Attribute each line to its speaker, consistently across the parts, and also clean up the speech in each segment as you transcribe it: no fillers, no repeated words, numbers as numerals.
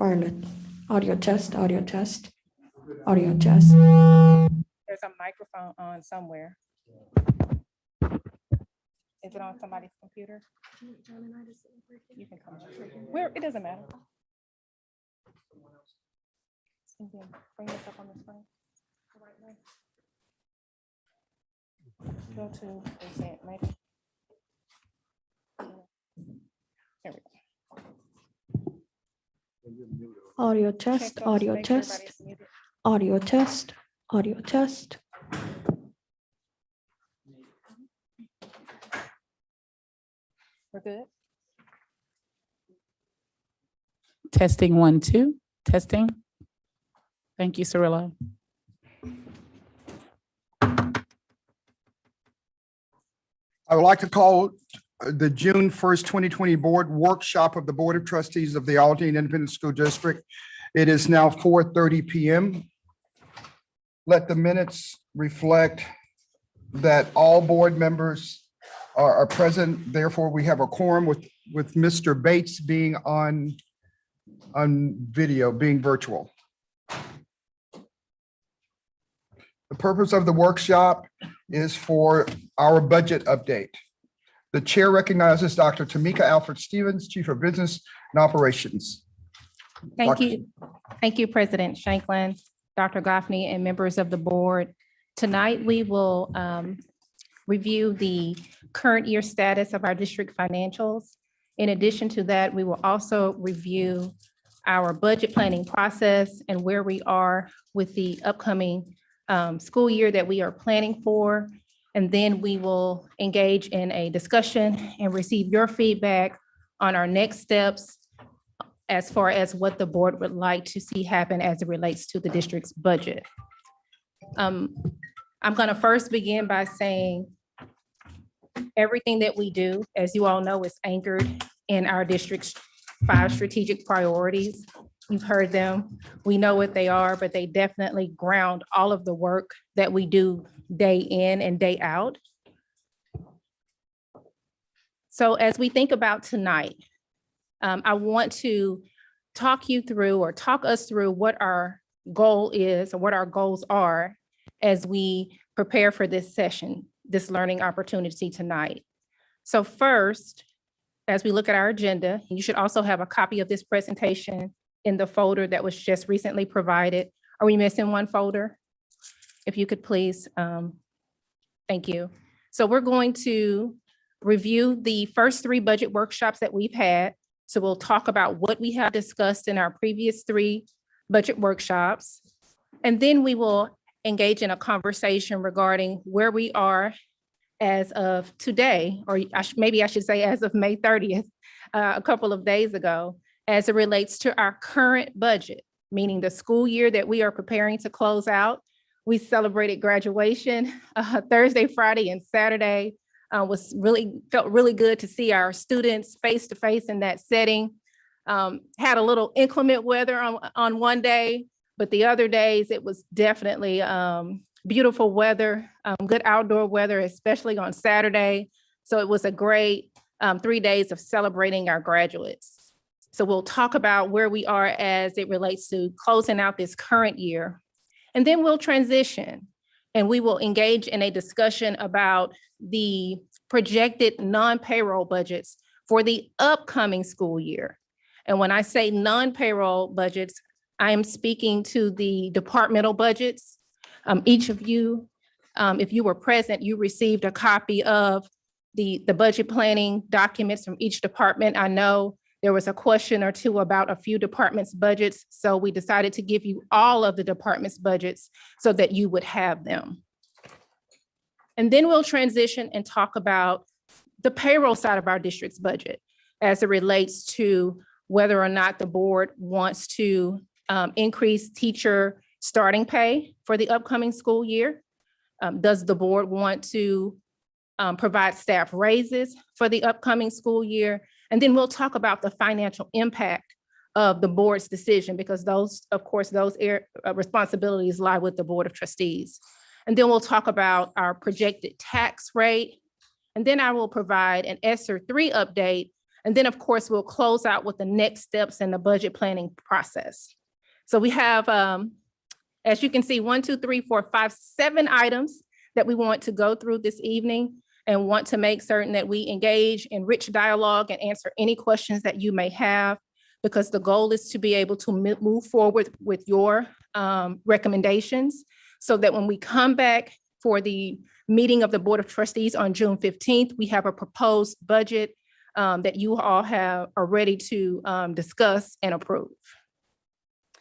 Speaker 1: Pilot. Audio test, audio test, audio test.
Speaker 2: There's a microphone on somewhere. Is it on somebody's computer? You can come. Where, it doesn't matter. And then bring this up on the screen. Go to present, maybe. There we go.
Speaker 1: Audio
Speaker 2: Check
Speaker 1: test,
Speaker 2: those,
Speaker 1: audio
Speaker 2: make sure
Speaker 1: test,
Speaker 2: everybody's muted.
Speaker 1: audio test, audio test.
Speaker 2: We're good?
Speaker 3: Testing 1, 2, testing. Thank you, Cirillo.
Speaker 4: I would like to call the June 1st, 2020 Board Workshop of the Board of Trustees of the Aldine Independent School District. It is now 4:30 p.m. Let the minutes reflect that all board members are present. Therefore, we have a quorum with Mr. Bates being on video, being virtual. The purpose of the workshop is for our budget update. The chair recognizes Dr. Tamika Alfred Stevens, Chief of Business and Operations.
Speaker 2: Thank you. Thank you, President Shanklin, Dr. Goffney, and members of the board. Tonight, we will review the current year status of our district financials. In addition to that, we will also review our budget planning process and where we are with the upcoming school year that we are planning for. And then we will engage in a discussion and receive your feedback on our next steps as far as what the board would like to see happen as it relates to the district's budget. I'm going to first begin by saying everything that we do, as you all know, is anchored in our district's 5 strategic priorities. You've heard them. We know what they are, but they definitely ground all of the work that we do day in and day out. So as we think about tonight, I want to talk you through or talk us through what our goal is or what our goals are as we prepare for this session, this learning opportunity tonight. So first, as we look at our agenda, you should also have a copy of this presentation in the folder that was just recently provided. Are we missing one folder? If you could please, thank you. So we're going to review the first 3 budget workshops that we've had. So we'll talk about what we have discussed in our previous 3 budget workshops. And then we will engage in a conversation regarding where we are as of today, or maybe I should say as of May 30th, a couple of days ago, as it relates to our current budget, meaning the school year that we are preparing to close out. We celebrated graduation Thursday, Friday, and Saturday. Felt really good to see our students face to face in that setting. Had a little inclement weather on one day, but the other days it was definitely beautiful weather, good outdoor weather, especially on Saturday. So it was a great 3 days of celebrating our graduates. So we'll talk about where we are as it relates to closing out this current year. And then we'll transition and we will engage in a discussion about the projected non-payroll budgets for the upcoming school year. And when I say non-payroll budgets, I am speaking to the departmental budgets. Each of you, if you were present, you received a copy of the budget planning documents from each department. I know there was a question or two about a few departments' budgets, so we decided to give you all of the departments' budgets so that you would have them. And then we'll transition and talk about the payroll side of our district's budget as it relates to whether or not the board wants to increase teacher starting pay for the upcoming school year. Does the board want to provide staff raises for the upcoming school year? And then we'll talk about the financial impact of the board's decision, because those, of course, those responsibilities lie with the Board of Trustees. And then we'll talk about our projected tax rate. And then I will provide an ESSER 3 update. And then, of course, we'll close out with the next steps in the budget planning process. So we have, as you can see, 1, 2, 3, 4, 5, 7 items that we want to go through this evening and want to make certain that we engage in rich dialogue and answer any questions that you may have, because the goal is to be able to move forward with your recommendations so that when we come back for the meeting of the Board of Trustees on June 15th, we have a proposed budget that you all are ready to discuss and approve.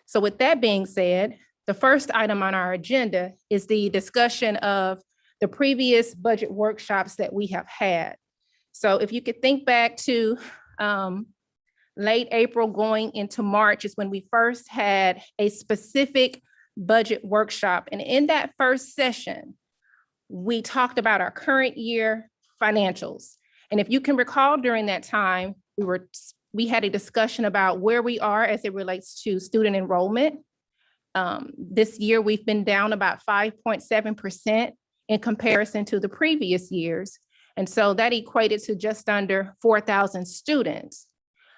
Speaker 2: So with that being said, the first item on our agenda is the discussion of the previous budget workshops that we have had. So if you could think back to late April going into March is when we first had a specific budget workshop. And in that first session, we talked about our current year financials. And if you can recall, during that time, we had a discussion about where we are as it relates to student enrollment. This year, we've been down about 5.7% in comparison to the previous years. And so that equated to just under 4,000 students.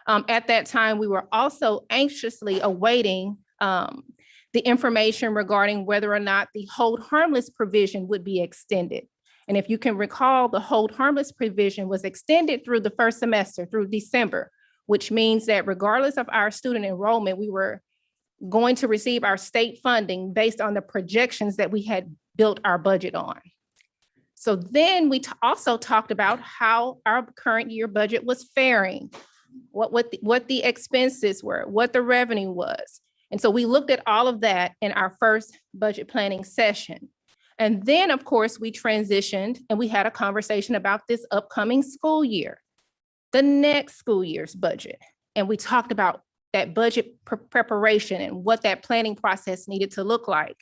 Speaker 2: At that time, we were also anxiously awaiting the information regarding whether or not the hold harmless provision would be extended. And if you can recall, the hold harmless provision was extended through the first semester, through December, which means that regardless of our student enrollment, we were going to receive our state funding based on the projections that we had built our budget on. So then we also talked about how our current year budget was faring, what the expenses were, what the revenue was. And so we looked at all of that in our first budget planning session. And then, of course, we transitioned and we had a conversation about this upcoming school year, the next school year's budget. And we talked about that budget preparation and what that planning process needed to look like.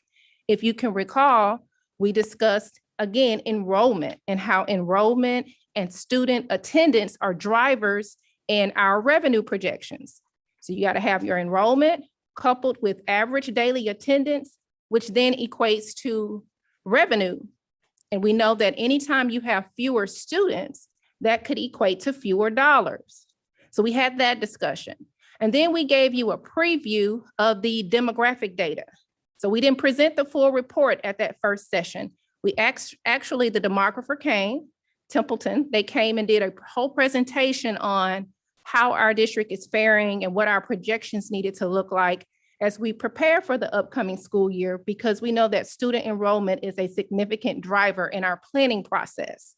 Speaker 2: If you can recall, we discussed, again, enrollment and how enrollment and student attendance are drivers in our revenue projections. So you got to have your enrollment coupled with average daily attendance, which then equates to revenue. And we know that anytime you have fewer students, that could equate to fewer dollars. So we had that discussion. And then we gave you a preview of the demographic data. So we didn't present the full report at that first session. We actually, the demographer came, Templeton, they came and did a whole presentation on how our district is faring and what our projections needed to look like as we prepare for the upcoming school year, because we know that student enrollment is a significant driver in our planning process.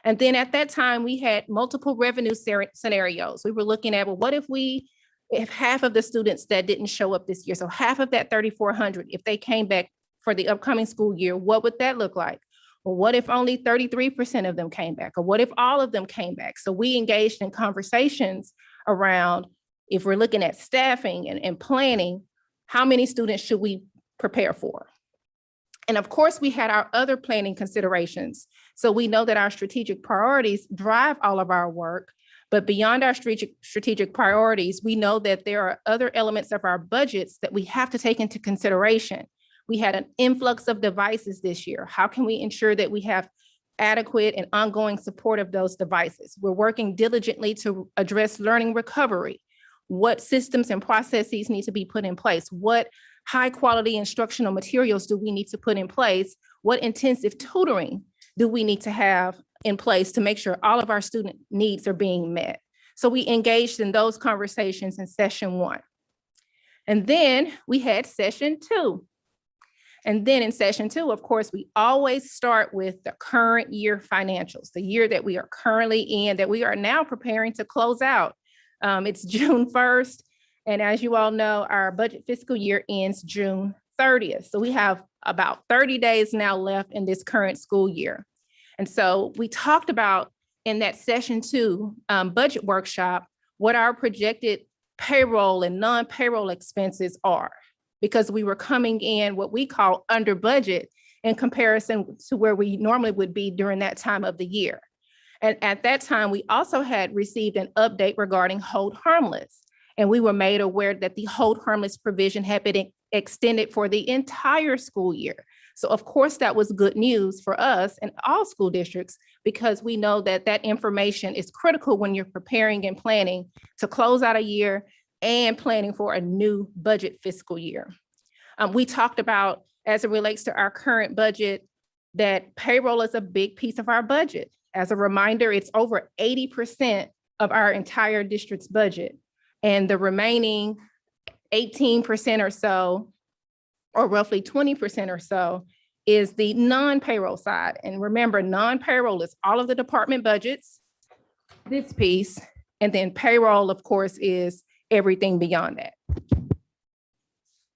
Speaker 2: And then at that time, we had multiple revenue scenarios. We were looking at, well, what if half of the students that didn't show up this year, so half of that 3,400, if they came back for the upcoming school year, what would that look like? Or what if only 33% of them came back? Or what if all of them came back? So we engaged in conversations around, if we're looking at staffing and planning, how many students should we prepare for? And of course, we had our other planning considerations. So we know that our strategic priorities drive all of our work, but beyond our strategic priorities, we know that there are other elements of our budgets that we have to take into consideration. We had an influx of devices this year. How can we ensure that we have adequate and ongoing support of those devices? We're working diligently to address learning recovery. What systems and processes need to be put in place? What high quality instructional materials do we need to put in place? What intensive tutoring do we need to have in place to make sure all of our student needs are being met? So we engaged in those conversations in session 1. And then we had session 2. And then in session 2, of course, we always start with the current year financials, the year that we are currently in, that we are now preparing to close out. It's June 1st. And as you all know, our budget fiscal year ends June 30th. So we have about 30 days now left in this current school year. And so we talked about in that session 2 budget workshop, what our projected payroll and non-payroll expenses are, because we were coming in what we call under budget in comparison to where we normally would be during that time of the year. And at that time, we also had received an update regarding hold harmless. And we were made aware that the hold harmless provision had been extended for the entire school year. So of course, that was good news for us and all school districts, because we know that that information is critical when you're preparing and planning to close out a year and planning for a new budget fiscal year. We talked about, as it relates to our current budget, that payroll is a big piece of our budget. As a reminder, it's over 80% of our entire district's budget. And the remaining 18% or so, or roughly 20% or so, is the non-payroll side. And remember, non-payroll is all of the department budgets, this piece, and then payroll, of course, is everything beyond that.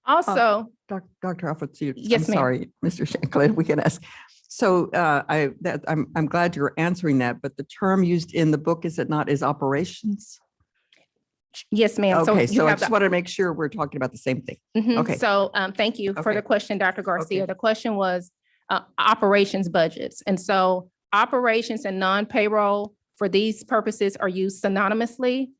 Speaker 2: Also,
Speaker 5: Dr. Alford,
Speaker 2: Yes,
Speaker 5: I'm
Speaker 2: ma'am.
Speaker 5: sorry, Mr. Shanklin, we can ask. So I'm glad you're answering that, but the term used in the book, is it not, is operations?
Speaker 2: yes, ma'am.
Speaker 5: Okay,
Speaker 2: you
Speaker 5: so I
Speaker 2: have
Speaker 5: just
Speaker 2: the-
Speaker 5: wanted to make sure we're talking about the same thing.
Speaker 2: Mhm.
Speaker 5: Okay.
Speaker 2: So thank you for
Speaker 5: Okay.
Speaker 2: the question, Dr. Garcia.
Speaker 5: Okay.
Speaker 2: The question was operations budgets. And so operations and non-payroll for these purposes are used synonymously,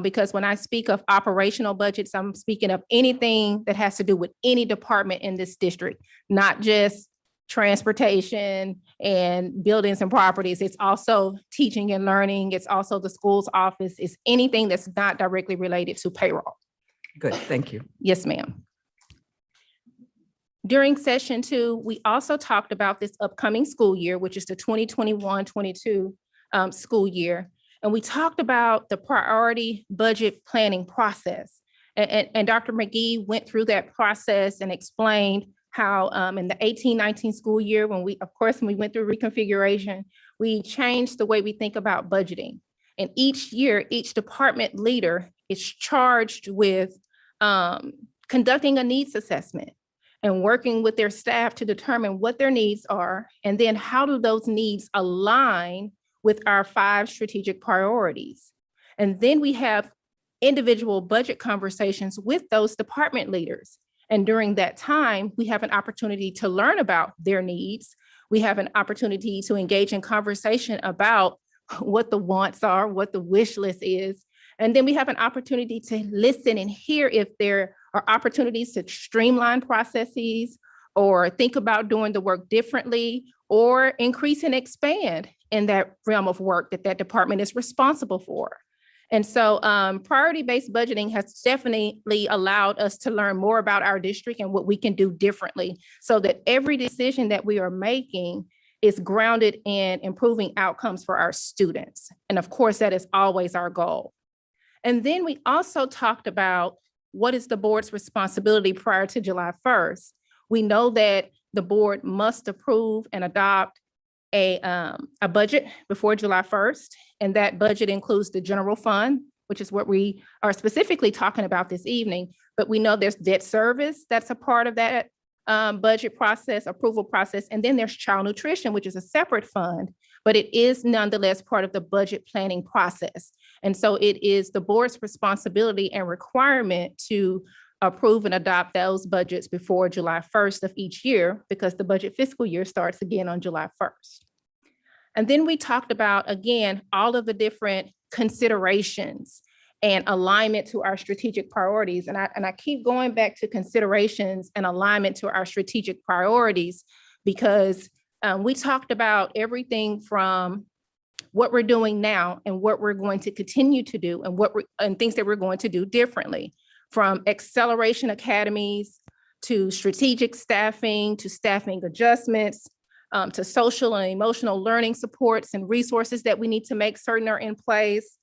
Speaker 2: because when I speak of operational budgets, I'm speaking of anything that has to do with any department in this district, not just transportation and buildings and properties. It's also teaching and learning. It's also the school's office. It's anything that's not directly related to payroll.
Speaker 5: Good, thank you.
Speaker 2: Yes, ma'am. During session 2, we also talked about this upcoming school year, which is the 2021-22 school year. And we talked about the priority budget planning process. And Dr. McGee went through that process and explained how in the 18-19 school year, when we went through reconfiguration, we changed the way we think about budgeting. And each year, each department leader is charged with conducting a needs assessment and working with their staff to determine what their needs are, and then how do those needs align with our 5 strategic priorities. And then we have individual budget conversations with those department leaders. And during that time, we have an opportunity to learn about their needs. We have an opportunity to engage in conversation about what the wants are, what the wish list is. And then we have an opportunity to listen and hear if there are opportunities to streamline processes or think about doing the work differently or increase and expand in that realm of work that that department is responsible for. And so priority-based budgeting has definitely allowed us to learn more about our district and what we can do differently so that every decision that we are making is grounded in improving outcomes for our students. And of course, that is always our goal. And then we also talked about what is the board's responsibility prior to July 1st. We know that the board must approve and adopt a budget before July 1st, and that budget includes the general fund, which is what we are specifically talking about this evening. But we know there's debt service that's a part of that budget process, approval process, and then there's child nutrition, which is a separate fund, but it is nonetheless part of the budget planning process. And so it is the board's responsibility and requirement to approve and adopt those budgets before July 1st of each year, because the budget fiscal year starts again on July 1st. And then we talked about, again, all of the different considerations and alignment to our strategic priorities. And I keep going back to considerations and alignment to our strategic priorities, because we talked about everything from what we're doing now and what we're going to continue to do and things that we're going to do differently, from acceleration academies to strategic staffing, to staffing adjustments, to social and emotional learning supports and resources that we need to make certain are in place,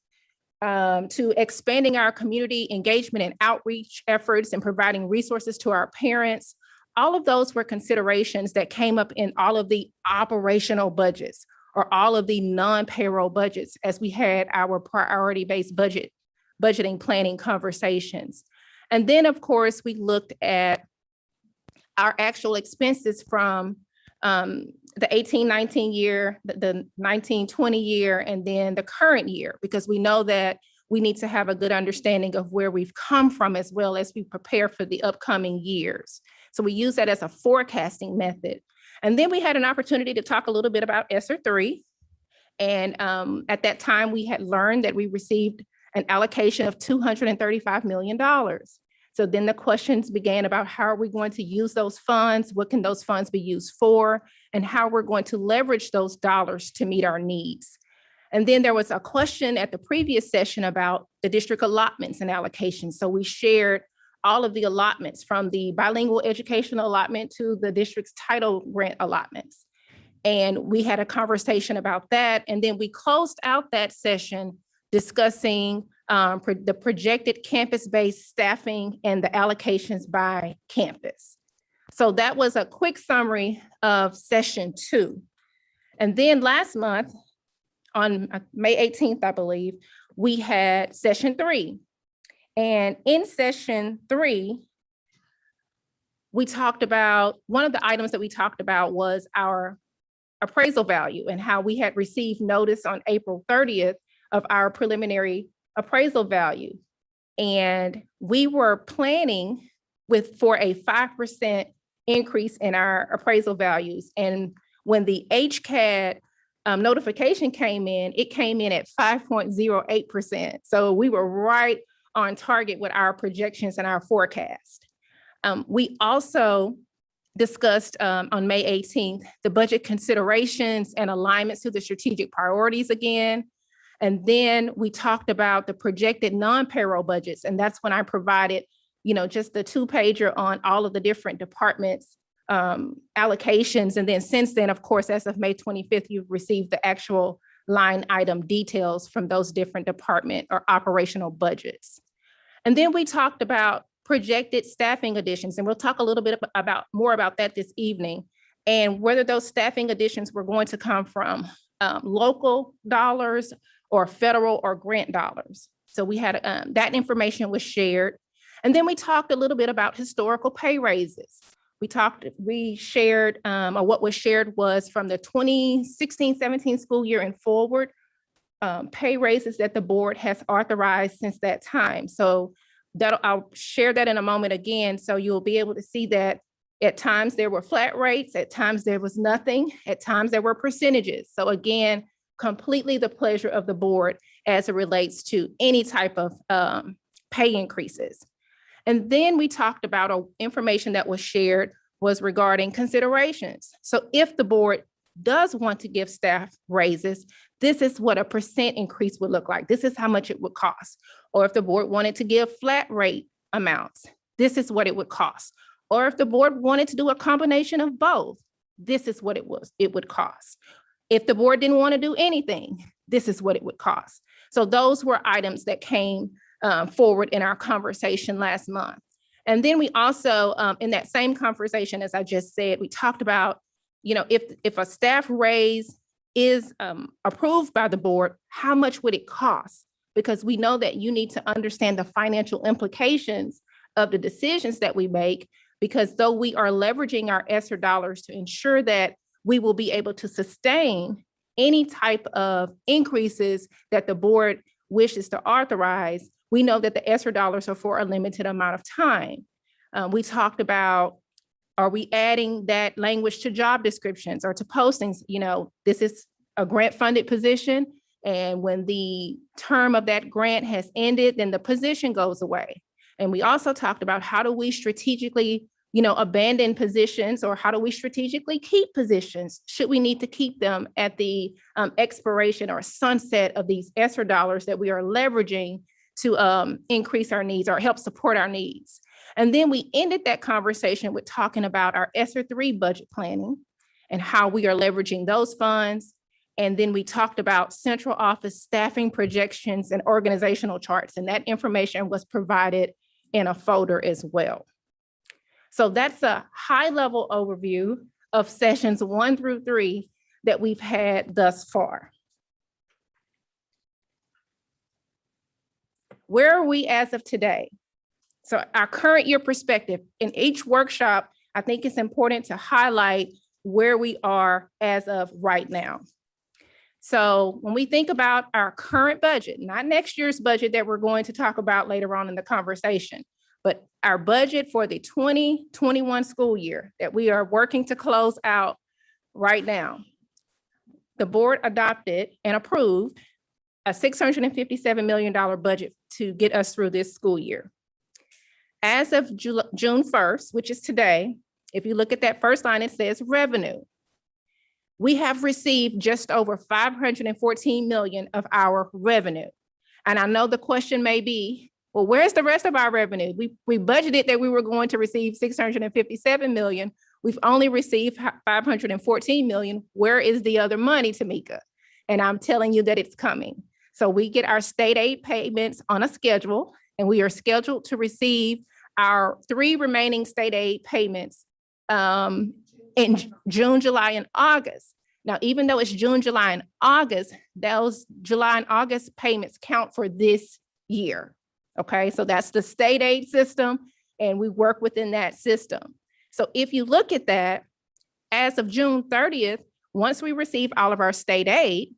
Speaker 2: to expanding our community engagement and outreach efforts and providing resources to our parents. All of those were considerations that came up in all of the operational budgets or all of the non-payroll budgets as we had our priority-based budgeting planning conversations. And then, of course, we looked at our actual expenses from the 18-19 year, the 19-20 year, and then the current year, because we know that we need to have a good understanding of where we've come from as well as we prepare for the upcoming years. So we use that as a forecasting method. And then we had an opportunity to talk a little bit about ESSER 3. And at that time, we had learned that we received an allocation of $235 million. So then the questions began about how are we going to use those funds? What can those funds be used for? And how we're going to leverage those dollars to meet our needs. And then there was a question at the previous session about the district allotments and allocations. So we shared all of the allotments from the bilingual educational allotment to the district's title grant allotments. And we had a conversation about that. And then we closed out that session discussing the projected campus-based staffing and the allocations by campus. So that was a quick summary of session 2. And then last month, on May 18th, I believe, we had session 3. And in session 3, we talked about, one of the items that we talked about was our appraisal value and how we had received notice on April 30th of our preliminary appraisal value. And we were planning for a 5% increase in our appraisal values. And when the HCAD notification came in, it came in at 5.08%. So we were right on target with our projections and our forecast. We also discussed on May 18th, the budget considerations and alignments to the strategic priorities again. And then we talked about the projected non-payroll budgets. And that's when I provided, just the 2-pager on all of the different departments allocations. And then since then, of course, as of May 25th, you've received the actual line item details from those different department or operational budgets. And then we talked about projected staffing additions, and we'll talk a little bit more about that this evening, and whether those staffing additions were going to come from local dollars or federal or grant dollars. So we had that information was shared. And then we talked a little bit about historical pay raises. We shared, or what was shared was from the 2016-17 school year and forward, pay raises that the board has authorized since that time. So I'll share that in a moment again. So you'll be able to see that at times there were flat rates, at times there was nothing, at times there were percentages. So again, completely the pleasure of the board as it relates to any type of pay increases. And then we talked about information that was shared was regarding considerations. So if the board does want to give staff raises, this is what a percent increase would look like. This is how much it would cost. Or if the board wanted to give flat rate amounts, this is what it would cost. Or if the board wanted to do a combination of both, this is what it would cost. If the board didn't want to do anything, this is what it would cost. So those were items that came forward in our conversation last month. And then we also, in that same conversation, as I just said, we talked about, if a staff raise is approved by the board, how much would it cost? Because we know that you need to understand the financial implications of the decisions that we make, because though we are leveraging our ESSER dollars to ensure that we will be able to sustain any type of increases that the board wishes to authorize, we know that the ESSER dollars are for a limited amount of time. We talked about, are we adding that language to job descriptions or to postings? This is a grant funded position. And when the term of that grant has ended, then the position goes away. And we also talked about how do we strategically, abandon positions, or how do we strategically keep positions? Should we need to keep them at the expiration or sunset of these ESSER dollars that we are leveraging to increase our needs or help support our needs? And then we ended that conversation with talking about our ESSER 3 budget planning and how we are leveraging those funds. And then we talked about central office staffing projections and organizational charts, and that information was provided in a folder as well. So that's a high-level overview of sessions 1 through 3 that we've had thus far. Where are we as of today? So our current year perspective, in each workshop, I think it's important to highlight where we are as of right now. So when we think about our current budget, not next year's budget that we're going to talk about later on in the conversation, but our budget for the 2021 school year that we are working to close out right now, the board adopted and approved a $657 million budget to get us through this school year. as of June 1st, which is today, if you look at that first line, it says revenue. We have received just over 514 million of our revenue. And I know the question may be, well, where's the rest of our revenue? We budgeted that we were going to receive 657 million. We've only received 514 million. Where is the other money, Tamika? And I'm telling you that it's coming. So we get our state aid payments on a schedule, and we are scheduled to receive our 3 remaining state aid payments in June, July, and August. Now, even though it's June, July, and August, those July and August payments count for this year. Okay, so that's the state aid system, and we work within that system. So if you look at that, as of June 30th, once we receive all of our state aid,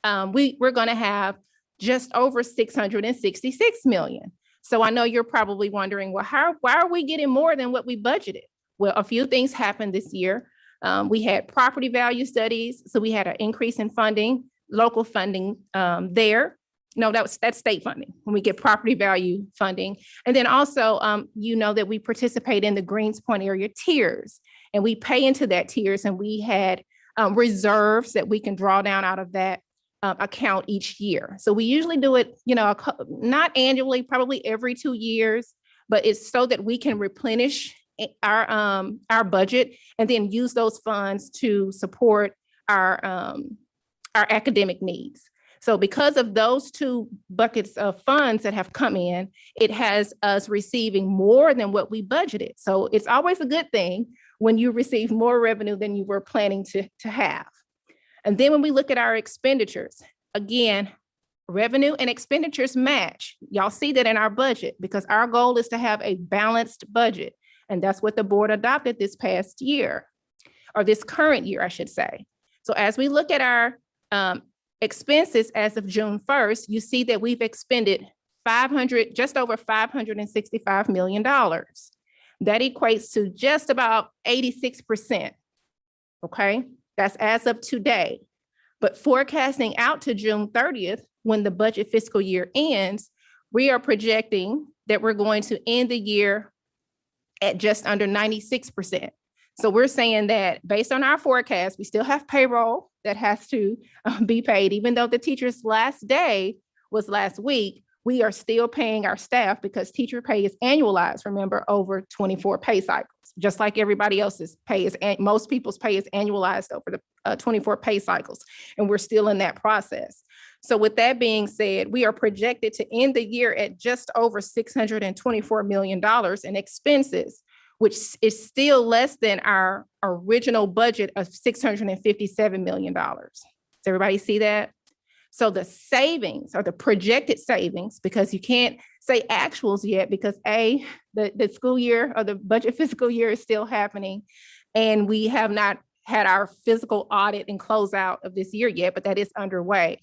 Speaker 2: we're going to have just over 666 million. So I know you're probably wondering, well, why are we getting more than what we budgeted? Well, a few things happened this year. We had property value studies, so we had an increase in funding, local funding there. No, that's state funding when we get property value funding. And then also, you know that we participate in the Greens Point area tiers, and we pay into that tiers, and we had reserves that we can draw down out of that account each year. So we usually do it, you know, not annually, probably every 2 years, but it's so that we can replenish our budget and then use those funds to support our academic needs. So because of those 2 buckets of funds that have come in, it has us receiving more than what we budgeted. So it's always a good thing when you receive more revenue than you were planning to have. And then when we look at our expenditures, again, revenue and expenditures match. Y'all see that in our budget because our goal is to have a balanced budget. And that's what the board adopted this past year, or this current year, I should say. So as we look at our expenses as of June 1st, you see that we've expended just over $565 million. That equates to just about 86%. Okay, that's as of today. But forecasting out to June 30th, when the budget fiscal year ends, we are projecting that we're going to end the year at just under 96%. So we're saying that based on our forecast, we still have payroll that has to be paid, even though the teacher's last day was last week, we are still paying our staff because teacher pay is annualized, remember, over 24 pay cycles, just like everybody else's pay is, most people's pay is annualized over the 24 pay cycles, and we're still in that process. So with that being said, we are projected to end the year at just over $624 million in expenses, which is still less than our original budget of $657 million. Does everybody see that? So the savings or the projected savings, because you can't say actuals yet because the school year or the budget fiscal year is still happening, and we have not had our physical audit and closeout of this year yet, but that is underway.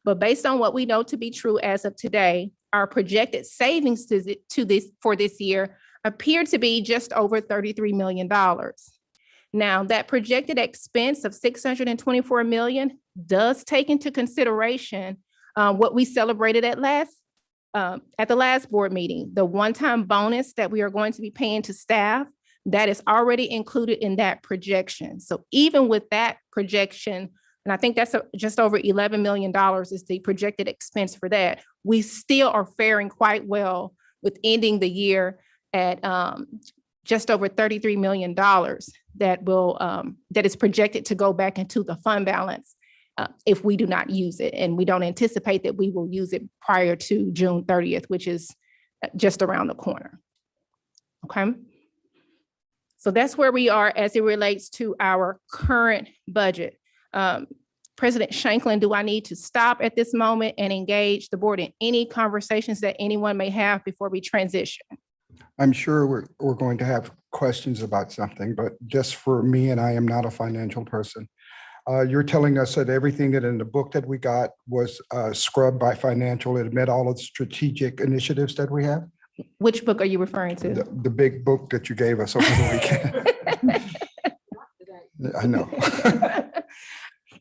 Speaker 2: But based on what we know to be true as of today, our projected savings for this year appear to be just over $33 million. Now, that projected expense of $624 million does take into consideration what we celebrated at the last board meeting, the one-time bonus that we are going to be paying to staff. That is already included in that projection. So even with that projection, and I think that's just over $11 million is the projected expense for that, we still are faring quite well with ending the year at just over $33 million that is projected to go back into the fund balance if we do not use it. And we don't anticipate that we will use it prior to June 30th, which is just around the corner. Okay. So that's where we are as it relates to our current budget. President Shanklin, do I need to stop at this moment and engage the board in any conversations that anyone may have before we transition?
Speaker 4: I'm sure we're going to have questions about something, but just for me, and I am not a financial person, you're telling us that everything that in the book that we got was scrubbed by financial. It met all of the strategic initiatives that we have?
Speaker 2: Which book are you referring to?
Speaker 4: The big book that you gave us over the weekend. I know.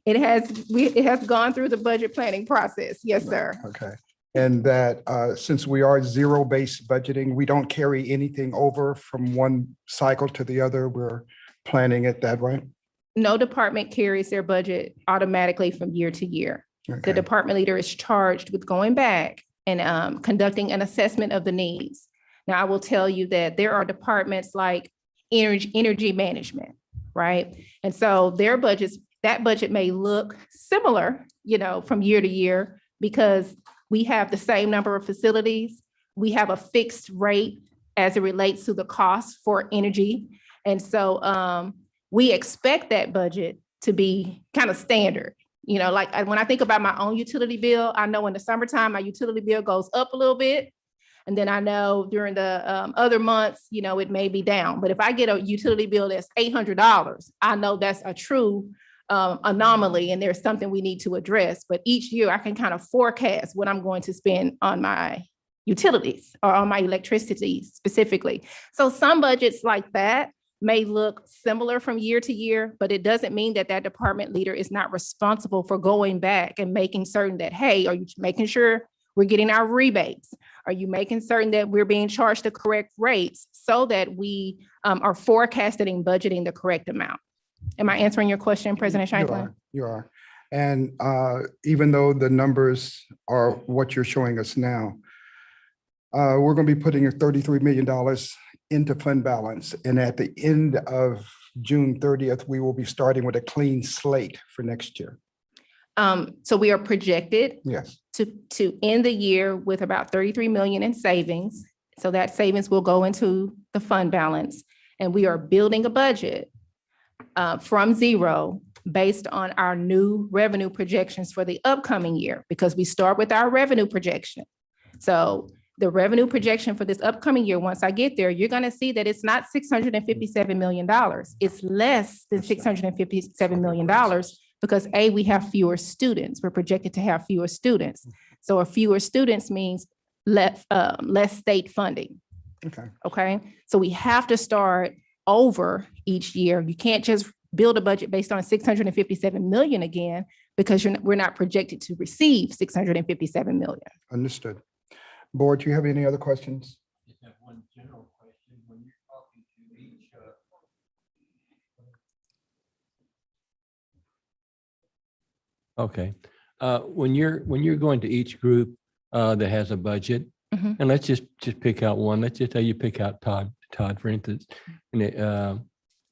Speaker 2: It has gone through the budget planning process. Yes, sir.
Speaker 4: Okay. And that since we are zero-based budgeting, we don't carry anything over from one cycle to the other. We're planning it that way.
Speaker 2: No department carries their budget automatically from year to year. The
Speaker 4: Okay.
Speaker 2: department leader is charged with going back and conducting an assessment of the needs. Now, I will tell you that there are departments like energy management, right? And so their budgets, that budget may look similar, from year to year because we have the same number of facilities. We have a fixed rate as it relates to the cost for energy. And so we expect that budget to be kind of standard. Like when I think about my own utility bill, I know in the summertime, my utility bill goes up a little bit. And then I know during the other months, it may be down. But if I get a utility bill that's $800, I know that's a true anomaly and there's something we need to address. But each year I can kind of forecast what I'm going to spend on my utilities or on my electricity specifically. So some budgets like that may look similar from year to year, but it doesn't mean that that department leader is not responsible for going back and making certain that, hey, are you making sure we're getting our rebates? Are you making certain that we're being charged the correct rates so that we are forecasting and budgeting the correct amount? Am I answering your question, President Shanklin?
Speaker 4: You are. And even though the numbers are what you're showing us now, we're going to be putting $33 million into fund balance. And at the end of June 30th, we will be starting with a clean slate for next year.
Speaker 2: So we are projected
Speaker 4: Yes.
Speaker 2: to end the year with about 33 million in savings. So that savings will go into the fund balance. And we are building a budget from zero based on our new revenue projections for the upcoming year, because we start with our revenue projection. So the revenue projection for this upcoming year, once I get there, you're going to see that it's not $657 million. It's less than $657 million because A, we have fewer students. We're projected to have fewer students. So fewer students means less state funding.
Speaker 4: Okay.
Speaker 2: Okay. So we have to start over each year. You can't just build a budget based on 657 million again, because we're not projected to receive 657 million.
Speaker 4: Understood. Board, do you have any other questions?
Speaker 6: Just have one general question. When you're talking to each, okay, when you're going to each group that has a budget,
Speaker 2: Mhm.
Speaker 6: and let's just pick out one. Let's just say you pick out Todd, for instance, and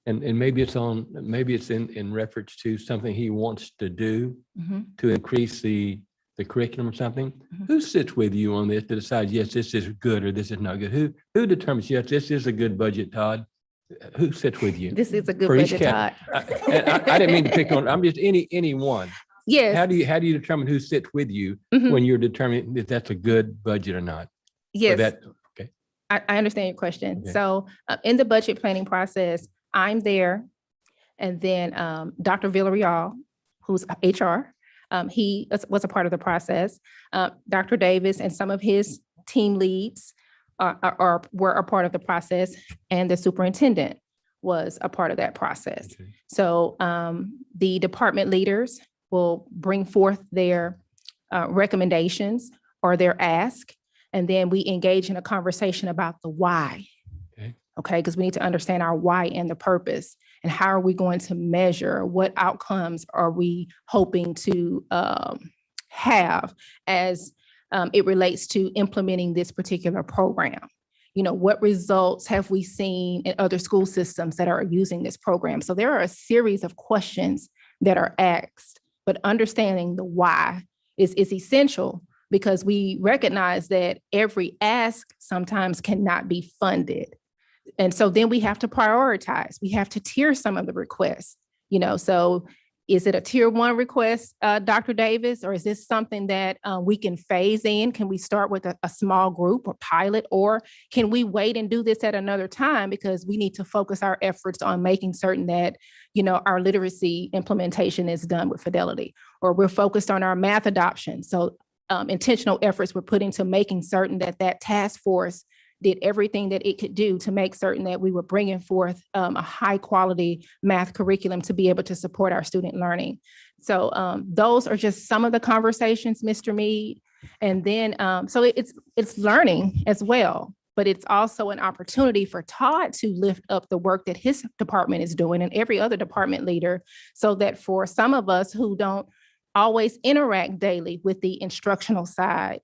Speaker 6: and maybe it's in reference to something he wants to do
Speaker 2: Mhm.
Speaker 6: to increase the curriculum or something.
Speaker 2: Mhm.
Speaker 6: Who sits with you on this to decide, yes, this is good or this is not good? Who determines, yes, this is a good budget, Todd? Who sits with you?
Speaker 2: This is a good
Speaker 6: For each
Speaker 2: budget, Todd.
Speaker 6: I didn't mean to pick on, I'm just any one.
Speaker 2: Yes.
Speaker 6: How do you determine who sits with you
Speaker 2: Mhm.
Speaker 6: when you're determining if that's a good budget or not? Or
Speaker 2: Yes.
Speaker 6: that, okay.
Speaker 2: I understand your question.
Speaker 6: Okay.
Speaker 2: So in the budget planning process, I'm there. And then Dr. Villarreal, who's HR, he was a part of the process. Dr. Davis and some of his team leads were a part of the process, and the superintendent was a part of that process.
Speaker 6: Okay.
Speaker 2: So the department leaders will bring forth their recommendations or their ask, and then we engage in a conversation about the why. Okay, because we need to understand our why and the purpose, and how are we going to measure, what outcomes are we hoping to have as it relates to implementing this particular program. What results have we seen in other school systems that are using this program? So there are a series of questions that are asked, but understanding the why is essential, because we recognize that every ask sometimes cannot be funded. And so then we have to prioritize. We have to tier some of the requests, so is it a tier 1 request, Dr. Davis, or is this something that we can phase in? Can we start with a small group or pilot, or can we wait and do this at another time, because we need to focus our efforts on making certain that, our literacy implementation is done with fidelity, or we're focused on our math adoption. So intentional efforts we're putting to making certain that that task force did everything that it could do to make certain that we were bringing forth a high quality math curriculum to be able to support our student learning. So those are just some of the conversations, Mr. Mead, And then, so it's learning as well, but it's also an opportunity for Todd to lift up the work that his department is doing and every other department leader, so that for some of us who don't always interact daily with the instructional side,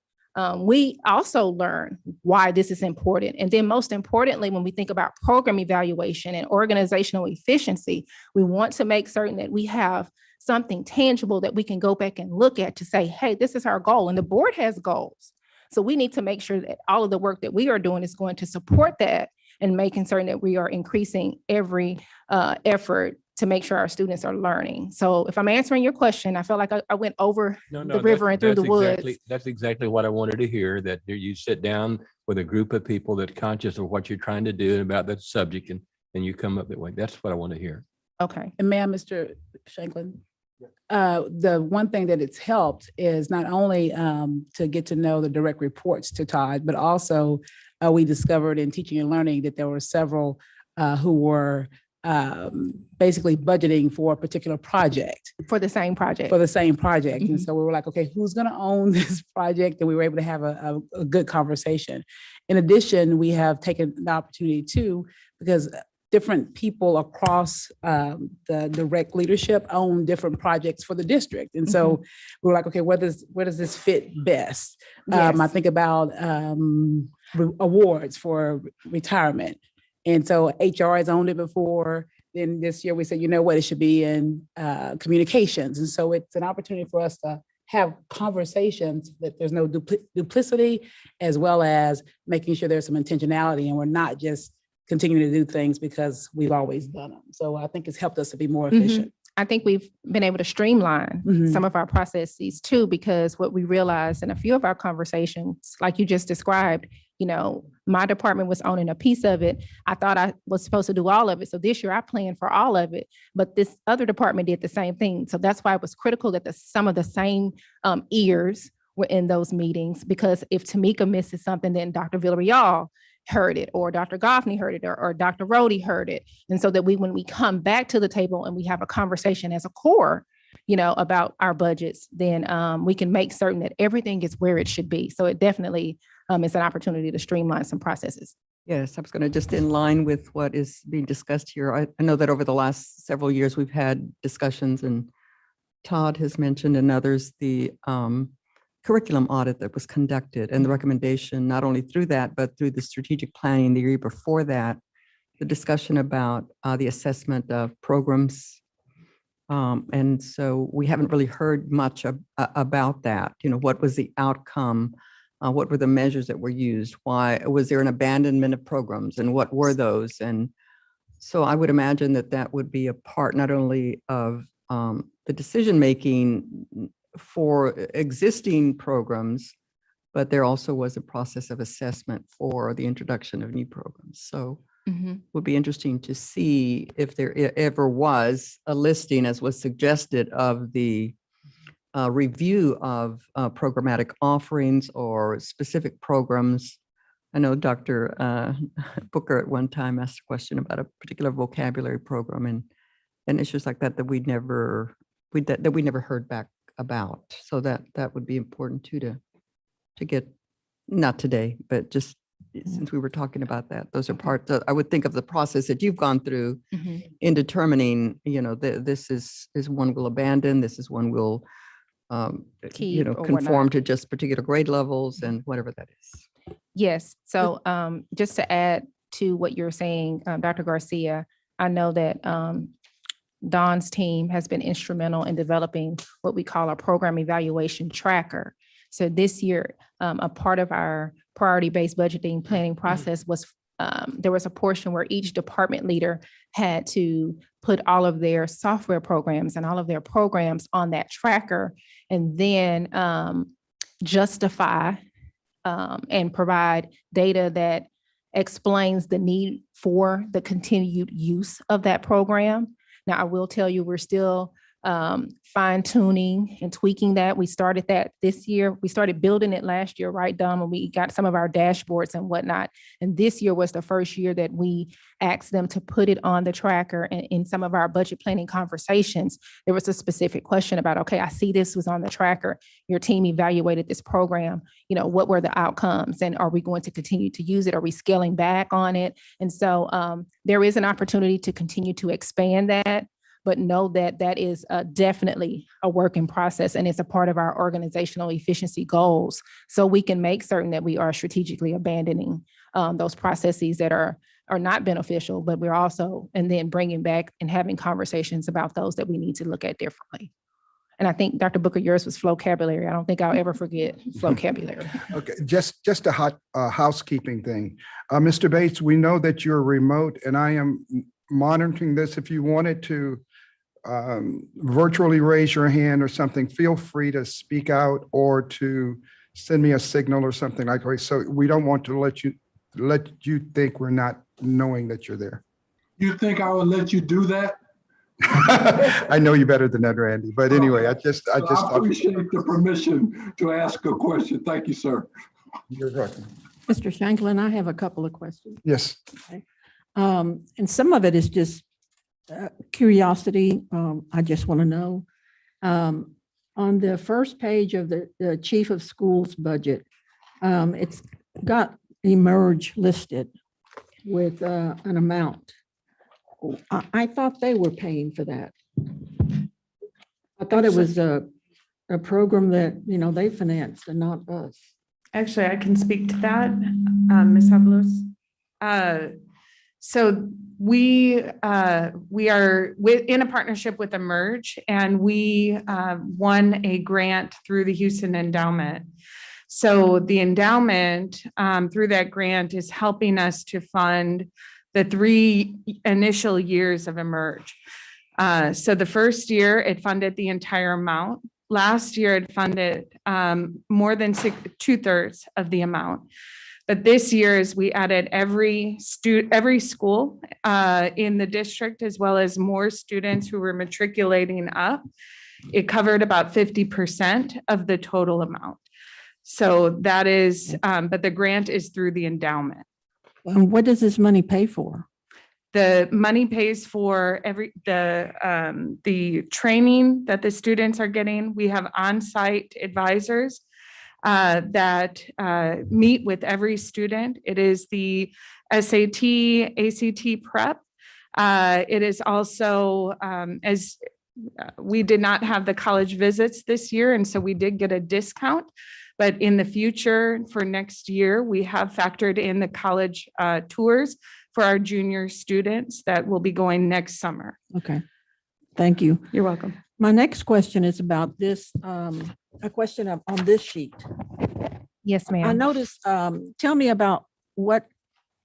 Speaker 2: we also learn why this is important. And then most importantly, when we think about program evaluation and organizational efficiency, we want to make certain that we have something tangible that we can go back and look at to say, hey, this is our goal. And the board has goals. So we need to make sure that all of the work that we are doing is going to support that and making certain that we are increasing every effort to make sure our students are learning. So if I'm answering your question, I felt like I went over the river and through the woods.
Speaker 6: That's exactly what I wanted to hear, that you sit down with a group of people that's conscious of what you're trying to do and about that subject, and you come up that way. That's what I want to hear.
Speaker 2: Okay.
Speaker 3: And ma'am, Mr. Shanklin, the one thing that it's helped is not only to get to know the direct reports to Todd, but also we discovered in teaching and learning that there were several who were basically budgeting for a particular project.
Speaker 2: For the same project.
Speaker 3: And so we were like, okay, who's going to own this project? And we were able to have a good conversation. In addition, we have taken the opportunity too, because different people across the direct leadership own different projects for the district. And so we were like, okay, where does this fit best?
Speaker 2: Yes.
Speaker 3: I think about awards for retirement. And so HR has owned it before. Then this year we said, you know what, it should be in communications. And so it's an opportunity for us to have conversations that there's no duplicity, as well as making sure there's some intentionality and we're not just continuing to do things because we've always done them. So I think it's helped us to be more efficient.
Speaker 2: I think we've been able to streamline some of our processes too, because what we realized in a few of our conversations, like you just described, you know, my department was owning a piece of it. I thought I was supposed to do all of it. So this year I planned for all of it, but this other department did the same thing. So that's why it was critical that some of the same ears were in those meetings, because if Tamika misses something, then Dr. Villarreal heard it, or Dr. Goffney heard it, or Dr. Rhodey heard it. And so that when we come back to the table and we have a conversation as a core, you know, about our budgets, then we can make certain that everything is where it should be. So it definitely is an opportunity to streamline some processes.
Speaker 5: Yes, I was going to just in line with what is being discussed here. I know that over the last several years, we've had discussions, and Todd has mentioned and others, the curriculum audit that was conducted and the recommendation, not only through that, but through the strategic planning the year before that, the discussion about the assessment of programs. And so we haven't really heard much about that. You know, what was the outcome? What were the measures that were used? Why was there an abandonment of programs, and what were those? And so I would imagine that that would be a part not only of the decision-making for existing programs, but there also was a process of assessment for the introduction of new programs. So it would be interesting to see if there ever was a listing, as was suggested, of the review of programmatic offerings or specific programs. I know Dr. Booker at one time asked a question about a particular vocabulary program and issues like that we never heard back about. So that would be important too, to get, not today, but just since we were talking about that, those are parts I would think of the process that you've gone through in determining, you know, this is one we'll abandon, this is one we'll you know, conform to just particular grade levels and whatever that is.
Speaker 2: Yes. So just to add to what you're saying, Dr. Garcia, I know that Don's team has been instrumental in developing what we call a program evaluation tracker. So this year, a part of our priority-based budgeting planning process was there was a portion where each department leader had to put all of their software programs and all of their programs on that tracker, and then justify and provide data that explains the need for the continued use of that program. Now, I will tell you, we're still fine tuning and tweaking that. We started that this year. We started building it last year, right, Don, when we got some of our dashboards and whatnot. And this year was the first year that we asked them to put it on the tracker. And in some of our budget planning conversations, there was a specific question about, okay, I see this was on the tracker. Your team evaluated this program. You know, what were the outcomes? And are we going to continue to use it? Are we scaling back on it? And so there is an opportunity to continue to expand that, but know that that is definitely a work in process, and it's a part of our organizational efficiency goals. So we can make certain that we are strategically abandoning those processes that are not beneficial, but we're also, and then bringing back and having conversations about those that we need to look at differently. And I think, Dr. Booker, yours was vocabulary. I don't think I'll ever forget vocabulary.
Speaker 4: Okay, just a housekeeping thing. Mr. Bates, we know that you're remote, and I am monitoring this. If you wanted to virtually raise your hand or something, feel free to speak out or to send me a signal or something like that. So we don't want to let you think we're not knowing that you're there.
Speaker 7: You think I would let you do that?
Speaker 4: I know you better than that, Randy. But anyway, I just
Speaker 7: I
Speaker 4: thought.
Speaker 7: appreciate the permission to ask a question. Thank you, sir.
Speaker 4: You're welcome.
Speaker 8: Mr. Shanklin, I have a couple of questions.
Speaker 4: Yes.
Speaker 8: And some of it is just curiosity. I just want to know. On the first page of the Chief of Schools budget, it's got Emerge listed with an amount. I thought they were paying for that. I thought it was a program that, you know, they financed and not us.
Speaker 9: Actually, I can speak to that, Ms. Avalos. So we are in a partnership with Emerge, and we won a grant through the Houston Endowment. So the endowment through that grant is helping us to fund the 3 initial years of Emerge. So the first year it funded the entire amount. Last year it funded more than 2/3 of the amount. But this year, as we added every school in the district, as well as more students who were matriculating up, it covered about 50% of the total amount. So that is, but the grant is through the endowment.
Speaker 8: And what does this money pay for?
Speaker 9: The money pays for the training that the students are getting. We have on-site advisors that meet with every student. It is the SAT, ACT prep. It is also, as we did not have the college visits this year, and so we did get a discount. But in the future, for next year, we have factored in the college tours for our junior students that will be going next summer.
Speaker 8: Okay, thank you.
Speaker 9: You're welcome.
Speaker 8: My next question is about this, a question on this sheet.
Speaker 2: Yes,
Speaker 8: I
Speaker 2: ma'am.
Speaker 8: noticed, tell me about what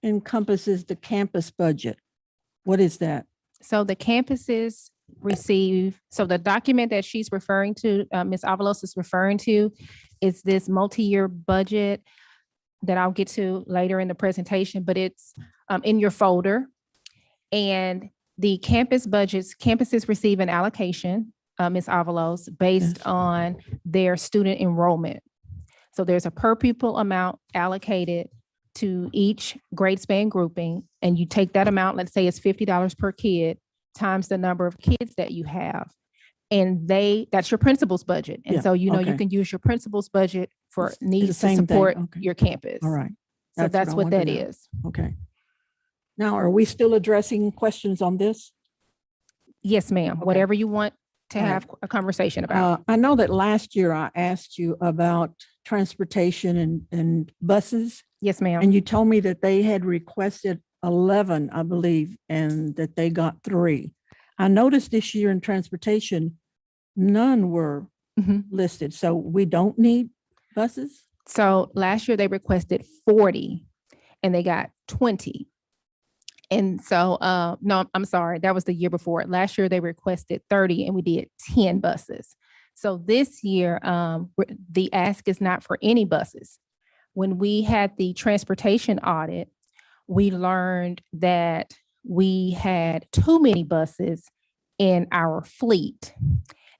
Speaker 8: encompasses the campus budget. What is that?
Speaker 2: So the campuses receive, so the document that she's referring to, Ms. Avalos is referring to, is this multi-year budget that I'll get to later in the presentation, but it's in your folder. And the campus budgets, campuses receive an allocation, Ms. Avalos, based
Speaker 8: Yes.
Speaker 2: on their student enrollment. So there's a per pupil amount allocated to each grade span grouping, and you take that amount, let's say it's $50 per kid, times the number of kids that you have. And that's your principal's budget. And
Speaker 8: Yeah,
Speaker 2: so, you
Speaker 8: okay.
Speaker 2: can use your principal's budget for
Speaker 8: It's the
Speaker 2: needs to
Speaker 8: same thing,
Speaker 2: support
Speaker 8: okay.
Speaker 2: your campus.
Speaker 8: All right.
Speaker 2: So that's
Speaker 8: I
Speaker 2: what
Speaker 8: wanted
Speaker 2: that
Speaker 8: to know.
Speaker 2: is.
Speaker 8: Okay. Now, are we still addressing questions on this?
Speaker 2: Yes, ma'am.
Speaker 8: Okay.
Speaker 2: Whatever you want to
Speaker 8: All right.
Speaker 2: have a conversation about.
Speaker 8: I know that last year I asked you about transportation and buses,
Speaker 2: Yes, ma'am.
Speaker 8: and you told me that they had requested 11, I believe, and that they got 3. I noticed this year in transportation, none were
Speaker 2: Mhm.
Speaker 8: listed. So we don't need buses?
Speaker 2: So last year they requested 40 and they got 20. And so, no, I'm sorry, that was the year before. Last year they requested 30 and we did 10 buses. So this year, the ask is not for any buses. When we had the transportation audit, we learned that we had too many buses in our fleet.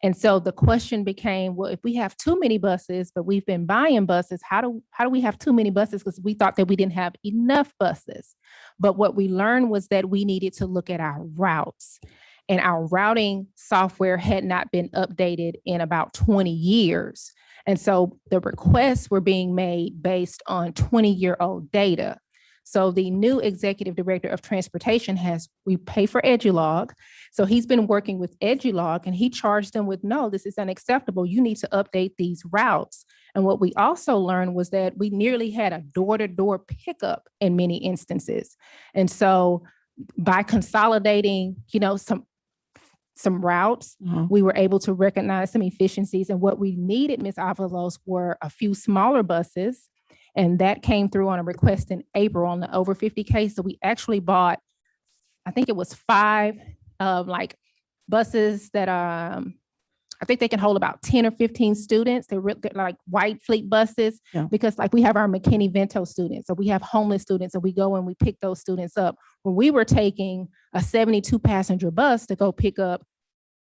Speaker 2: And so the question became, well, if we have too many buses, but we've been buying buses, how do we have too many buses? Because we thought that we didn't have enough buses. But what we learned was that we needed to look at our routes. And our routing software had not been updated in about 20 years. And so the requests were being made based on 20-year-old data. So the new executive director of transportation we pay for EduLog. So he's been working with EduLog and he charged them with, no, this is unacceptable. You need to update these routes. And what we also learned was that we nearly had a door-to-door pickup in many instances. And so by consolidating, some routes, we were able to recognize some efficiencies. And what we needed, Ms. Avalos, were a few smaller buses. And that came through on a request in April on the over 50K. So we actually bought, I think it was 5 buses that I think they can hold about 10 or 15 students. They're like white fleet buses, because like we have our McKinney-Vento students, so we have homeless students, and we go and we pick those students up. When we were taking a 72 passenger bus to go pick up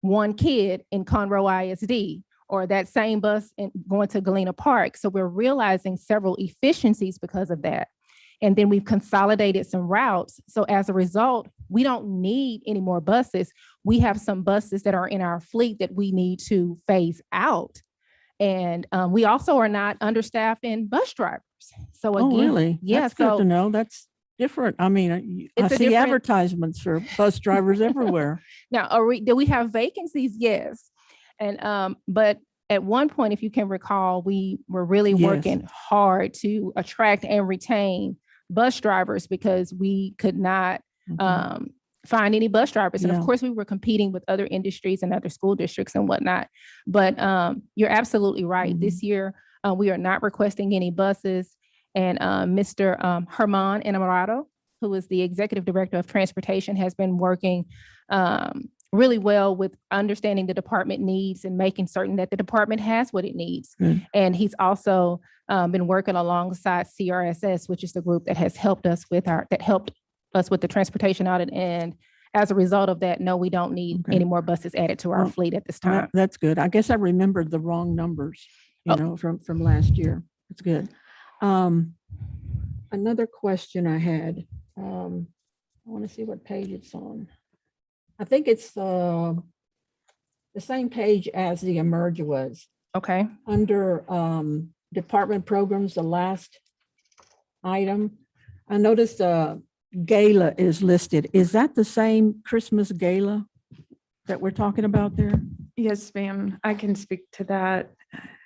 Speaker 2: one kid in Conroe ISD, or that same bus and going to Galena Park. So we're realizing several efficiencies because of that. And then we've consolidated some routes. So as a result, we don't need any more buses. We have some buses that are in our fleet that we need to phase out. And we also are not understaffed in bus drivers. So again,
Speaker 8: really?
Speaker 2: Yeah.
Speaker 8: That's good to know. That's different. I mean, I
Speaker 2: It's a
Speaker 8: see
Speaker 2: different-
Speaker 8: advertisements for bus drivers everywhere.
Speaker 2: Now, do we have vacancies? Yes. And but at one point, if you can recall, we were really
Speaker 8: Yes.
Speaker 2: working hard to attract and retain bus drivers because we could not find any bus drivers. And
Speaker 8: Yeah.
Speaker 2: of course, we were competing with other industries and other school districts and whatnot. But you're absolutely right. This year, we are not requesting any buses. And Mr. Herman Enamorado, who is the executive director of transportation, has been working really well with understanding the department needs and making certain that the department has what it needs.
Speaker 8: Good.
Speaker 2: And he's also been working alongside CRSS, which is the group that has helped us with the transportation audit. And as a result of that, no, we don't need
Speaker 8: Okay.
Speaker 2: any more buses added to our
Speaker 8: Well,
Speaker 2: fleet at this time.
Speaker 8: That's good. I guess I remembered the wrong numbers, from last year. That's good. Another question I had, I want to see what page it's on. I think it's the same page as the emerge was.
Speaker 2: Okay.
Speaker 8: Under department programs, the last item, I noticed gala is listed. Is that the same Christmas gala that we're talking about there?
Speaker 9: Yes, ma'am. I can speak to that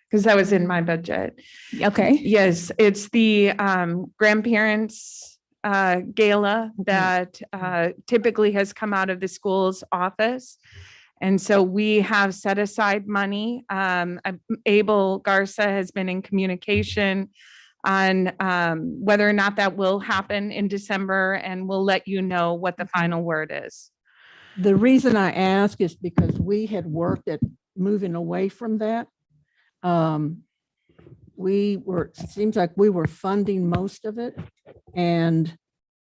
Speaker 9: because that was in my budget.
Speaker 2: Okay.
Speaker 9: Yes, it's the grandparents gala that typically has come out of the school's office. And so we have set aside money. Abel Garza has been in communication on whether or not that will happen in December, and we'll let you know what the final word is.
Speaker 8: The reason I ask is because we had worked at moving away from that. It seems like we were funding most of it, and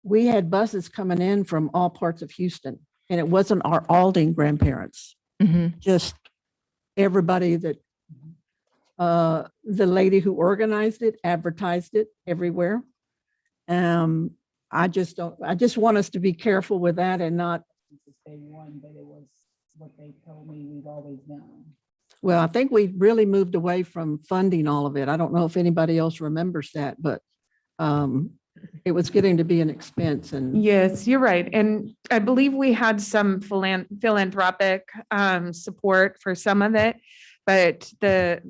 Speaker 8: we had buses coming in from all parts of Houston, and it wasn't our Aldine grandparents, just everybody that, the lady who organized it, advertised it everywhere. I just want us to be careful with that and not. But it was what they told me we've always done. Well, I think we really moved away from funding all of it. I don't know if anybody else remembers that, but it was getting to be an expense. And
Speaker 9: Yes, you're right. And I believe we had some philanthropic support for some of it, but the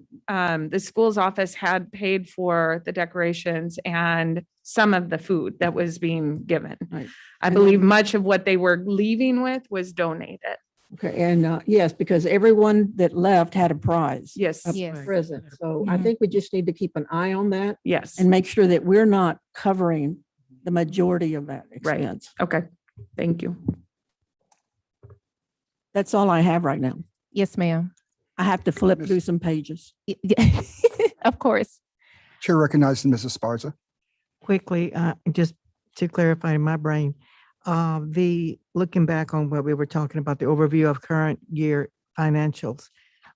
Speaker 9: school's office had paid for the decorations and some of the food that was being given.
Speaker 8: Right.
Speaker 9: I believe much of what they were leaving with was donated.
Speaker 8: okay, and yes, because everyone that left had a prize.
Speaker 9: Yes.
Speaker 8: A
Speaker 2: Yes.
Speaker 8: present. So I think we just need to keep an eye on that
Speaker 9: Yes.
Speaker 8: and make sure that we're not covering the majority of that
Speaker 9: Right.
Speaker 8: expense.
Speaker 9: Okay. Thank you.
Speaker 8: That's all I have right now.
Speaker 2: Yes, ma'am.
Speaker 8: I have to flip through some pages.
Speaker 2: Yeah. Of course.
Speaker 4: Chair recognizes Mrs. Sparza.
Speaker 10: Quickly, just to clarify in my brain, the looking back on what we were talking about, the overview of current year financials.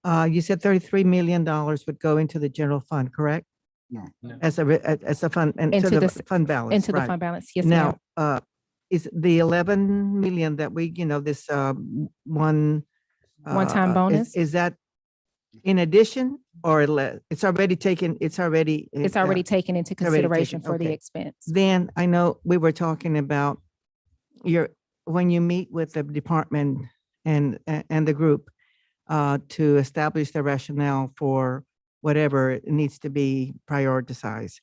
Speaker 10: You said $33 million would go into the general fund, correct?
Speaker 4: No.
Speaker 10: As a fund, and to
Speaker 2: Into
Speaker 10: the
Speaker 2: the
Speaker 10: fund balance,
Speaker 2: Into the
Speaker 10: right.
Speaker 2: fund balance, yes, ma'am.
Speaker 10: Now, is the 11 million that we, this one.
Speaker 2: One-time bonus?
Speaker 10: Is that in addition or it's already taken,
Speaker 2: It's already taken into
Speaker 10: already
Speaker 2: consideration
Speaker 10: taken,
Speaker 2: for the
Speaker 10: okay.
Speaker 2: expense.
Speaker 10: Then I know we were talking about when you meet with the department and the group to establish the rationale for whatever needs to be prioritized.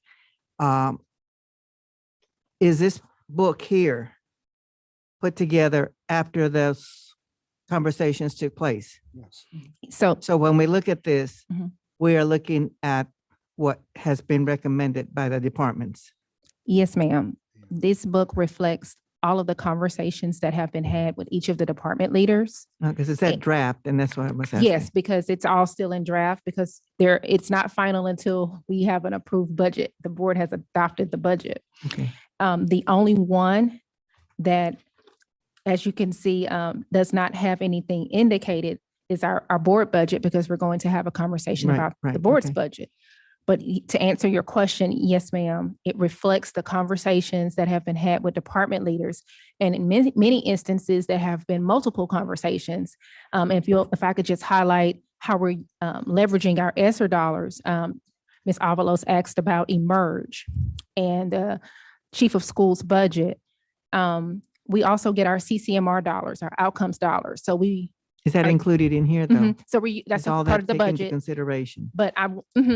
Speaker 10: Is this book here put together after those conversations took place?
Speaker 4: Yes.
Speaker 10: So when we look at this,
Speaker 2: Mhm.
Speaker 10: we are looking at what has been recommended by the departments.
Speaker 2: Yes, ma'am. This book reflects all of the conversations that have been had with each of the department leaders.
Speaker 10: Because it's that draft, and that's what I was asking.
Speaker 2: Yes, because it's all still in draft because it's not final until we have an approved budget. The board has adopted the budget.
Speaker 10: Okay.
Speaker 2: The only one that, as you can see, does not have anything indicated is our board budget, because we're going to have a conversation
Speaker 10: Right,
Speaker 2: about the
Speaker 10: right,
Speaker 2: board's
Speaker 10: okay.
Speaker 2: budget. But to answer your question, yes, ma'am, it reflects the conversations that have been had with department leaders. And in many instances, there have been multiple conversations. If I could just highlight how we're leveraging our ESSER dollars. Ms. Avalos asked about Emerge and Chief of Schools budget. We also get our CCMR dollars, our outcomes dollars. So
Speaker 10: Is that included in here, though?
Speaker 2: that's
Speaker 10: Is
Speaker 2: a
Speaker 10: all
Speaker 2: part
Speaker 10: that
Speaker 2: of the
Speaker 10: taken into
Speaker 2: budget.
Speaker 10: consideration?
Speaker 2: But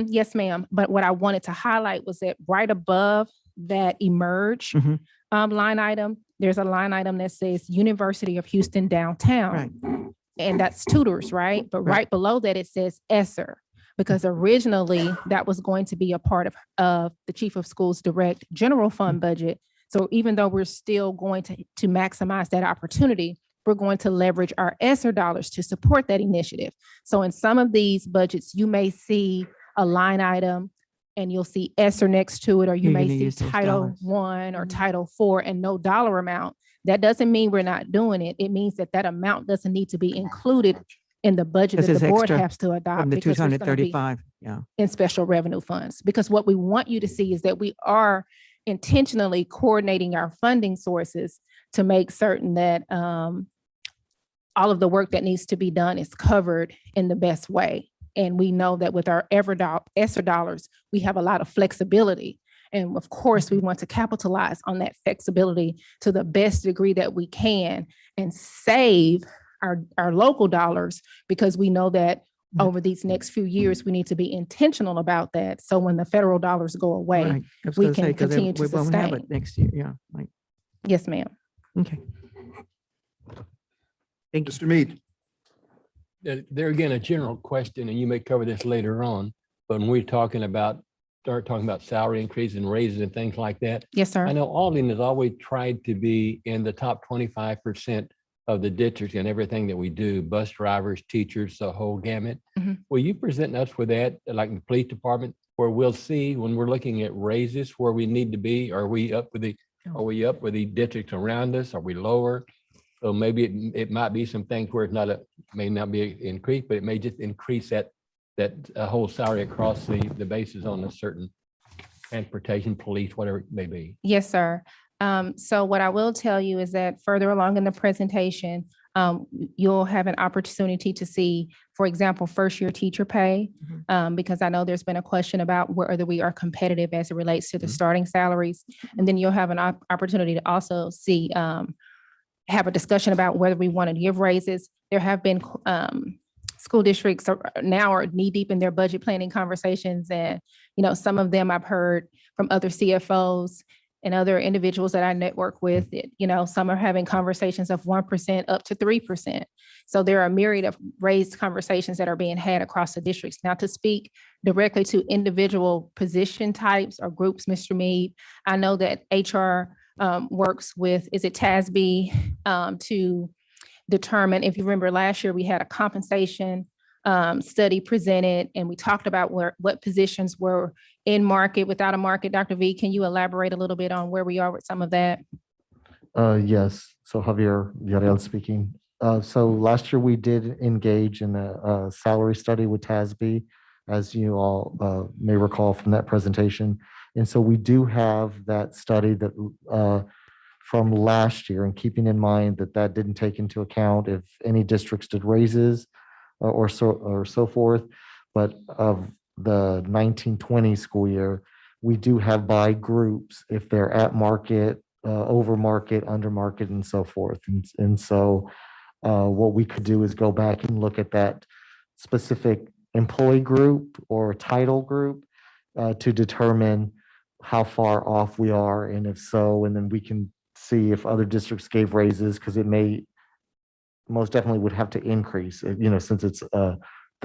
Speaker 2: yes, ma'am. But what I wanted to highlight was that right above that Emerge
Speaker 10: Mhm.
Speaker 2: line item, there's a line item that says University of Houston Downtown.
Speaker 10: Right.
Speaker 2: And that's tutors, right? But
Speaker 10: Right.
Speaker 2: right below that, it says ESSER, because originally that was going to be a part of the Chief of Schools Direct General Fund budget. So even though we're still going to maximize that opportunity, we're going to leverage our ESSER dollars to support that initiative. So in some of these budgets, you may see a line item and you'll see ESSER next to it, or you
Speaker 10: You're
Speaker 2: may
Speaker 10: gonna
Speaker 2: see
Speaker 10: use those
Speaker 2: Title
Speaker 10: dollars.
Speaker 2: I or Title IV and no dollar amount. That doesn't mean we're not doing it. It means that that amount doesn't need to be included in the budget
Speaker 10: This
Speaker 2: that
Speaker 10: is
Speaker 2: the board
Speaker 10: extra
Speaker 2: has to adopt.
Speaker 10: From the
Speaker 2: because it's gonna be
Speaker 10: 235, yeah.
Speaker 2: in special revenue funds. Because what we want you to see is that we are intentionally coordinating our funding sources to make certain that all of the work that needs to be done is covered in the best way. And we know that with our ESSER dollars, we have a lot of flexibility. And of course, we want to capitalize on that flexibility to the best degree that we can and save our local dollars, because we know that over these next few years, we need to be intentional about that. So when the federal dollars go away,
Speaker 10: Right. I was
Speaker 2: we
Speaker 10: gonna say,
Speaker 2: can
Speaker 10: 'cause
Speaker 2: continue to
Speaker 10: we won't have
Speaker 2: sustain.
Speaker 10: it next year, yeah, like,
Speaker 2: Yes, ma'am.
Speaker 10: okay. Thank you.
Speaker 4: Mr. Mead.
Speaker 6: There again, a general question, and you may cover this later on, but when we're start talking about salary increases and raises and things like that,
Speaker 2: Yes, sir.
Speaker 6: I know Aldine has always tried to be in the top 25% of the district and everything that we do, bus drivers, teachers, the whole gamut.
Speaker 2: Mhm.
Speaker 6: Will you present us with that, like the police department, where we'll see when we're looking at raises where we need to be? Are we up with the districts around us? Are we lower? So maybe it might be some things where may not be increased, but it may just increase that whole salary across the bases on a certain transportation, police, whatever it may be.
Speaker 2: Yes, sir. So what I will tell you is that further along in the presentation, you'll have an opportunity to see, for example, first-year teacher pay, because I know there's been a question about whether we are competitive as it relates to the starting salaries. And then you'll have an opportunity to also see, have a discussion about whether we want to give raises. There have been school districts now are knee-deep in their budget planning conversations. And, some of them I've heard from other CFOs and other individuals that I network with, some are having conversations of 1% up to 3%. So there are a myriad of raised conversations that are being had across the districts. Now, to speak directly to individual position types or groups, Mr. Mead, I know that HR works with, is it TASB, to determine, if you remember last year, we had a compensation study presented, and we talked about what positions were in market, without a market. Dr. V, can you elaborate a little bit on where we are with some of that?
Speaker 11: Yes. So Javier Villarreal speaking. So last year we did engage in a salary study with TASB, as you all may recall from that presentation. And so we do have that study that from last year, and keeping in mind that that didn't take into account if any districts did raises or so forth. But of the 1920 school year, we do have by groups if they're at market, over market, under market, and so forth. And so what we could do is go back and look at that specific employee group or title group to determine how far off we are, and if so, and then we can see if other districts gave raises, because it may most definitely would have to increase, since it's the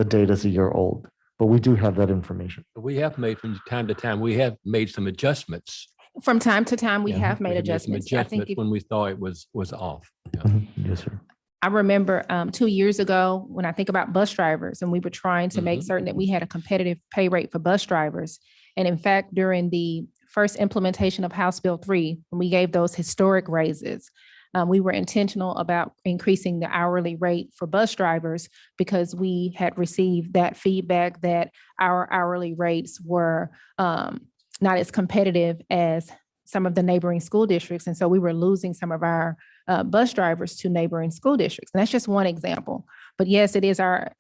Speaker 11: data's a year old. But we do have that information.
Speaker 6: We have made from time to time, we have made some adjustments.
Speaker 2: From time to time, we
Speaker 6: Yeah,
Speaker 2: have made
Speaker 6: some
Speaker 2: adjustments. I think
Speaker 6: adjustments
Speaker 2: if-
Speaker 6: when we thought it was off. Yeah.
Speaker 11: Yes, sir.
Speaker 2: I remember 2 years ago, when I think about bus drivers, and we were trying to make certain that we had a competitive pay rate for bus drivers. And in fact, during the first implementation of House Bill 3, when we gave those historic raises, we were intentional about increasing the hourly rate for bus drivers because we had received that feedback that our hourly rates were not as competitive as some of the neighboring school districts. And so we were losing some of our bus drivers to neighboring school districts. And that's just one example. But yes, it is our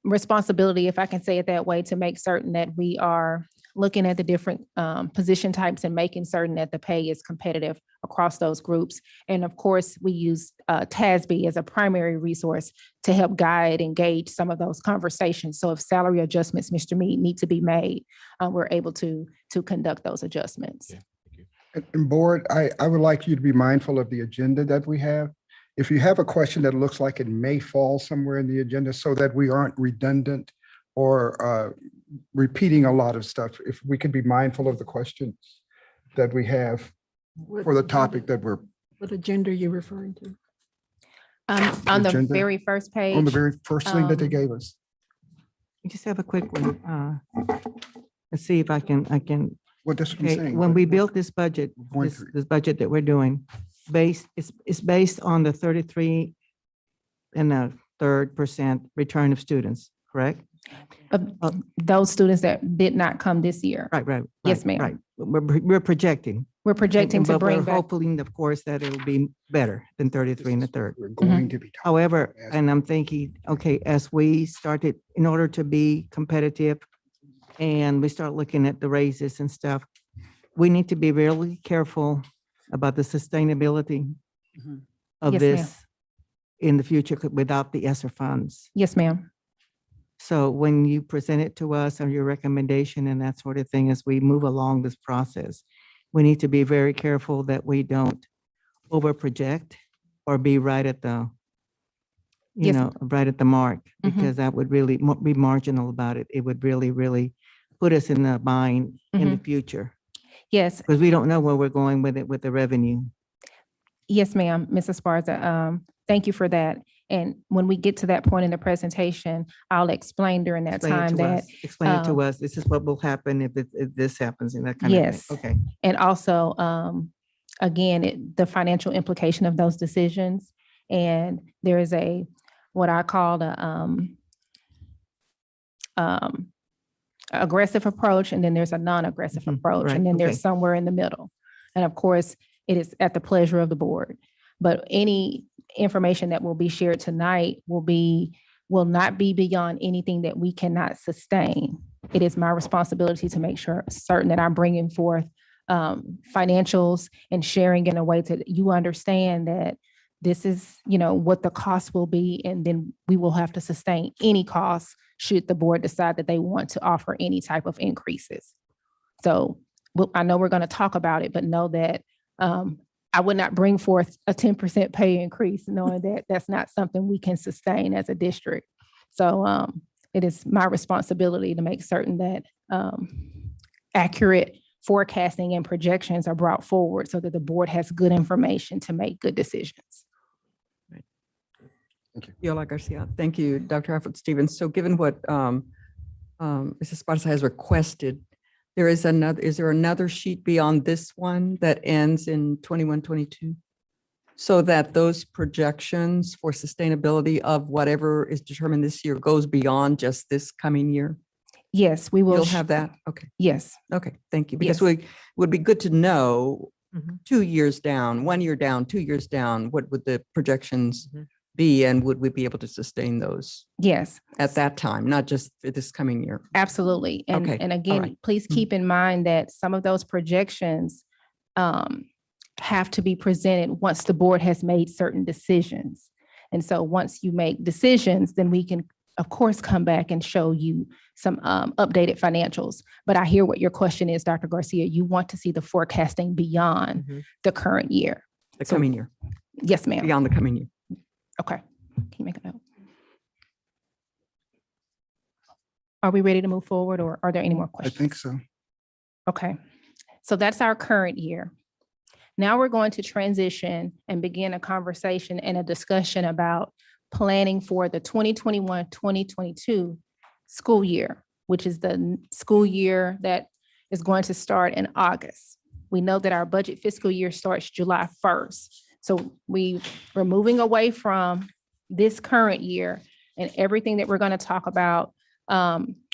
Speaker 2: responsibility, if I can say it that way, to make certain that we are looking at the different position types and making certain that the pay is competitive across those groups. And of course, we use TASB as a primary resource to help guide and gauge some of those conversations. So if salary adjustments, Mr. Mead, need to be made, we're able to conduct those adjustments.
Speaker 6: Yeah.
Speaker 4: And board, I would like you to be mindful of the agenda that we have. If you have a question that looks like it may fall somewhere in the agenda so that we aren't redundant or repeating a lot of stuff, if we could be mindful of the questions that we have for the topic that we're
Speaker 8: What agenda are you referring to?
Speaker 2: On the
Speaker 4: Agenda?
Speaker 2: very first page.
Speaker 4: on the very first thing that they gave us.
Speaker 10: I just have a quick one. Let's see if I can,
Speaker 4: What that's what I'm
Speaker 10: okay,
Speaker 4: saying.
Speaker 10: when we built this budget,
Speaker 4: Going
Speaker 10: this,
Speaker 4: through.
Speaker 10: this budget that we're doing, it's based on the 33.33% return of students, correct?
Speaker 2: Those students that did not come this year.
Speaker 10: Right.
Speaker 2: Yes,
Speaker 10: right,
Speaker 2: ma'am.
Speaker 10: Right. We're projecting.
Speaker 2: We're projecting to
Speaker 10: But
Speaker 2: bring
Speaker 10: we're
Speaker 2: back.
Speaker 10: hoping, of course, that it'll be better than 33 and a third.
Speaker 4: We're going to be. talking
Speaker 10: However,
Speaker 4: about
Speaker 10: and I'm thinking, okay, as we started, in order to be competitive and we start looking at the raises and stuff, we need to be really careful about the sustainability
Speaker 3: Mhm.
Speaker 10: of
Speaker 2: Yes, ma'am.
Speaker 10: this in the future without the ESSER funds.
Speaker 2: Yes, ma'am.
Speaker 10: So when you present it to us or your recommendation and that sort of thing, as we move along this process, we need to be very careful that we don't over project or be right at the,
Speaker 2: Yes.
Speaker 10: right at the mark,
Speaker 2: Mhm.
Speaker 10: because that would really be marginal about it. It would really, really put us in the bind in the future,
Speaker 2: Yes,
Speaker 10: because we don't know where we're going with it with the revenue.
Speaker 2: yes, ma'am, Mrs. Sparza. Thank you for that. And when we get to that point in the presentation, I'll explain during that
Speaker 10: Explain it
Speaker 2: time
Speaker 10: to
Speaker 2: that,
Speaker 10: us. Explain it to us. This is what will happen if this happens and that kind of
Speaker 2: Yes.
Speaker 10: thing. Okay.
Speaker 2: and also, again, the financial implication of those decisions. And there is what I call aggressive approach, and then there's a non-aggressive
Speaker 10: Mhm,
Speaker 2: approach,
Speaker 10: right,
Speaker 2: and then
Speaker 10: okay.
Speaker 2: there's somewhere in the middle. And of course, it is at the pleasure of the board. But any information that will be shared tonight will not be beyond anything that we cannot sustain. It is my responsibility to make certain that I'm bringing forth financials and sharing in a way that you understand that this is, what the cost will be, and then we will have to sustain any costs should the board decide that they want to offer any type of increases. So I know we're going to talk about it, but know that I would not bring forth a 10% pay increase, knowing that that's not something we can sustain as a district. So it is my responsibility to make certain that accurate forecasting and projections are brought forward so that the board has good information to make good decisions.
Speaker 5: Yola Garcia. Thank you, Dr. Alfred Stevens. So given what Mrs. Sparza has requested, is there another sheet beyond this one that ends in 21-22? So that those projections for sustainability of whatever is determined this year goes beyond just this coming year?
Speaker 2: Yes, we will.
Speaker 5: You'll have that? Okay,
Speaker 2: Yes,
Speaker 5: okay, thank you. Because
Speaker 2: Yes.
Speaker 5: we, would be good to know
Speaker 10: Mhm.
Speaker 5: 2 years down, 1 year down, 2 years down, what would the projections
Speaker 10: Mhm.
Speaker 5: be? And would we be able to sustain those
Speaker 2: yes,
Speaker 5: at that time, not just for this coming year?
Speaker 2: absolutely.
Speaker 5: Okay,
Speaker 2: And
Speaker 5: all
Speaker 2: again,
Speaker 5: right.
Speaker 2: please keep in mind that some of those projections have to be presented once the board has made certain decisions. And so once you make decisions, then we can, of course, come back and show you some updated financials. But I hear what your question is, Dr. Garcia. You want to see the forecasting beyond
Speaker 10: Mhm.
Speaker 2: the current year.
Speaker 5: The
Speaker 2: So-
Speaker 5: coming year,
Speaker 2: Yes, ma'am.
Speaker 5: beyond the coming year.
Speaker 2: Okay. Can you make a note? Are we ready to move forward, or are there any more
Speaker 4: I
Speaker 2: questions?
Speaker 4: think so.
Speaker 2: Okay, so that's our current year. Now we're going to transition and begin a conversation and a discussion about planning for the 2021-2022 school year, which is the school year that is going to start in August. We know that our budget fiscal year starts July 1st. So we're moving away from this current year, and everything that we're going to talk about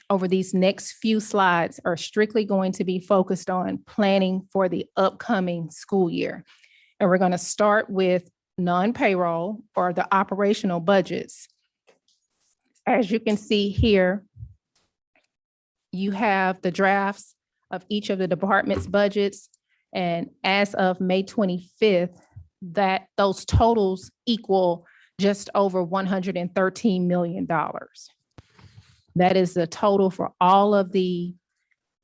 Speaker 2: over these next few slides are strictly going to be focused on planning for the upcoming school year. And we're going to start with non-payroll or the operational budgets. As you can see here, you have the drafts of each of the department's budgets. And as of May 25th, that those totals equal just over $113 million. That is the total for all of the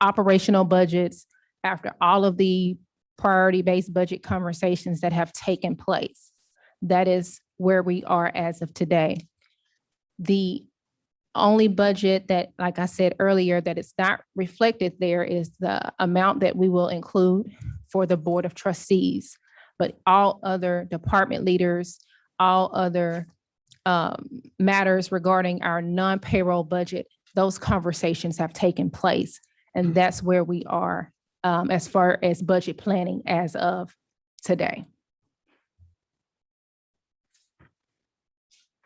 Speaker 2: operational budgets after all of the priority-based budget conversations that have taken place. That is where we are as of today. The only budget that, like I said earlier, that is not reflected there is the amount that we will include for the Board of Trustees. But all other department leaders, all other matters regarding our non-payroll budget, those conversations have taken place. And that's where we are as far as budget planning as of today.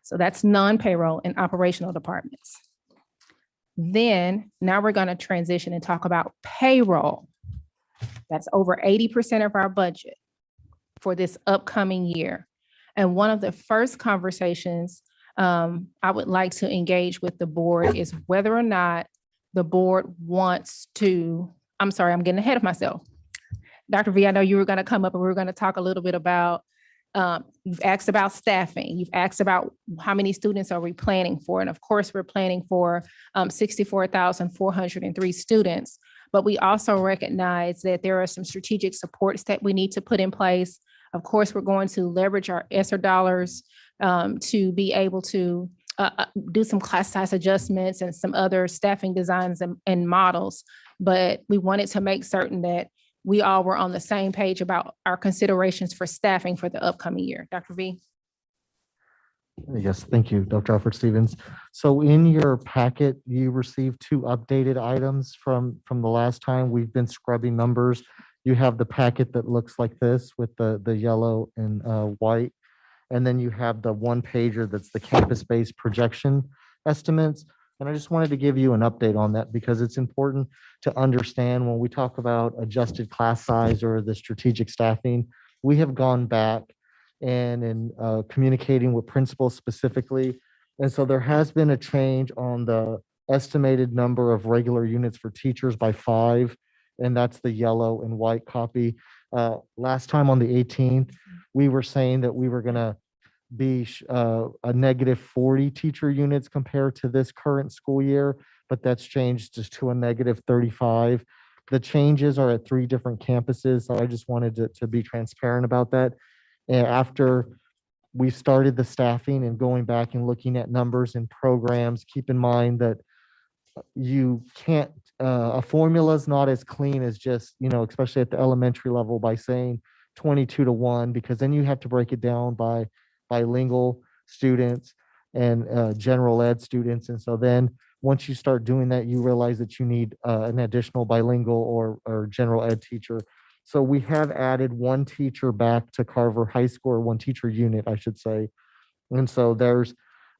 Speaker 2: So that's non-payroll and operational departments. Then now we're going to transition and talk about payroll. That's over 80% of our budget for this upcoming year. And one of the first conversations I would like to engage with the board is whether or not the board wants to, I'm sorry, I'm getting ahead of myself. Dr. V, I know you were going to come up and we were going to talk a little bit about, you've asked about staffing. You've asked about how many students are we planning for? And of course, we're planning for 64,403 students. But we also recognize that there are some strategic supports that we need to put in place. Of course, we're going to leverage our ESSER dollars to be able to do some class size adjustments and some other staffing designs and models. But we wanted to make certain that we all were on the same page about our considerations for staffing for the upcoming year. Dr. V?
Speaker 11: Yes, thank you, Dr. Alfred Stevens. So in your packet, you received 2 updated items from the last time. We've been scrubbing numbers. You have the packet that looks like this with the yellow and white. And then you have the 1-pager that's the campus-based projection estimates. And I just wanted to give you an update on that because it's important to understand when we talk about adjusted class size or the strategic staffing, we have gone back and in communicating with principals specifically. And so there has been a change on the estimated number of regular units for teachers by 5, and that's the yellow and white copy. Last time on the 18th, we were saying that we were going to be a negative 40 teacher units compared to this current school year, but that's changed just to a negative 35. The changes are at 3 different campuses, so I just wanted to be transparent about that. And after we started the staffing and going back and looking at numbers and programs, keep in mind that you can't, a formula is not as clean as just, especially at the elementary level by saying 22-1, because then you have to break it down by bilingual students and general ed students. And so then once you start doing that, you realize that you need an additional bilingual or general ed teacher. So we have added one teacher back to Carver High School, or one teacher unit, I should say. And so there's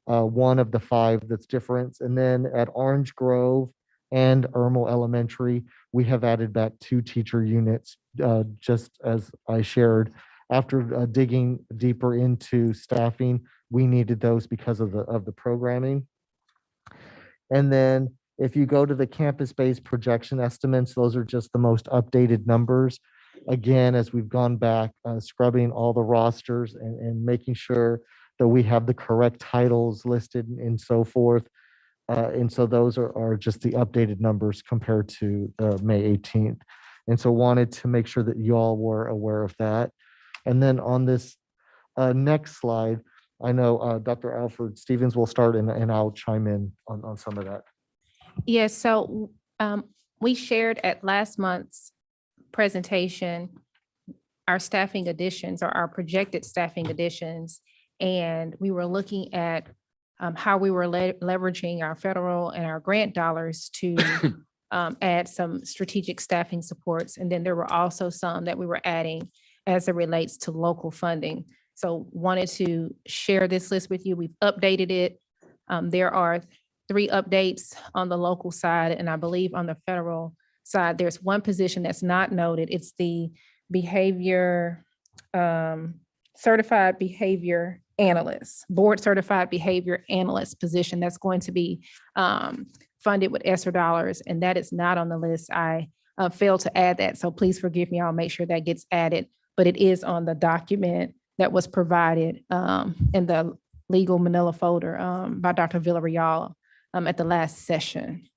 Speaker 11: one of the five that's different. And then at Orange Grove and Irmo Elementary, we have added back two teacher units, just as I shared. After digging deeper into staffing, we needed those because of the programming. And then if you go to the campus-based projection estimates, those are just the most updated numbers. Again, as we've gone back, scrubbing all the rosters and making sure that we have the correct titles listed and so forth. And so those are just the updated numbers compared to May 18th. And so wanted to make sure that you all were aware of that. And then on this next slide, I know Dr. Alfred Stevens will start and I'll chime in on some of that.
Speaker 2: Yes, so we shared at last month's presentation our staffing additions or our projected staffing additions. And we were looking at how we were leveraging our federal and our grant dollars to add some strategic staffing supports. And then there were also some that we were adding as it relates to local funding. So wanted to share this list with you. We've updated it. There are 3 updates on the local side, and I believe on the federal side, there's one position that's not noted. It's the certified behavior analyst, board certified behavior analyst position that's going to be funded with ESSER dollars, and that is not on the list. I failed to add that, so please forgive me. I'll make sure that gets added, but it is on the document that was provided in the legal manila folder by Dr. Villarreal at the last session.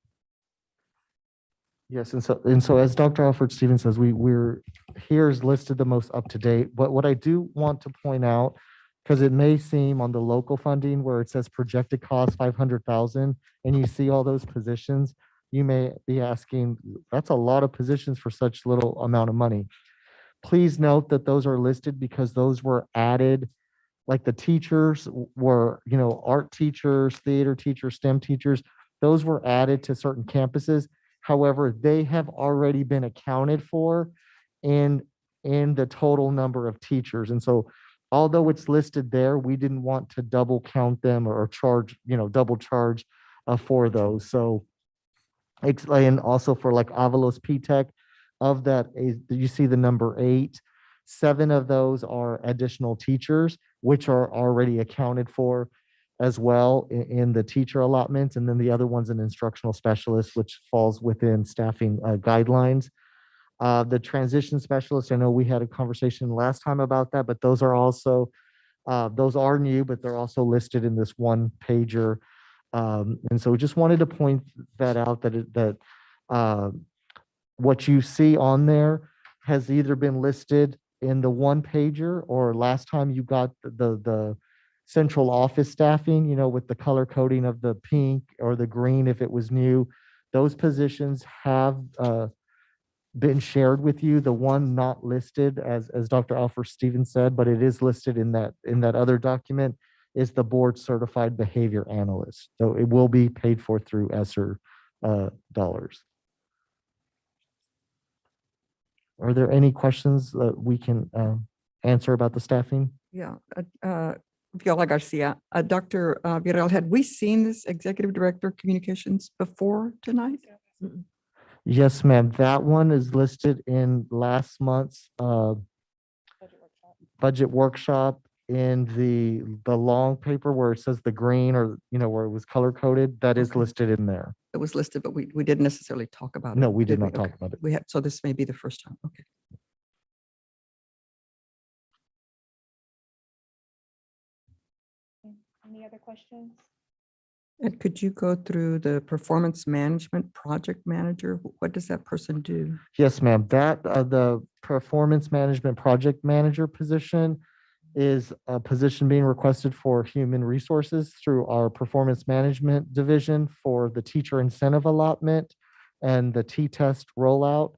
Speaker 11: Yes, and so as Dr. Alfred Stevens says, we're here's listed the most up to date. But what I do want to point out, because it may seem on the local funding where it says projected cost 500,000, and you see all those positions, you may be asking, that's a lot of positions for such little amount of money. Please note that those are listed because those were added, like the teachers were, art teachers, theater teachers, STEM teachers, those were added to certain campuses. However, they have already been accounted for in the total number of teachers. And so although it's listed there, we didn't want to double count them or charge, double charge for those. So, and also for like Avalos P-Tech, of that, you see the number 8, 7 of those are additional teachers, which are already accounted for as well in the teacher allotments. And then the other one's an instructional specialist, which falls within staffing guidelines. The transition specialist, I know we had a conversation last time about that, but those are also, those are new, but they're also listed in this one pager. And so we just wanted to point that out, that what you see on there has either been listed in the one pager, or last time you got the central office staffing, with the color coding of the pink or the green if it was new. Those positions have been shared with you. The one not listed, as Dr. Alfred Stevens said, but it is listed in that other document, is the board certified behavior analyst. So it will be paid for through ESSER dollars. Are there any questions that we can answer about the staffing?
Speaker 5: Yeah, Viola Garcia, Dr. Villarreal, had we seen this executive director of communications before tonight?
Speaker 11: Yes, ma'am. That one is listed in last month's budget workshop in the long paper where it says the green, or where it was color coded. That is
Speaker 5: Okay.
Speaker 11: listed in there.
Speaker 5: It was listed, but we didn't necessarily talk about it.
Speaker 11: No, we did not
Speaker 5: Okay.
Speaker 11: talk about it.
Speaker 5: We had, so this may be the first time. Okay.
Speaker 2: Any other questions?
Speaker 5: And could you go through the performance management project manager? What does that person do?
Speaker 11: Yes, ma'am. That the performance management project manager position is a position being requested for human resources through our performance management division for the teacher incentive allotment and the T-test rollout.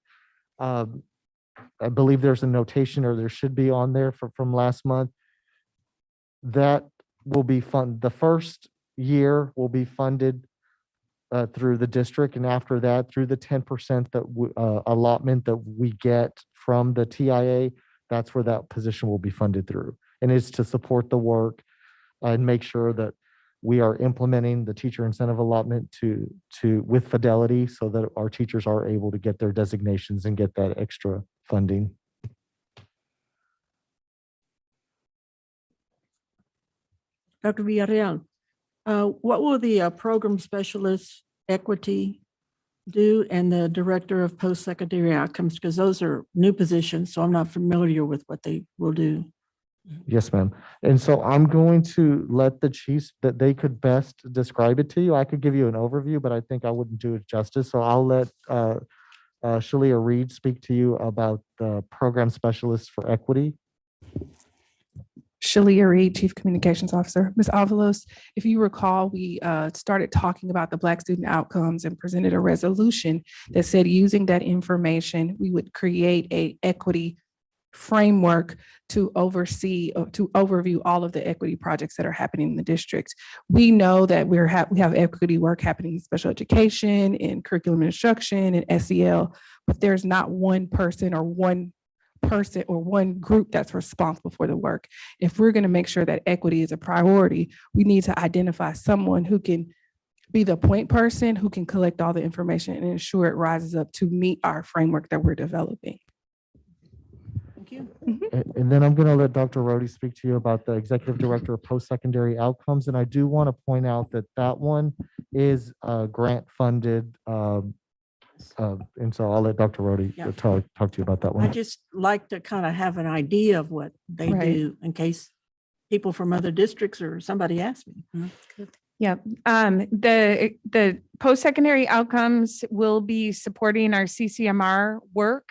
Speaker 11: I believe there's a notation, or there should be on there from last month. That will be the first year will be funded through the district, and after that, through the 10% allotment that we get from the TIA, that's where that position will be funded through. And it's to support the work and make sure that we are implementing the teacher incentive allotment with fidelity so that our teachers are able to get their designations and get that extra funding.
Speaker 8: Dr. Villarreal, what will the program specialist equity do and the director of post-secondary outcomes? Because those are new positions, so I'm not familiar with what they will do.
Speaker 11: Yes, ma'am. And so I'm going to let the chiefs that they could best describe it to you. I could give you an overview, but I think I wouldn't do it justice. So I'll let Shalia Reed speak to you about the program specialist for equity.
Speaker 12: Shalia Reed, Chief Communications Officer. Ms. Avalos, if you recall, we started talking about the Black student outcomes and presented a resolution that said using that information, we would create a equity framework to overview all of the equity projects that are happening in the district. We know that we have equity work happening in special education, in curriculum instruction, and SEL, but there's not one person or one group that's responsible for the work. If we're going to make sure that equity is a priority, we need to identify someone who can be the point person who can collect all the information and ensure it rises up to meet our framework that we're developing.
Speaker 8: Thank you.
Speaker 11: And then I'm going to let Dr. Rhodey speak to you about the Executive Director of Post-Secondary Outcomes. And I do want to point out that that one is grant funded. And so I'll let Dr. Rhodey
Speaker 8: Yeah.
Speaker 11: talk to you about that
Speaker 8: I
Speaker 11: one.
Speaker 8: just like to kind of have an idea of what they
Speaker 12: Right.
Speaker 8: do in case people from other districts or somebody asks me.
Speaker 9: Yeah, the post-secondary outcomes will be supporting our CCMR work.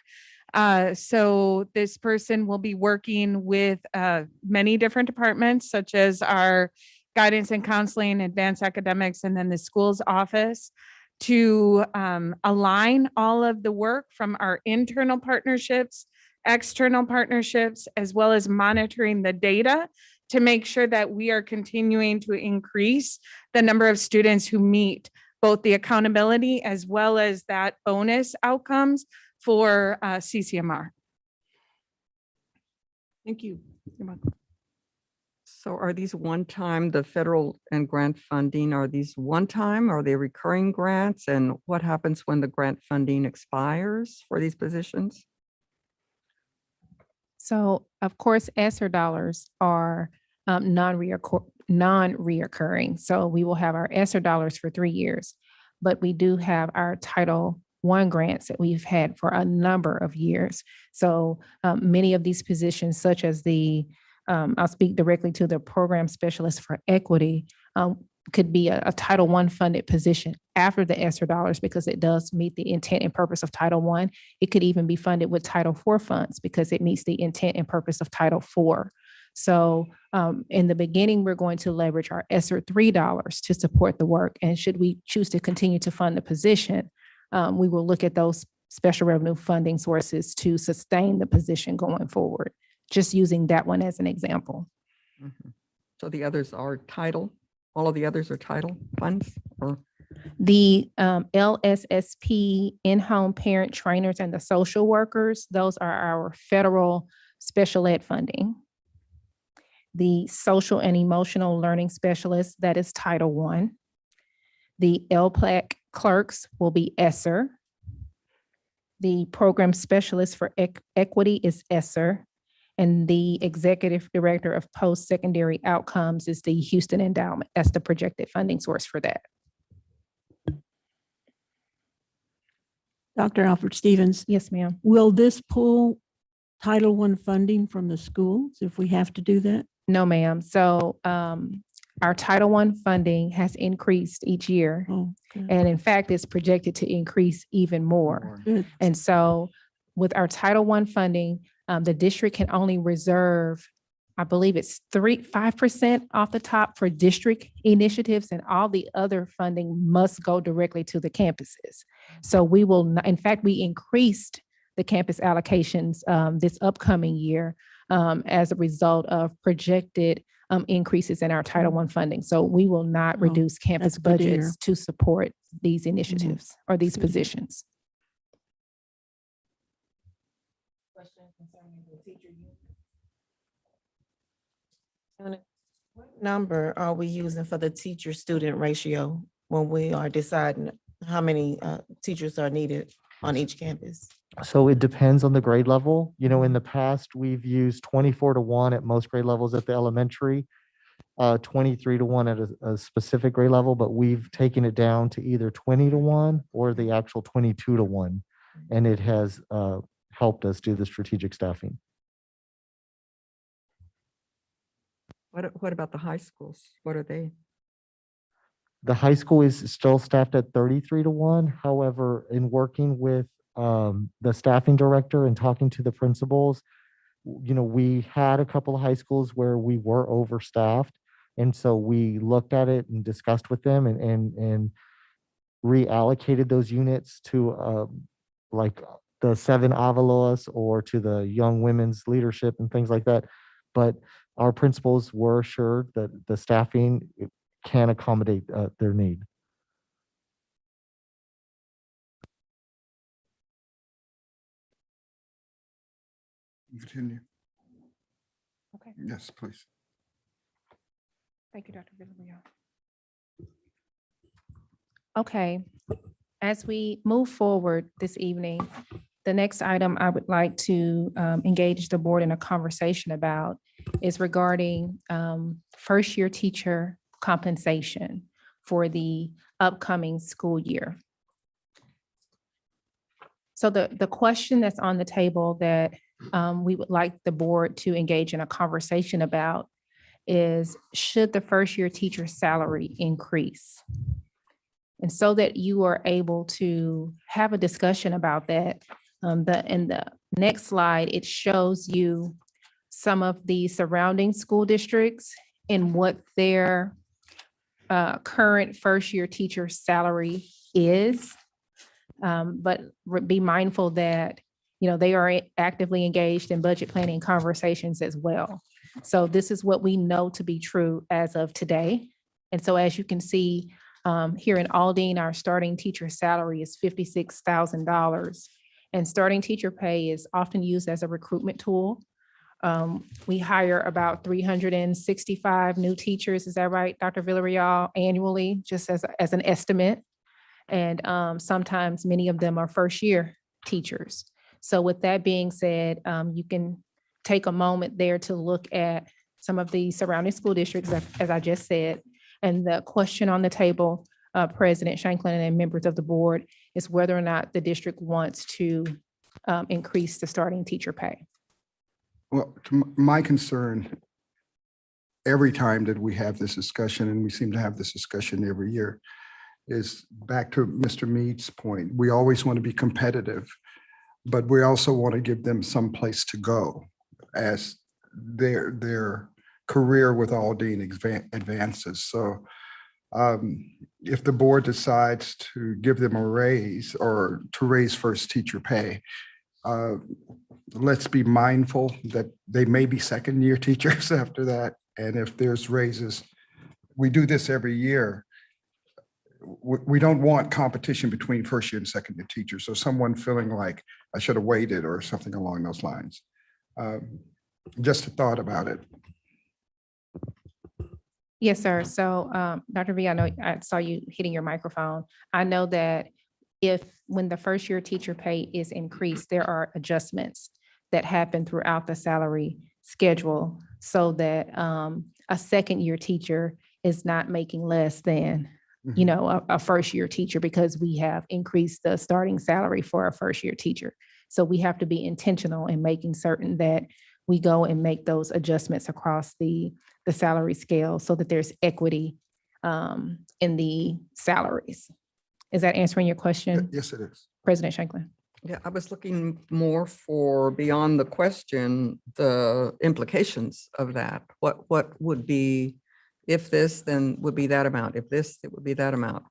Speaker 9: So this person will be working with many different departments, such as our guidance and counseling, advanced academics, and then the schools office to align all of the work from our internal partnerships, external partnerships, as well as monitoring the data to make sure that we are continuing to increase the number of students who meet both the accountability as well as that bonus outcomes for CCMR.
Speaker 8: Thank you.
Speaker 5: So are these one-time, the federal and grant funding, are these one-time? Are they recurring grants? And what happens when the grant funding expires for these positions?
Speaker 2: So of course, ESSER dollars are non-reoccurring. So we will have our ESSER dollars for 3 years, but we do have our Title I grants that we've had for a number of years. So many of these positions, such as I'll speak directly to the program specialist for equity, could be a Title I funded position after the ESSER dollars because it does meet the intent and purpose of Title I. It could even be funded with Title IV funds because it meets the intent and purpose of Title IV. So in the beginning, we're going to leverage our ESSER III dollars to support the work. And should we choose to continue to fund the position, we will look at those special revenue funding sources to sustain the position going forward, just using that one as an example.
Speaker 5: Mhm. So the others are title, all of the others are title funds or?
Speaker 2: The LSSP, in-home parent trainers, and the social workers, those are our federal special ed funding. The social and emotional learning specialists, that is Title I. The LPAC clerks will be ESSER. The program specialist for equity is ESSER. And the executive director of post-secondary outcomes is the Houston Endowment. That's the projected funding source for that.
Speaker 8: Dr. Alfred Stevens,
Speaker 2: Yes, ma'am.
Speaker 8: will this pull Title I funding from the schools if we have to do that?
Speaker 2: No, ma'am. So our Title I funding has increased each year.
Speaker 8: Oh, good.
Speaker 2: And in fact, it's projected to increase even more.
Speaker 8: Good.
Speaker 2: And so with our Title I funding, the district can only reserve, I believe it's 5% off the top for district initiatives, and all the other funding must go directly to the campuses. So we will, in fact, we increased the campus allocations this upcoming year as a result of projected increases in our Title I funding. So we will not
Speaker 8: Oh,
Speaker 2: reduce campus
Speaker 8: that's good to hear.
Speaker 2: budgets to support these initiatives or these
Speaker 8: That's good to hear.
Speaker 2: positions.
Speaker 10: What number are we using for the teacher-student ratio when we are deciding how many teachers are needed on each campus?
Speaker 11: So it depends on the grade level. You know, in the past, we've used 24-1 at most grade levels at the elementary, 23-1 at a specific grade level, but we've taken it down to either 20-1 or the actual 22-1. And it has helped us do the strategic staffing.
Speaker 5: What about the high schools? What are they?
Speaker 11: The high school is still staffed at 33-1. However, in working with the staffing director and talking to the principals, you know, we had a couple of high schools where we were overstaffed. And so we looked at it and discussed with them and reallocated those units to like the 7 Avalos or to the young women's leadership and things like that. But our principals were assured that the staffing can accommodate their need.
Speaker 4: Continue.
Speaker 2: Okay.
Speaker 4: Yes, please.
Speaker 2: Thank you, Dr. Villarreal. Okay, as we move forward this evening, the next item I would like to engage the board in a conversation about is regarding first-year teacher compensation for the upcoming school year. So the question that's on the table that we would like the board to engage in a conversation about is, should the first-year teacher salary increase? And so that you are able to have a discussion about that, in the next slide, it shows you some of the surrounding school districts and what their current first-year teacher salary is. But be mindful that, you know, they are actively engaged in budget planning conversations as well. So this is what we know to be true as of today. And so as you can see, here in Aldine, our starting teacher salary is $56,000. And starting teacher pay is often used as a recruitment tool. We hire about 365 new teachers, is that right, Dr. Villarreal, annually, just as an estimate. And sometimes many of them are first-year teachers. So with that being said, you can take a moment there to look at some of the surrounding school districts, as I just said. And the question on the table, President Shanklin and members of the board, is whether or not the district wants to increase the starting teacher pay.
Speaker 4: Well, my concern, every time that we have this discussion, and we seem to have this discussion every year, is back to Mr. Mead's point. We always want to be competitive, but we also want to give them some place to go as their career with Aldine advances. So if the board decides to give them a raise or to raise first teacher pay, let's be mindful that they may be second-year teachers after that. And if there's raises, we do this every year. We don't want competition between first-year and second-year teachers. So someone feeling like I should have waited or something along those lines. Just a thought about it.
Speaker 2: Yes, sir. So, Dr. V, I know I saw you hitting your microphone. I know that when the first year teacher pay is increased, there are adjustments that happen throughout the salary schedule so that a second year teacher is not making less than, you know, a first year teacher, because we have increased the starting salary for a first year teacher. So we have to be intentional in making certain that we go and make those adjustments across the salary scale so that there's equity in the salaries. Is that answering your question?
Speaker 4: Yes, it is.
Speaker 2: President Shanklin?
Speaker 5: Yeah, I was looking more for beyond the question, the implications of that. What would be, if this, then would be that amount. If this, it would be that amount.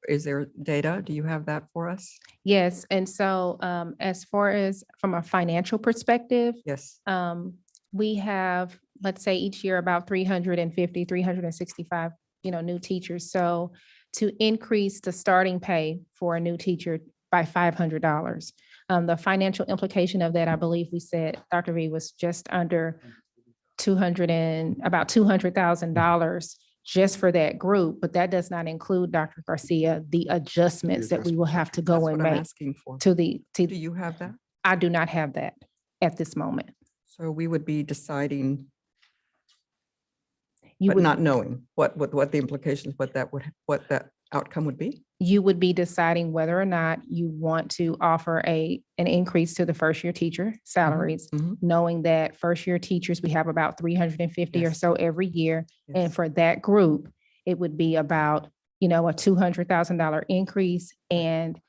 Speaker 5: Is there data? Do you have that for us?
Speaker 2: Yes. And so as far as from a financial perspective,
Speaker 5: Yes.
Speaker 2: we have let's say each year about 350, 365, new teachers. So to increase the starting pay for a new teacher by $500. The financial implication of that, I believe we said, Dr. V, was just under about $200,000 just for that group, but that does not include, Dr. Garcia, the adjustments that we will have to
Speaker 5: That's
Speaker 2: go
Speaker 5: what
Speaker 2: and
Speaker 5: I'm
Speaker 2: make
Speaker 5: asking for.
Speaker 2: to
Speaker 5: Do you have that?
Speaker 2: I do not have that at this moment.
Speaker 5: So we would be deciding,
Speaker 2: You
Speaker 5: but
Speaker 2: would,
Speaker 5: not knowing what the implications, what that outcome would be?
Speaker 2: you would be deciding whether or not you want to offer an increase to the first year teacher salaries,
Speaker 5: Mhm.
Speaker 2: knowing that first year teachers, we have about 350 or
Speaker 5: Yes.
Speaker 2: so every year. And
Speaker 5: Yes.
Speaker 2: for that group, it would be about, a $200,000 increase, and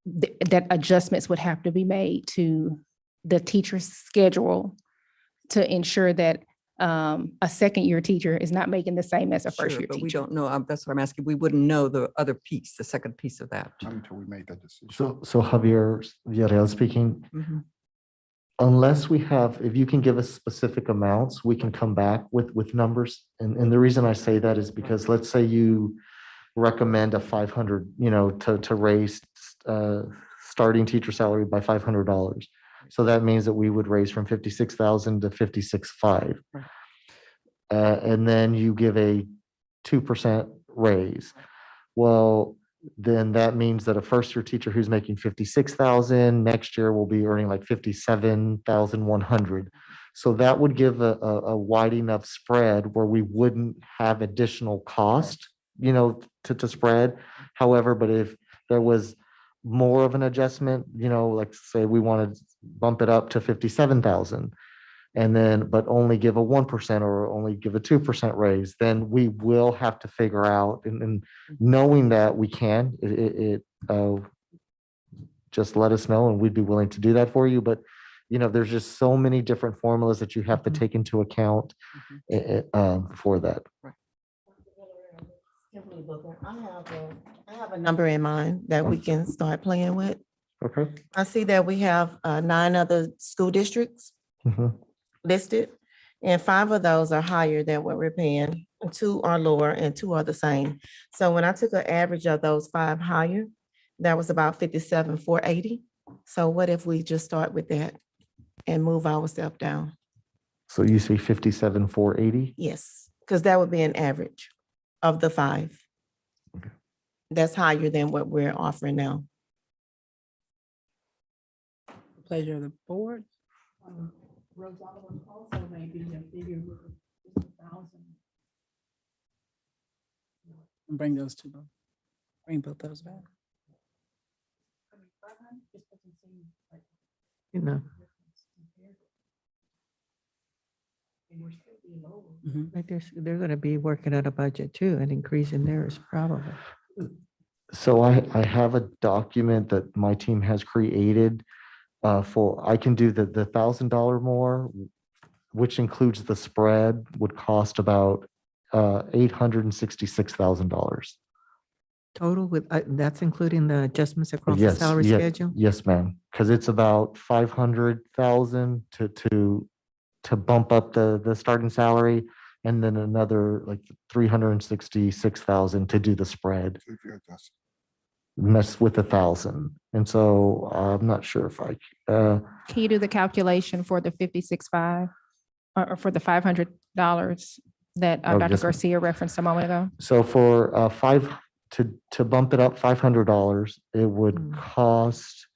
Speaker 2: that adjustments would have to be made to the teacher's schedule to ensure that a second year teacher is not making the same as a first
Speaker 5: Sure,
Speaker 2: year
Speaker 5: but we
Speaker 2: teacher.
Speaker 5: don't know. That's what I'm asking. We wouldn't know the other piece, the second piece of that.
Speaker 4: Until we make that decision.
Speaker 11: So Javier Villarreal speaking,
Speaker 5: Mhm.
Speaker 11: unless we have, if you can give us specific amounts, we can come back with numbers. And the reason I say that is because let's say you recommend a 500, to raise starting teacher salary by $500. So that means that we would raise from 56,000 to 56,500.
Speaker 5: Right.
Speaker 11: And then you give a 2% raise. Well, then that means that a first year teacher who's making 56,000 next year will be earning like 57,100. So that would give a wide enough spread where we wouldn't have additional cost, to spread. However, but if there was more of an adjustment, like say we want to bump it up to 57,000 and then, but only give a 1% or only give a 2% raise, then we will have to figure out, and knowing that we can, just let us know and we'd be willing to do that for you. But, there's just so many different formulas that you have to take into account for that.
Speaker 10: I have a number in mind that we can start playing with.
Speaker 11: Okay.
Speaker 10: I see that we have 9 other school districts
Speaker 11: Mhm.
Speaker 10: listed, and 5 of those are higher than what we're paying, and 2 are lower, and 2 are the same. So when I took an average of those 5 higher, that was about 57,480. So what if we just start with that and move ourselves down?
Speaker 11: So you say 57,480?
Speaker 10: Yes, because that would be an average of the 5.
Speaker 11: Okay.
Speaker 10: That's higher than what we're offering now.
Speaker 3: Pleasure of the board. Rosalind also may be a figure with 1,000. And bring those two, bring both those back.
Speaker 10: You know,
Speaker 3: Mhm.
Speaker 10: like they're going to be working on a budget too and increasing theirs probably.
Speaker 11: So I have a document that my team has created I can do the $1,000 more, which includes the spread, would cost about $866,000.
Speaker 10: Total with, that's including the adjustments across the
Speaker 11: Yes,
Speaker 10: salary schedule?
Speaker 11: yes, ma'am. Because it's about 500,000 to bump up the starting salary, and then another like 366,000 to do the spread. Mess with 1,000. And so I'm not sure if
Speaker 2: Can you do the calculation for the 56.5 or for the $500 that
Speaker 11: Oh,
Speaker 2: Dr.
Speaker 11: yes, ma'am.
Speaker 2: Garcia referenced a moment ago?
Speaker 11: So for to bump it up $500, it would
Speaker 10: Mm.
Speaker 11: cost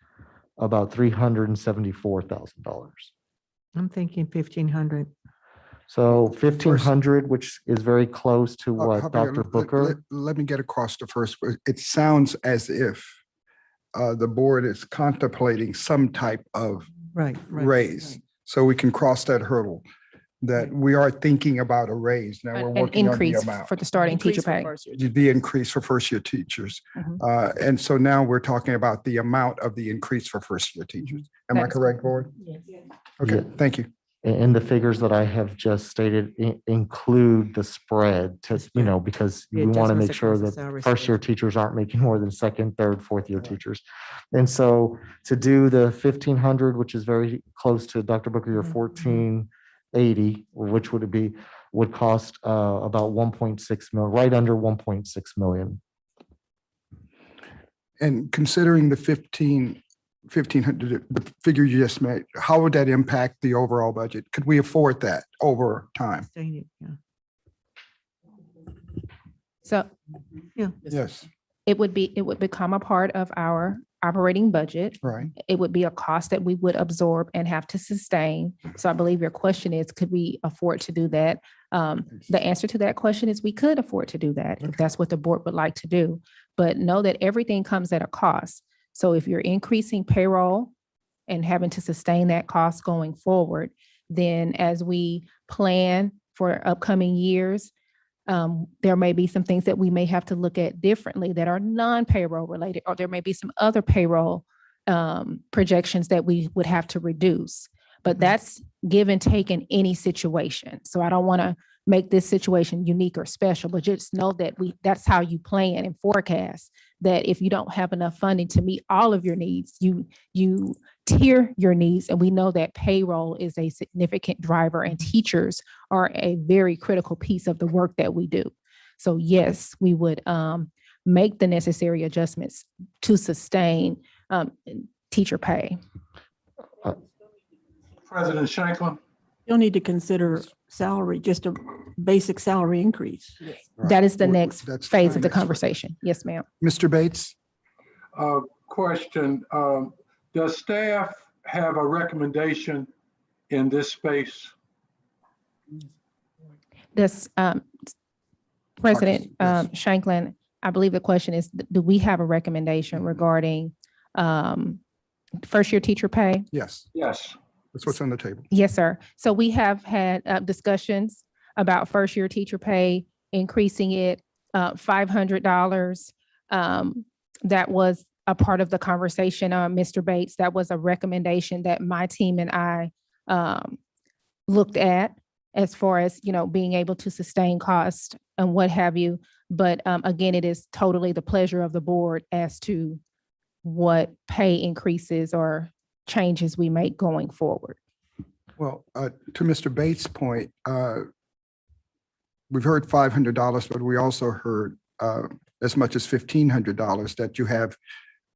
Speaker 11: about $374,000.
Speaker 10: I'm thinking 1,500.
Speaker 11: So 1,500, which is very close to what
Speaker 4: Javier,
Speaker 11: Dr. Booker.
Speaker 4: Let me get across the first. It sounds as if the board is contemplating some type of
Speaker 10: Right.
Speaker 4: raise. So we can cross that hurdle, that we are thinking about a raise. Now we're
Speaker 2: An
Speaker 4: working on the
Speaker 2: increase
Speaker 4: amount.
Speaker 2: for the starting teacher
Speaker 3: Increase for
Speaker 2: pay.
Speaker 3: first year.
Speaker 4: The increase for first-year teachers.
Speaker 2: Mhm.
Speaker 4: And so now we're talking about the amount of the increase for first-year teachers. Am I
Speaker 2: That is
Speaker 4: correct, board? Okay,
Speaker 11: Yeah.
Speaker 4: thank you.
Speaker 11: And the figures that I have just stated include the spread to, because
Speaker 10: The
Speaker 11: we want to
Speaker 10: adjustments
Speaker 11: make sure
Speaker 10: across the
Speaker 11: that
Speaker 10: salary
Speaker 11: first-year
Speaker 10: schedule.
Speaker 11: teachers aren't making more than second, third, fourth-year
Speaker 4: Right.
Speaker 11: teachers. And so to do the 1,500, which is very close to Dr. Booker, your
Speaker 10: Mhm, mhm.
Speaker 11: 14, 80, which would cost about 1.6 million, right under 1.6 million.
Speaker 4: And considering the 1,500, the figure you just made, how would that impact the overall budget? Could we afford that over time?
Speaker 2: So
Speaker 4: Yes,
Speaker 2: it would become a part of our operating budget.
Speaker 4: right.
Speaker 2: It would be a cost that we would absorb and have to sustain. So I believe your question is, could we afford to do that? The answer to that question is we could afford to do that if that's what the board would like to do. But know that everything comes at a cost. So if you're increasing payroll and having to sustain that cost going forward, then as we plan for upcoming years, there may be some things that we may have to look at differently that are non-payroll related, or there may be some other payroll projections that we would have to reduce. But that's give and take in any situation. So I don't want to make this situation unique or special, but just know that that's how you plan and forecast, that if you don't have enough funding to meet all of your needs, you tier your needs. And we know that payroll is a significant driver and teachers are a very critical piece of the work that we do. So yes, we would make the necessary adjustments to sustain teacher pay.
Speaker 7: President Shanklin.
Speaker 8: You'll need to consider salary, just a basic salary increase.
Speaker 2: That is the next
Speaker 4: That's
Speaker 2: phase of the
Speaker 4: next phase.
Speaker 2: conversation. Yes, ma'am.
Speaker 4: Mr. Bates?
Speaker 7: Question, does staff have a recommendation in this space?
Speaker 2: This President Shanklin, I believe the question is, do we have a recommendation regarding first year teacher pay?
Speaker 4: Yes,
Speaker 7: Yes.
Speaker 4: that's what's on the table.
Speaker 2: Yes, sir. So we have had discussions about first year teacher pay, increasing it $500. That was a part of the conversation, Mr. Bates. That was a recommendation that my team and I looked at as far as, being able to sustain cost and what have you. But again, it is totally the pleasure of the board as to what pay increases or changes we make going forward.
Speaker 4: Well, to Mr. Bates' point, we've heard $500, but we also heard as much as $1,500 that you have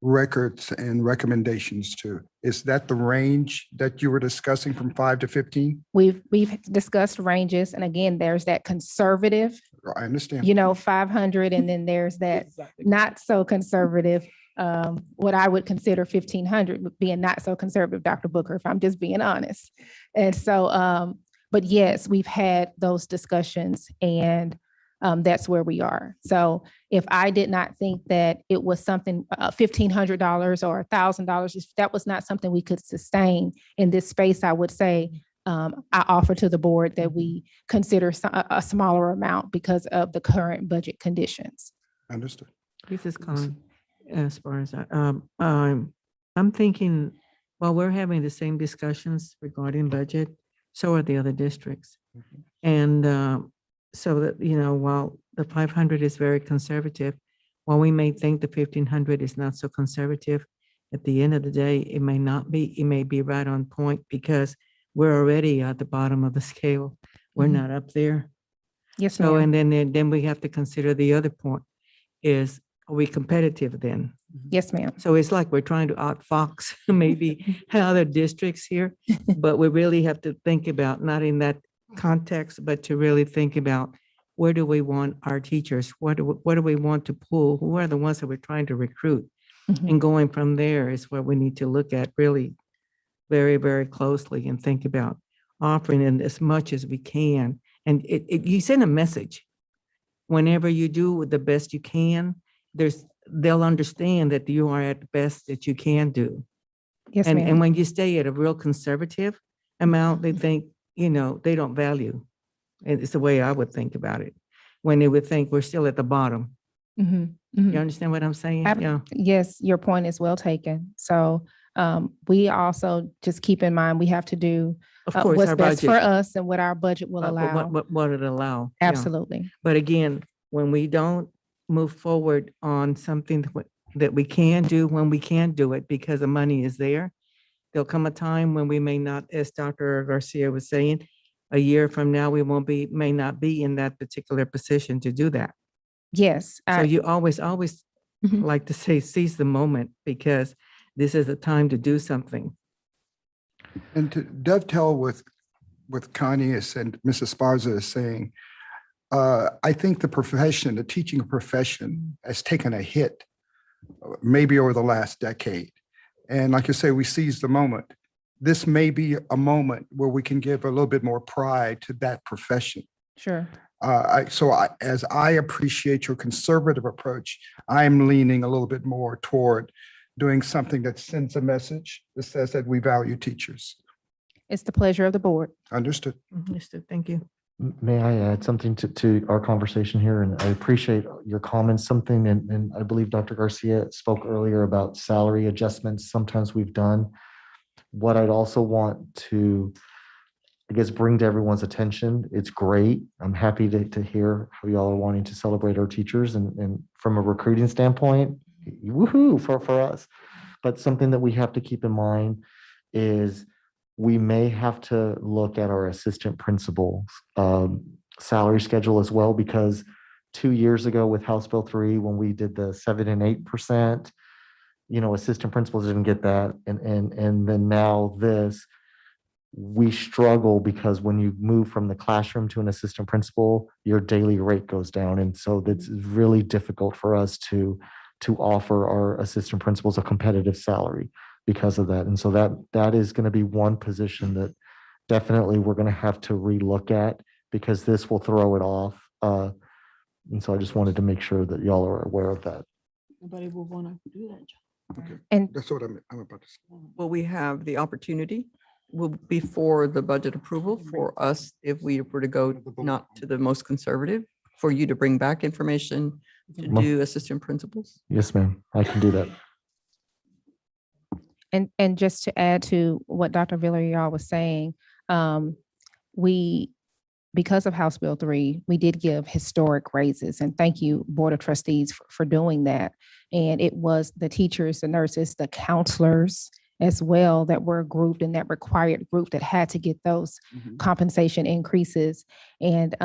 Speaker 4: records and recommendations to. Is that the range that you were discussing, from 5 to 15?
Speaker 2: We've discussed ranges, and again, there's that conservative,
Speaker 4: I understand.
Speaker 2: 500, and then there's that not so conservative, what I would consider 1,500 being not so conservative, Dr. Booker, if I'm just being honest. And so, but yes, we've had those discussions, and that's where we are. So if I did not think that it was something, $1,500 or $1,000, if that was not something we could sustain in this space, I would say, I offer to the board that we consider a smaller amount because of the current budget conditions.
Speaker 4: Understood.
Speaker 10: This is Con, as far as I'm thinking, while we're having the same discussions regarding budget, so are the other districts. And so that, while the 500 is very conservative, while we may think the 1,500 is not so conservative, at the end of the day, it may not be. It may be right on point because we're already at the bottom of the scale. We're not up there.
Speaker 2: Yes,
Speaker 10: So,
Speaker 2: ma'am.
Speaker 10: and then we have to consider the other point is, are we competitive then?
Speaker 2: Yes, ma'am.
Speaker 10: So it's like we're trying to outfox maybe other districts here, but we really have to think about, not in that context, but to really think about, where do we want our teachers? What do we want to pull? Who are the ones that we're trying to recruit?
Speaker 2: Mhm.
Speaker 10: And going from there is what we need to look at really very, very closely and think about offering it as much as we can. And you send a message. Whenever you do the best you can, they'll understand that you are at the best that you can do.
Speaker 2: Yes,
Speaker 10: And
Speaker 2: ma'am.
Speaker 10: when you stay at a real conservative amount, they think, they don't value. And it's the way I would think about it. When they would think we're still at the bottom.
Speaker 2: Mhm. Mhm.
Speaker 10: You understand what I'm saying? Yeah.
Speaker 2: Yes, your point is well taken. So we also just keep in mind, we have to do
Speaker 10: Of course,
Speaker 2: what's
Speaker 10: our
Speaker 2: best for
Speaker 10: budget.
Speaker 2: us and what our budget will allow.
Speaker 10: What it allow. Yeah.
Speaker 2: Absolutely.
Speaker 10: But again, when we don't move forward on something that we can do, when we can do it because the money is there, there'll come a time when we may not, as Dr. Garcia was saying, a year from now, we may not be in that particular position to do that.
Speaker 2: Yes.
Speaker 10: So you always
Speaker 2: Mhm.
Speaker 10: like to say, seize the moment, because this is the time to do something.
Speaker 4: And to dovetail with Connie and Mrs. Sparza is saying, I think the teaching profession has taken a hit, maybe over the last decade. And like you say, we seize the moment. This may be a moment where we can give a little bit more pride to that profession.
Speaker 2: Sure.
Speaker 4: As I appreciate your conservative approach, I'm leaning a little bit more toward doing something that sends a message that says that we value teachers.
Speaker 2: It's the pleasure of the board.
Speaker 4: Understood.
Speaker 10: Understood. Thank you.
Speaker 11: May I add something to our conversation here? And I appreciate your comments, something, and I believe Dr. Garcia spoke earlier about salary adjustments sometimes we've done. What I'd also want to, I guess, bring to everyone's attention, it's great. I'm happy to hear how y'all are wanting to celebrate our teachers, and from a recruiting standpoint, woohoo for us. But something that we have to keep in mind is we may have to look at our assistant principals salary schedule as well, because 2 years ago with House Bill 3, when we did the 7 and 8%, assistant principals didn't get that. And then now this, we struggle because when you move from the classroom to an assistant principal, your daily rate goes down. And so that's really difficult for us to offer our assistant principals a competitive salary because of that. And so that is going to be one position that definitely we're going to have to relook at, because this will throw it off. And so I just wanted to make sure that y'all are aware of that.
Speaker 8: Nobody will want to do that job.
Speaker 4: Okay.
Speaker 2: And
Speaker 4: That's what I'm about to say.
Speaker 5: Will we have the opportunity, will before the budget approval for us, if we were to go not to the most conservative, for you to bring back information to do assistant principals?
Speaker 11: Yes, ma'am. I can do that.
Speaker 2: And just to add to what Dr. Villarreal was saying, because of House Bill 3, we did give historic raises, and thank you, Board of Trustees, for doing that. And it was the teachers, the nurses, the counselors as well that were grouped in that required group that had to get those compensation increases. And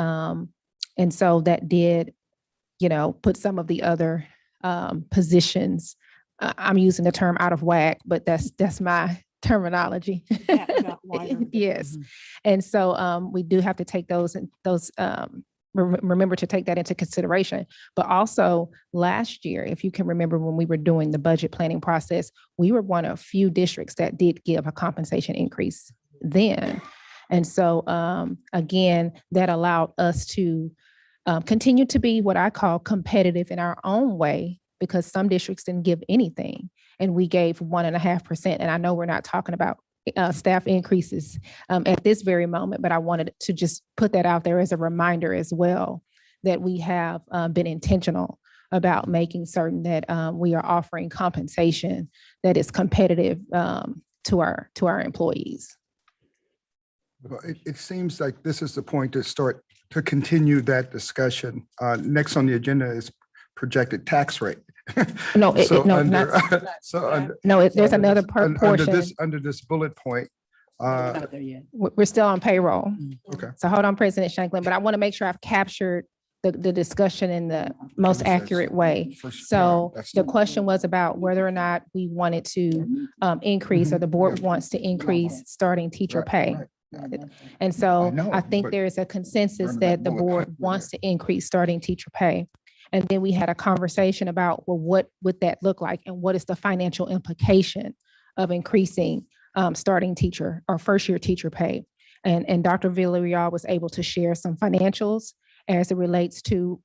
Speaker 2: so that did, put some of the other positions, I'm using the term out of whack, but that's my terminology. Yes. And so we do have to take remember to take that into consideration. But also last year, if you can remember, when we were doing the budget planning process, we were one of few districts that did give a compensation increase then. And so again, that allowed us to continue to be what I call competitive in our own way, because some districts didn't give anything and we gave 1.5%. And I know we're not talking about staff increases at this very moment, but I wanted to just put that out there as a reminder as well, that we have been intentional about making certain that we are offering compensation that is competitive to our employees.
Speaker 4: Well, it seems like this is the point to continue that discussion. Next on the agenda is projected tax rate.
Speaker 2: No,
Speaker 4: there's
Speaker 2: another portion.
Speaker 4: Under this bullet point.
Speaker 8: Not there yet.
Speaker 2: We're still on payroll.
Speaker 4: Okay.
Speaker 2: So hold on, President Shanklin, but I want to make sure I've captured the discussion in the most accurate way. So the question was about whether or not we wanted to increase, or the board wants to increase starting teacher pay. And so I think there is a consensus that the board wants to increase starting teacher pay. And then we had a conversation about, well, what would that look like? And what is the financial implication of increasing starting teacher or first year teacher pay? And Dr. Villarreal was able to share some financials as it relates to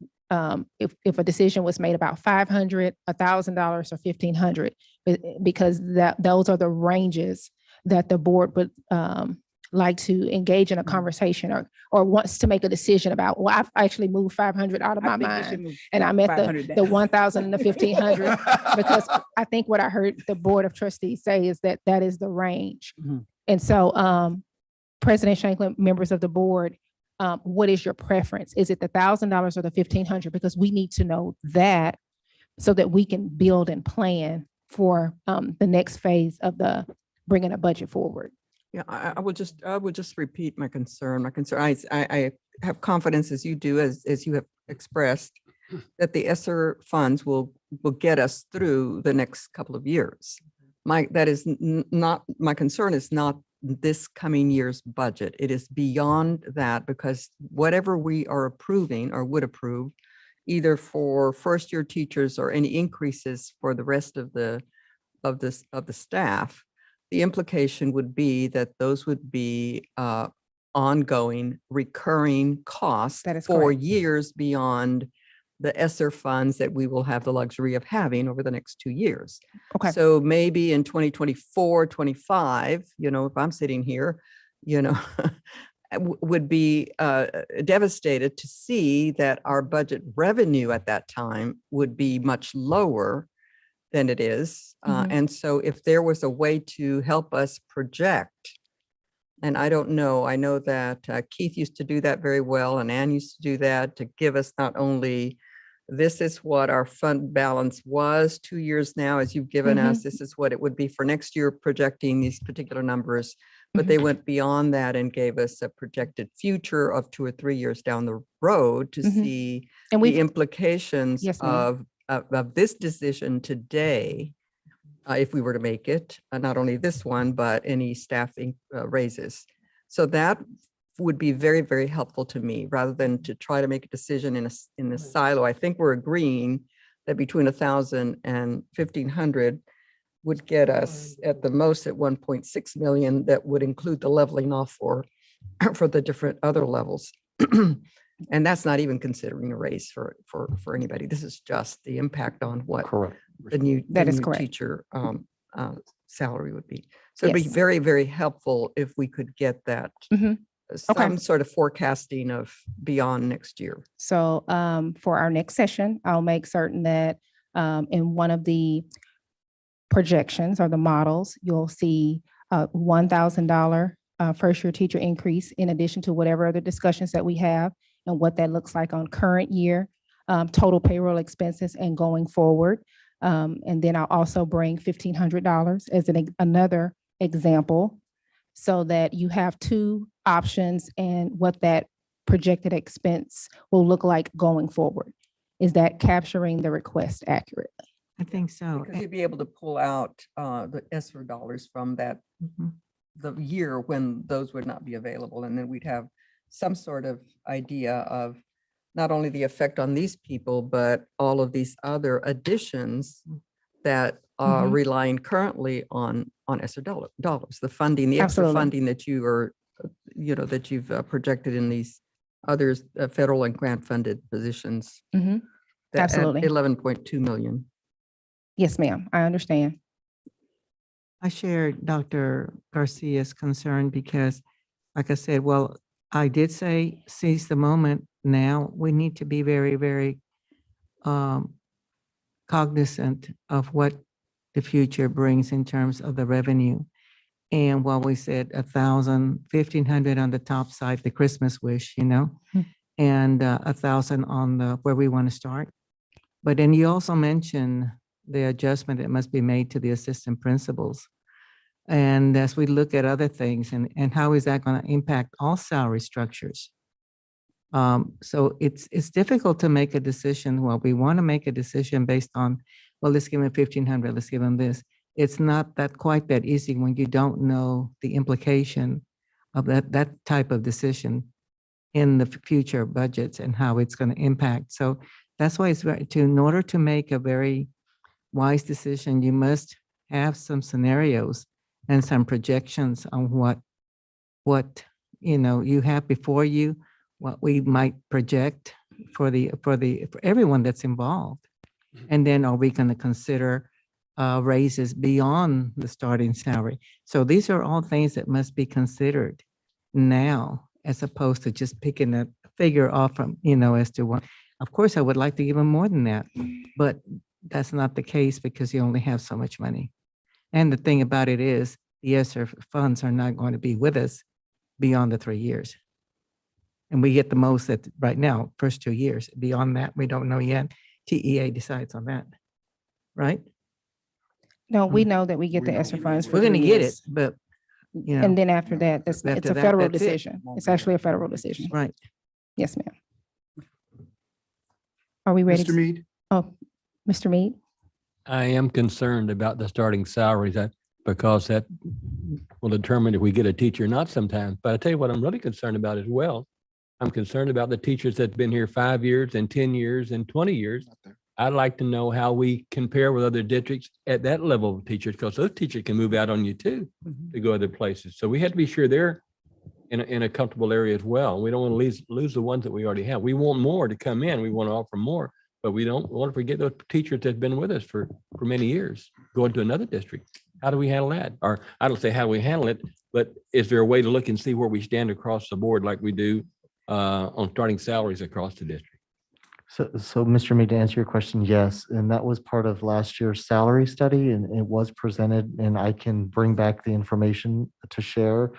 Speaker 2: if a decision was made about $500, $1,000, or $1,500, because those are the ranges that the board would like to engage in a conversation or wants to make a decision about. Well, I've actually moved 500 out of my mind, and I'm at the 1,000 and the 1,500 because I think what I heard the Board of Trustees say is that is the range. And so President Shanklin, members of the board, what is your preference? Is it the $1,000 or the 1,500? Because we need to know that so that we can build and plan for the next phase of the bringing a budget forward.
Speaker 5: Yeah, I would just repeat my concern. I have confidence as you do, as you have expressed, that the ESSER funds will get us through the next couple of years. My concern is not this coming year's budget. It is beyond that, because whatever we are approving or would approve, either for first-year teachers or any increases for the rest of the staff, the implication would be that those would be ongoing, recurring costs
Speaker 2: That is
Speaker 5: for
Speaker 2: correct.
Speaker 5: years beyond the ESSER funds that we will have the luxury of having over the next 2 years.
Speaker 2: Okay.
Speaker 5: So maybe in 2024, 25, if I'm sitting here, would be devastated to see that our budget revenue at that time would be much lower than it is.
Speaker 2: Mhm.
Speaker 5: And so if there was a way to help us project, and I don't know, I know that Keith used to do that very well, and Ann used to do that, to give us not only, this is what our fund balance was 2 years now, as you've given us, this is what it would be for next year, projecting these particular numbers. But they went beyond that and gave us a projected future of 2 or 3 years down the road to see
Speaker 2: And
Speaker 5: the
Speaker 2: we,
Speaker 5: implications
Speaker 2: Yes, ma'am.
Speaker 5: of this decision today, if we were to make it, not only this one, but any staffing raises. So that would be very, very helpful to me, rather than to try to make a decision in a silo. I think we're agreeing that between 1,000 and 1,500 would get us at the most at 1.6 million. That would include the leveling off for the different other levels. And that's not even considering a raise for anybody. This is just the impact on what
Speaker 11: Correct.
Speaker 5: the new
Speaker 2: That is
Speaker 5: new
Speaker 2: correct.
Speaker 5: teacher salary would be. So it'd be
Speaker 2: Yes.
Speaker 5: very, very helpful if we could get that
Speaker 2: Mhm. Okay.
Speaker 5: some sort of forecasting of beyond next year.
Speaker 2: So for our next session, I'll make certain that in one of the projections or the models, you'll see $1,000 first-year teacher increase, in addition to whatever other discussions that we have, and what that looks like on current year total payroll expenses and going forward. And then I'll also bring $1,500 as another example, so that you have two options and what that projected expense will look like going forward. Is that capturing the request accurately?
Speaker 10: I think so.
Speaker 5: Because you'd be able to pull out the ESSER dollars from that,
Speaker 10: Mhm.
Speaker 5: the year when those would not be available. And then we'd have some sort of idea of not only the effect on these people, but all of these other additions that are
Speaker 2: Mhm.
Speaker 5: relying currently on ESSER dollars, the funding, the extra
Speaker 2: Absolutely.
Speaker 5: funding that you are, that you've projected in these others, federal and grant funded positions.
Speaker 2: Mhm.
Speaker 5: that add
Speaker 2: Absolutely.
Speaker 5: 11.2 million.
Speaker 2: Yes, ma'am. I understand.
Speaker 10: I share Dr. Garcia's concern because, like I said, well, I did say seize the moment. Now we need to be very, very cognizant of what the future brings in terms of the revenue. And while we said 1,000, 1,500 on the top side, the Christmas wish, and 1,000 on the where we want to start. But then you also mentioned the adjustment that must be made to the assistant principals. And as we look at other things, and how is that going to impact all salary structures? So it's difficult to make a decision. Well, we want to make a decision based on, well, let's give them 1,500, let's give them this. It's not that quite that easy when you don't know the implication of that type of decision in the future budgets and how it's going to impact. So that's why it's in order to make a very wise decision, you must have some scenarios and some projections on what you have before you, what we might project for everyone that's involved. And then are we going to consider raises beyond the starting salary? So these are all things that must be considered now, as opposed to just picking a figure off from, as to what. Of course, I would like to give them more than that, but that's not the case because you only have so much money. And the thing about it is, the ESSER funds are not going to be with us beyond the 3 years. And we get the most at right now, first 2 years. Beyond that, we don't know yet. TEA decides on that, right?
Speaker 2: No, we know that we get the ESSER funds for
Speaker 10: We're going to
Speaker 2: 3
Speaker 10: get it,
Speaker 2: years.
Speaker 10: but you know.
Speaker 2: And then after that, it's
Speaker 10: After
Speaker 2: a
Speaker 10: that,
Speaker 2: federal
Speaker 10: that's it.
Speaker 2: decision. It's actually a federal decision.
Speaker 10: Right.
Speaker 2: Yes, ma'am. Are we ready?
Speaker 4: Mr. Mead?
Speaker 2: Oh, Mr. Mead?
Speaker 6: I am concerned about the starting salaries because that will determine if we get a teacher or not sometimes. But I tell you what, I'm really concerned about as well. I'm concerned about the teachers that's been here 5 years and 10 years and 20 years. I'd like to know how we compare with other districts at that level of teachers, because those teachers can move out on you too to go other places. So we have to be sure they're in a comfortable area as well. We don't want to lose the ones that we already have. We want more to come in. We want to offer more, but we don't want to forget those teachers that's been with us for many years, going to another district. How do we handle that? Or I don't say how we handle it, but is there a way to look and see where we stand across the board like we do on starting salaries across the district?
Speaker 11: So Mr. Mead, to answer your question, yes, and that was part of last year's salary study, and it was presented, and I can bring back the information to share.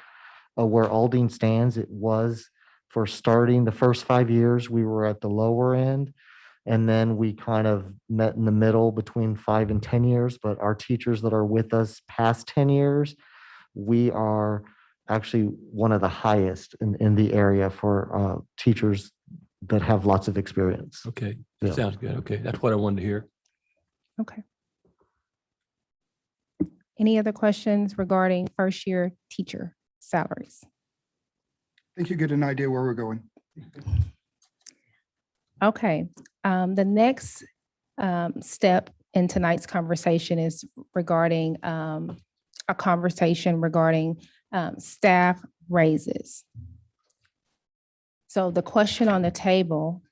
Speaker 11: Where Aldine stands, it was for starting the first 5 years, we were at the lower end, and then we kind of met in the middle between 5 and 10 years, but our teachers that are with us past 10 years, we are actually one of the highest in the area for teachers that have lots of experience.
Speaker 6: Okay,
Speaker 11: Yeah.
Speaker 6: sounds good. Okay, that's what I wanted to hear.
Speaker 2: Okay. Any other questions regarding first year teacher salaries?
Speaker 4: I think you get an idea where we're going.
Speaker 2: Okay, the next step in tonight's conversation is regarding a conversation regarding staff raises. So the question on the table,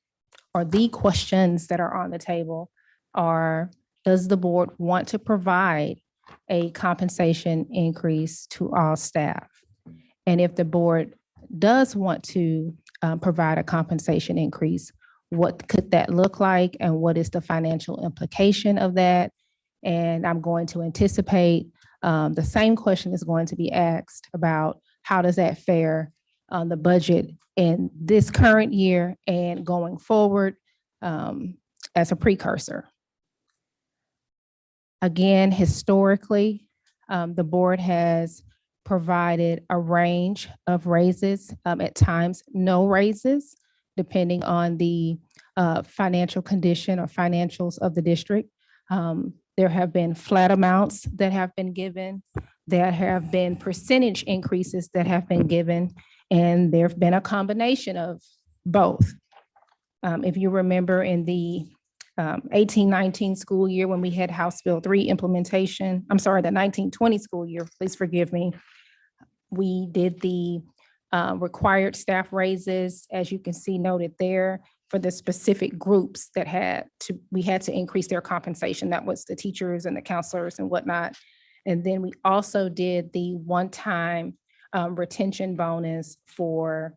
Speaker 2: or the questions that are on the table are, does the board want to provide a compensation increase to all staff? And if the board does want to provide a compensation increase, what could that look like and what is the financial implication of that? And I'm going to anticipate the same question is going to be asked about how does that fare on the budget in this current year and going forward as a precursor. Again, historically, the board has provided a range of raises, at times no raises, depending on the financial condition or financials of the district. There have been flat amounts that have been given. There have been percentage increases that have been given, and there have been a combination of both. If you remember in the 18-19 school year when we had House Bill 3 implementation, I'm sorry, the 19-20 school year, please forgive me, we did the required staff raises, as you can see noted there, for the specific groups that we had to increase their compensation. That was the teachers and the counselors and whatnot. And then we also did the one-time retention bonus for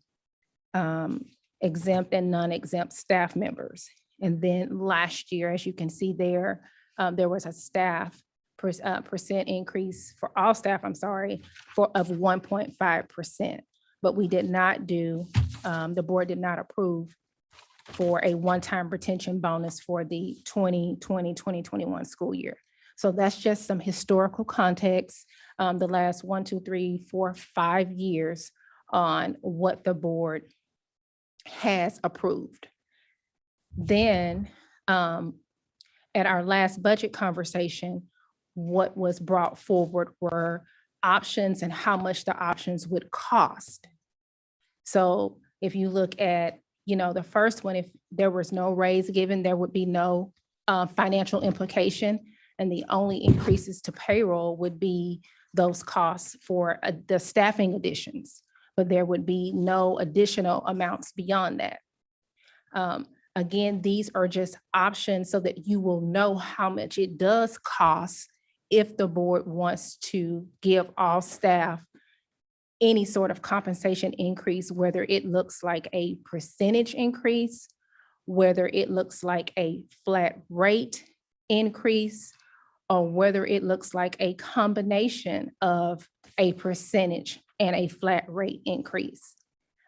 Speaker 2: exempt and non-exempt staff members. And then last year, as you can see there, there was a staff percent increase for all staff, of 1.5%. But we did not do, the board did not approve for a one-time retention bonus for the 2020-2021 school year. So that's just some historical context, the last 1, 2, 3, 4, 5 years on what the board has approved. Then at our last budget conversation, what was brought forward were options and how much the options would cost. So if you look at, the first one, if there was no raise given, there would be no financial implication. And the only increases to payroll would be those costs for the staffing additions, but there would be no additional amounts beyond that. Again, these are just options so that you will know how much it does cost if the board wants to give all staff any sort of compensation increase, whether it looks like a percentage increase, whether it looks like a flat rate increase, or whether it looks like a combination of a percentage and a flat rate increase.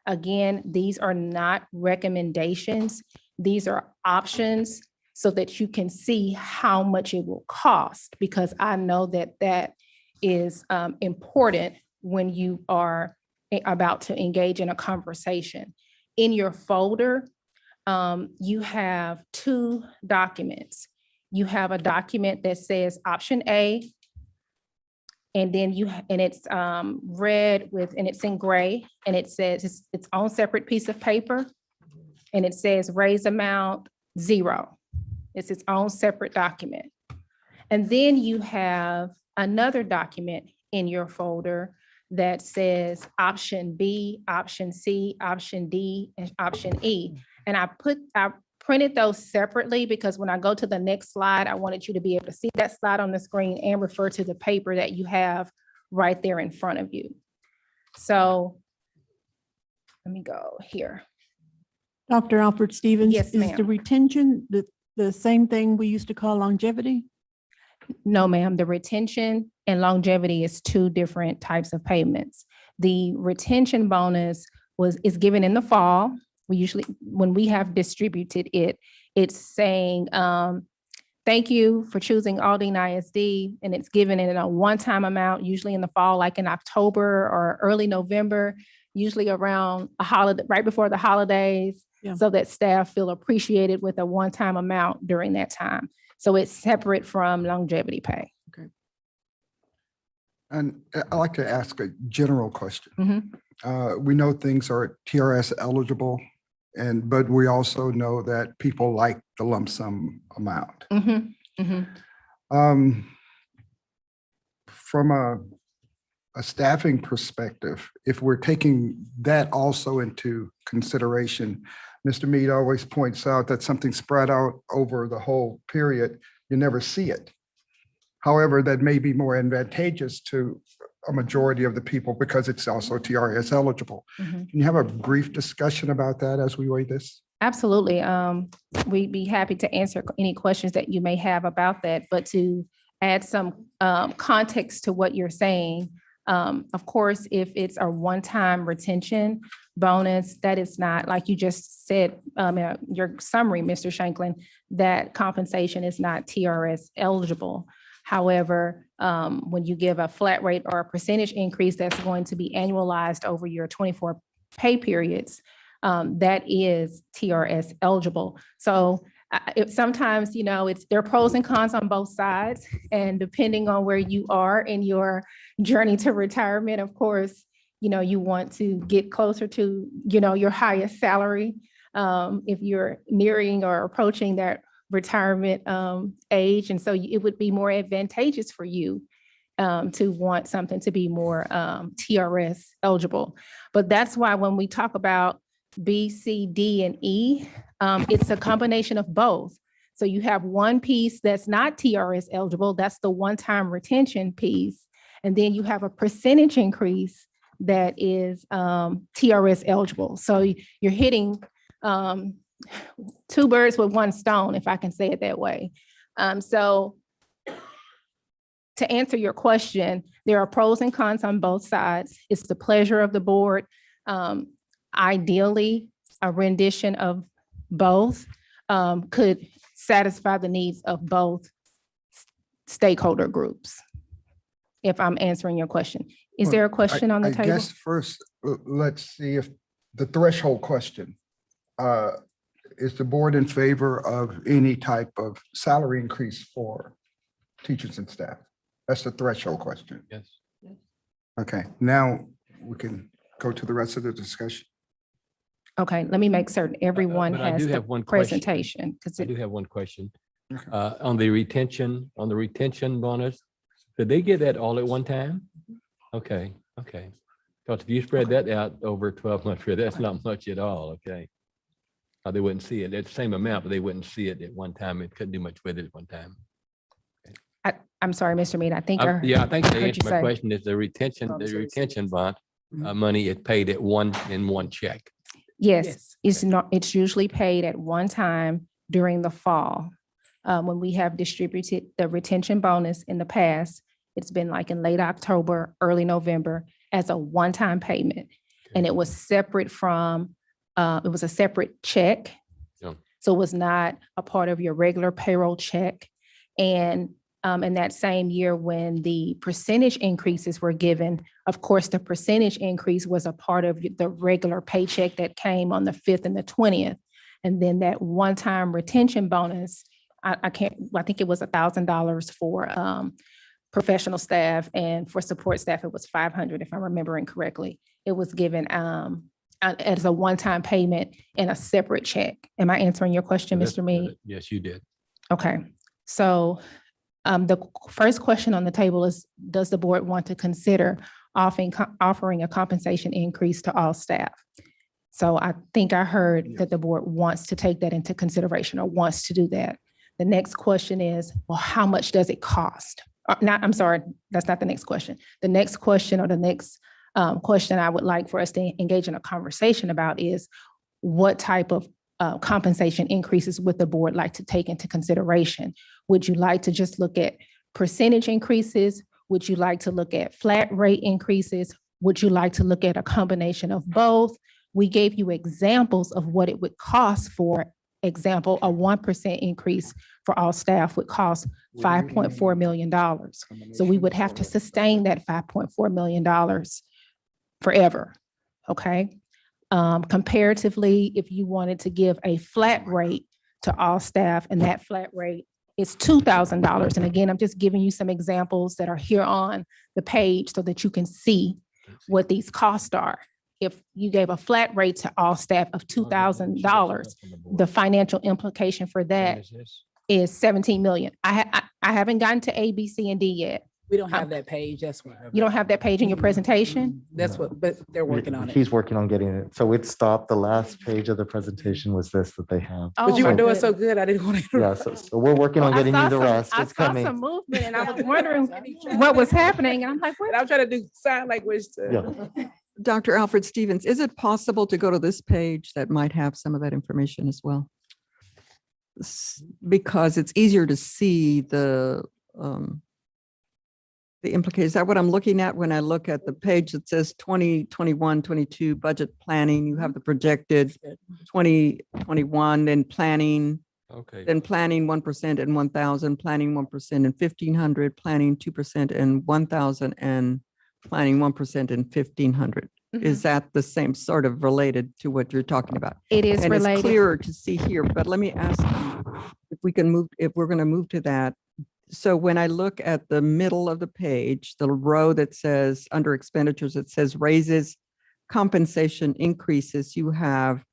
Speaker 2: Again, these are not recommendations. These are options so that you can see how much it will cost, because I know that that is important when you are about to engage in a conversation. In your folder, you have two documents. You have a document that says option A, and then it's red and it's in gray, and it says it's its own separate piece of paper, and it says raise amount 0. It's its own separate document. And then you have another document in your folder that says option B, option C, option D, and option E. And I printed those separately because when I go to the next slide, I wanted you to be able to see that slide on the screen and refer to the paper that you have right there in front of you. So let me go here.
Speaker 8: Dr. Alfred Stevens?
Speaker 2: Yes,
Speaker 8: Is the
Speaker 2: ma'am.
Speaker 8: retention the same thing we used to call longevity?
Speaker 2: No, ma'am. The retention and longevity is two different types of payments. The retention bonus is given in the fall. We usually, when we have distributed it, it's saying, thank you for choosing Aldine ISD, and it's given in a one-time amount, usually in the fall, like in October or early November, usually around a holiday, right before the holidays,
Speaker 8: Yeah.
Speaker 2: so that staff feel appreciated with a one-time amount during that time. So it's separate from longevity pay.
Speaker 4: And I'd like to ask a general question.
Speaker 2: Mhm.
Speaker 4: We know things are TRS eligible, but we also know that people like the lump sum amount.
Speaker 2: Mhm. Mhm.
Speaker 4: From a staffing perspective, if we're taking that also into consideration, Mr. Mead always points out that something spread out over the whole period, you never see it. However, that may be more advantageous to a majority of the people because it's also TRS eligible.
Speaker 2: Mhm.
Speaker 4: Can you have a brief discussion about that as we weigh this?
Speaker 2: Absolutely. We'd be happy to answer any questions that you may have about that, but to add some context to what you're saying, of course, if it's a one-time retention bonus, that is not, like you just said, your summary, Mr. Shanklin, that compensation is not TRS eligible. However, when you give a flat rate or a percentage increase that's going to be annualized over your 24 pay periods, that is TRS eligible. So sometimes, there are pros and cons on both sides. And depending on where you are in your journey to retirement, of course, you want to get closer to, your highest salary. If you're nearing or approaching that retirement age. And so it would be more advantageous for you to want something to be more TRS eligible. But that's why when we talk about B, C, D, and E, it's a combination of both. So you have one piece that's not TRS eligible, that's the one-time retention piece. And then you have a percentage increase that is TRS eligible. So you're hitting two birds with one stone, if I can say it that way. So to answer your question, there are pros and cons on both sides. It's the pleasure of the board. Ideally, a rendition of both could satisfy the needs of both stakeholder groups, if I'm answering your question. Is there a question on the
Speaker 4: I
Speaker 2: table?
Speaker 4: guess first, let's see if the threshold question. Is the board in favor of any type of salary increase for teachers and staff? That's the threshold question.
Speaker 6: Yes.
Speaker 4: Okay, now we can go to the rest of the discussion.
Speaker 2: Okay, let me make certain everyone
Speaker 6: but I
Speaker 2: has
Speaker 6: do
Speaker 2: the
Speaker 6: have one question.
Speaker 2: presentation. Because
Speaker 6: I do have one question.
Speaker 4: Okay.
Speaker 6: On the retention bonus, did they get that all at one time? Okay, okay. Because if you spread that out over 12 months, that's not much at all, okay? They wouldn't see it. It's the same amount, but they wouldn't see it at one time. It couldn't do much with it at one time.
Speaker 2: I'm sorry, Mr. Mead, I think.
Speaker 6: Yeah, I think they
Speaker 2: heard
Speaker 6: answered
Speaker 2: you
Speaker 6: my
Speaker 2: say.
Speaker 6: question is the retention bond money is paid at in one check.
Speaker 2: Yes, it's usually paid at one time during the fall. When we have distributed the retention bonus in the past, it's been like in late October, early November as a one-time payment. And it was separate from, it was a separate check.
Speaker 6: Yeah.
Speaker 2: So it was not a part of your regular payroll check. And in that same year when the percentage increases were given, of course, the percentage increase was a part of the regular paycheck that came on the 5th and the 20th. And then that one-time retention bonus, I think it was $1,000 for professional staff, and for support staff, it was $500, if I'm remembering correctly. It was given as a one-time payment in a separate check. Am I answering your question, Mr. Mead?
Speaker 6: Yes, you did.
Speaker 2: Okay, so the first question on the table is, does the board want to consider offering a compensation increase to all staff? So I think I heard that the board wants to take that into consideration or wants to do that. The next question is, well, how much does it cost? I'm sorry, that's not the next question. The next question, or the next question I would like for us to engage in a conversation about is, what type of compensation increases would the board like to take into consideration? Would you like to just look at percentage increases? Would you like to look at flat rate increases? Would you like to look at a combination of both? We gave you examples of what it would cost. For example, a 1% increase for all staff would cost $5.4 million. So we would have to sustain that $5.4 million forever, okay? Comparatively, if you wanted to give a flat rate to all staff, and that flat rate is $2,000. And again, I'm just giving you some examples that are here on the page so that you can see what these costs are. If you gave a flat rate to all staff of $2,000, the financial implication for that is 17 million. I haven't gotten to A, B, C, and D yet.
Speaker 3: We don't have that page. That's what.
Speaker 2: You don't have that page in your presentation?
Speaker 3: That's what, but they're working on it.
Speaker 11: He's working on getting it. So it stopped. The last page of the presentation was this that they have.
Speaker 3: But you were
Speaker 2: Oh,
Speaker 3: doing
Speaker 2: good.
Speaker 3: so good. I didn't want to.
Speaker 11: Yeah, so we're working on
Speaker 2: I
Speaker 11: getting
Speaker 2: saw
Speaker 11: you the
Speaker 2: some-
Speaker 11: rest.
Speaker 2: I
Speaker 11: It's
Speaker 2: saw
Speaker 11: coming.
Speaker 2: some movement and I was wondering what was happening. And I'm like, what?
Speaker 3: I'm trying to do sign language.
Speaker 11: Yeah.
Speaker 5: Dr. Alfred Stevens, is it possible to go to this page that might have some of that information as well? Because it's easier to see the implications. Is that what I'm looking at when I look at the page that says 2021, 22 budget planning? You have the projected 2021, then planning,
Speaker 6: Okay.
Speaker 5: then planning 1% and 1,000, planning 1% and 1,500, planning 2% and 1,000, and planning 1% and 1,500. Is that the same sort of related to what you're talking about?
Speaker 2: It is
Speaker 5: And it's
Speaker 2: related.
Speaker 5: clearer to see here, but let me ask you if we can move, if we're going to move to that. So when I look at the middle of the page, the row that says under expenditures, it says raises, compensation increases, you have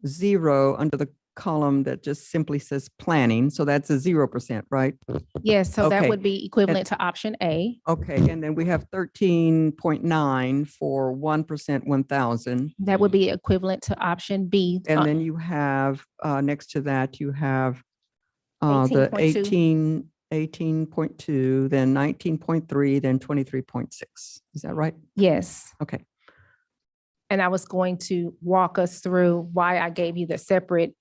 Speaker 5: 0 under the column that just simply says planning. So that's a 0%, right?
Speaker 2: Yes, so that
Speaker 5: Okay.
Speaker 2: would be equivalent to option A.
Speaker 5: Okay, and then we have 13.9 for 1%, 1,000.
Speaker 2: That would be equivalent to option B.
Speaker 5: And then you have, next to that, you have the
Speaker 2: 18.2.
Speaker 5: 18.2, then 19.3, then 23.6. Is that right?
Speaker 2: Yes.
Speaker 5: Okay.
Speaker 2: And I was going to walk us through why I gave you the separate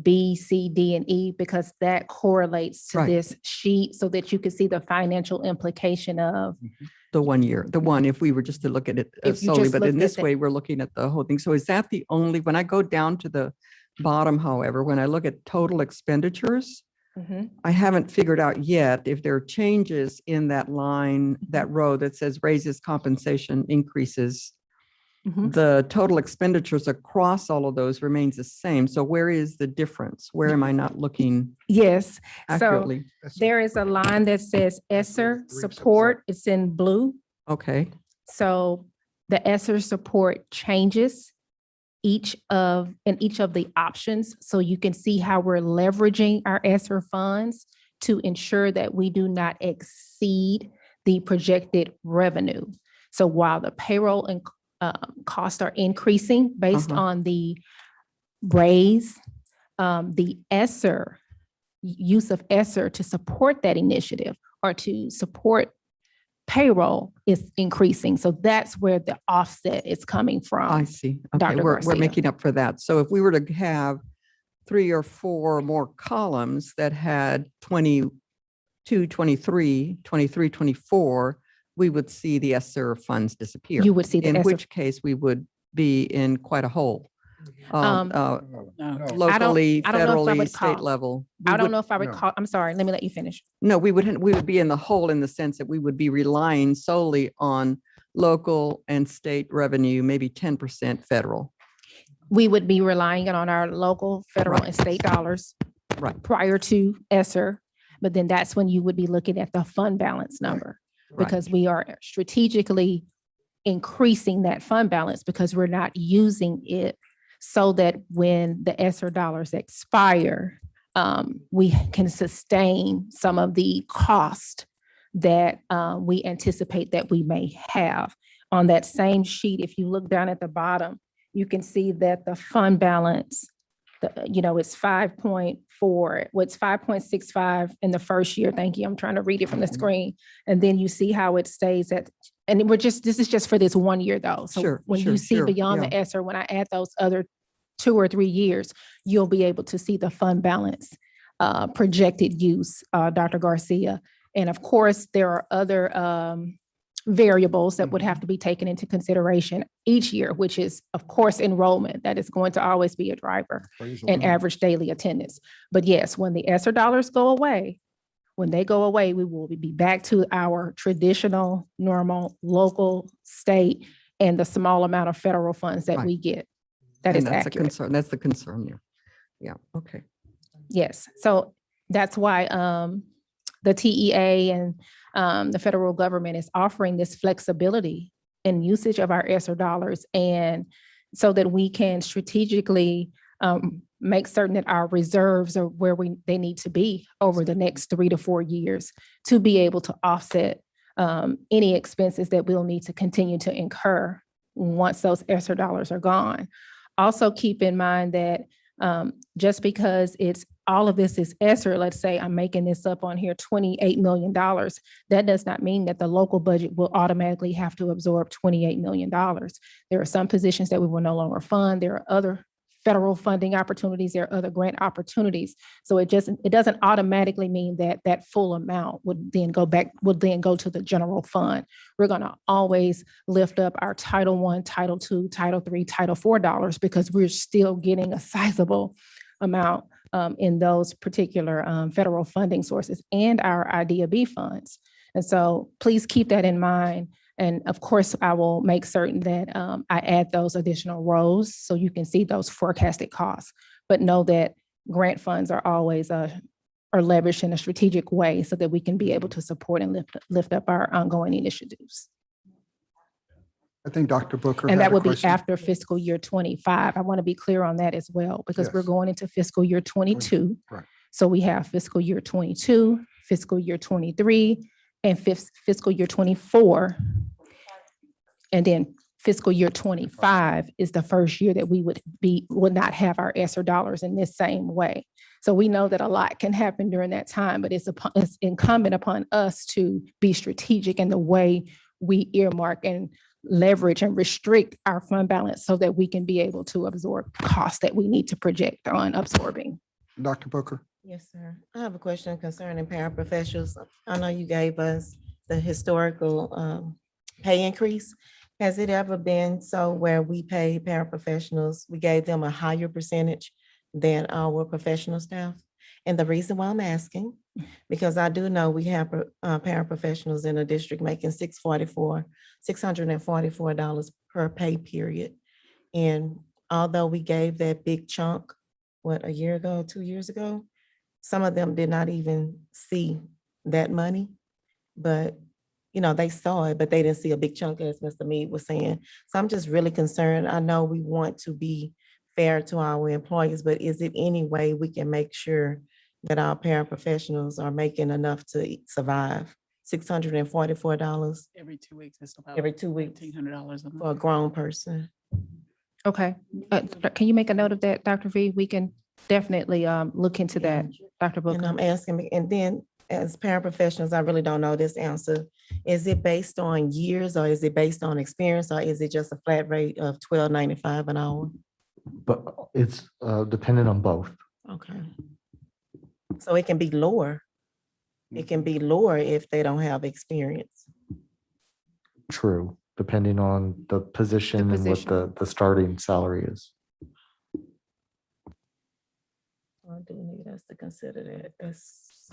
Speaker 2: B, C, D, and E, because that correlates to
Speaker 5: Right.
Speaker 2: this sheet so that you can see the financial implication of.
Speaker 5: The 1 year, the one, if we were just to look at it
Speaker 2: If you
Speaker 5: solely,
Speaker 2: just
Speaker 5: but
Speaker 2: looked
Speaker 5: in
Speaker 2: at
Speaker 5: this
Speaker 2: the-
Speaker 5: way, we're looking at the whole thing. So is that the only, when I go down to the bottom, however, when I look at total expenditures,
Speaker 2: Mhm.
Speaker 5: I haven't figured out yet if there are changes in that line, that row that says raises, compensation increases.
Speaker 2: Mhm.
Speaker 5: The total expenditures across all of those remains the same. So where is the difference? Where am I not looking
Speaker 2: Yes, so
Speaker 5: accurately?
Speaker 2: there is a line that says ESSER support. It's in blue.
Speaker 5: Okay,
Speaker 2: So the ESSER support changes in each of the options. So you can see how we're leveraging our ESSER funds to ensure that we do not exceed the projected revenue. So while the payroll and costs are increasing based
Speaker 5: Uh-huh.
Speaker 2: on the raise, the ESSER, use of ESSER to support that initiative or to support payroll is increasing. So that's where the offset is coming from.
Speaker 5: I see. Okay,
Speaker 2: Dr.
Speaker 5: we're
Speaker 2: Garcia.
Speaker 5: making up for that. So if we were to have 3 or 4 more columns that had 22, 23, 23, 24, we would see the ESSER funds disappear.
Speaker 2: You would see the
Speaker 5: In
Speaker 2: ESSER.
Speaker 5: which case we would be in quite a hole.
Speaker 2: Um,
Speaker 5: locally,
Speaker 2: I don't know if I
Speaker 5: federally,
Speaker 2: would
Speaker 5: state
Speaker 2: call-
Speaker 5: level.
Speaker 2: I
Speaker 5: We
Speaker 2: don't
Speaker 5: would-
Speaker 2: know if I
Speaker 4: no.
Speaker 2: recall, I'm sorry, let me let you finish.
Speaker 5: No, we would be in the hole in the sense that we would be relying solely on local and state revenue, maybe 10% federal.
Speaker 2: We would be relying on our local, federal,
Speaker 5: Right.
Speaker 2: and state dollars
Speaker 5: Right.
Speaker 2: prior to ESSER. But then that's when you would be looking at the fund balance number.
Speaker 5: Right.
Speaker 2: Because we are strategically increasing that fund balance because we're not using it so that when the ESSER dollars expire, we can sustain some of the cost that we anticipate that we may have. On that same sheet, if you look down at the bottom, you can see that the fund balance, it's 5.4, it's 5.65 in the first year. Thank you. I'm trying to read it from the screen. And then you see how it stays at, and this is just for this 1 year though. So
Speaker 5: Sure,
Speaker 2: when
Speaker 5: sure,
Speaker 2: you see
Speaker 5: sure,
Speaker 2: beyond the ESSER, when I add those other 2 or 3 years, you'll be able to see the fund balance projected use, Dr. Garcia. And of course, there are other variables that would have to be taken into consideration each year, which is, of course, enrollment. That is going to always be a driver and average daily attendance. But yes, when the ESSER dollars go away, when they go away, we will be back to our traditional, normal, local, state, and the small amount of federal funds that
Speaker 5: Right.
Speaker 2: we get. That is
Speaker 5: And that's a
Speaker 2: accurate.
Speaker 5: concern. That's the concern there. Yeah, okay.
Speaker 2: Yes, so that's why the TEA and the federal government is offering this flexibility in usage of our ESSER dollars, and so that we can strategically make certain that our reserves are where they need to be over the next 3 to 4 years to be able to offset any expenses that we'll need to continue to incur once those ESSER dollars are gone. Also keep in mind that just because all of this is ESSER, let's say I'm making this up on here, $28 million, that does not mean that the local budget will automatically have to absorb $28 million. There are some positions that we will no longer fund. There are other federal funding opportunities. There are other grant opportunities. So it doesn't automatically mean that that full amount would then go to the general fund. We're going to always lift up our Title I, Title II, Title III, Title IV dollars because we're still getting a sizable amount in those particular federal funding sources and our IDEA B funds. And so please keep that in mind. And of course, I will make certain that I add those additional rows so you can see those forecasted costs. But know that grant funds are always are leveraged in a strategic way so that we can be able to support and lift up our ongoing initiatives.
Speaker 4: I think Dr. Booker
Speaker 2: And
Speaker 4: had
Speaker 2: that
Speaker 4: a
Speaker 2: would be
Speaker 4: question.
Speaker 2: after fiscal year 25. I want to be clear on that as well, because we're
Speaker 4: Yes.
Speaker 2: going into fiscal year 22.
Speaker 4: Right.
Speaker 2: So we have fiscal year 22, fiscal year 23, and fiscal year 24. And then fiscal year 25 is the first year that we would not have our ESSER dollars in this same way. So we know that a lot can happen during that time, but it's incumbent upon us to be strategic in the way we earmark and leverage and restrict our fund balance so that we can be able to absorb costs that we need to project on absorbing.
Speaker 4: Dr. Booker.
Speaker 13: Yes, sir. I have a question concerning paraprofessionals. I know you gave us the historical pay increase. Has it ever been so where we pay paraprofessionals, we gave them a higher percentage than our professional staff? And the reason why I'm asking, because I do know we have paraprofessionals in the district making $644 per pay period. And although we gave that big chunk, a year ago, 2 years ago, some of them did not even see that money, but they saw it, but they didn't see a big chunk, as Mr. Mead was saying. So I'm just really concerned. I know we want to be fair to our employees, but is it any way we can make sure that our paraprofessionals are making enough to survive? $644
Speaker 3: Every 2 weeks, it's about
Speaker 13: every 2 weeks
Speaker 3: $1,500 a
Speaker 13: for a grown person.
Speaker 2: Okay. Can you make a note of that, Dr. V? We can definitely look into that, Dr.
Speaker 13: And
Speaker 2: Booker.
Speaker 13: I'm asking, and then as paraprofessionals, I really don't know this answer. Is it based on years, or is it based on experience, or is it just a flat rate of $12.95 an hour?
Speaker 11: But it's dependent on both.
Speaker 13: Okay. So it can be lower. It can be lower if they don't have experience.
Speaker 11: True, depending on the position and what
Speaker 2: position.
Speaker 11: the starting salary is.
Speaker 13: do need us to consider that. That's,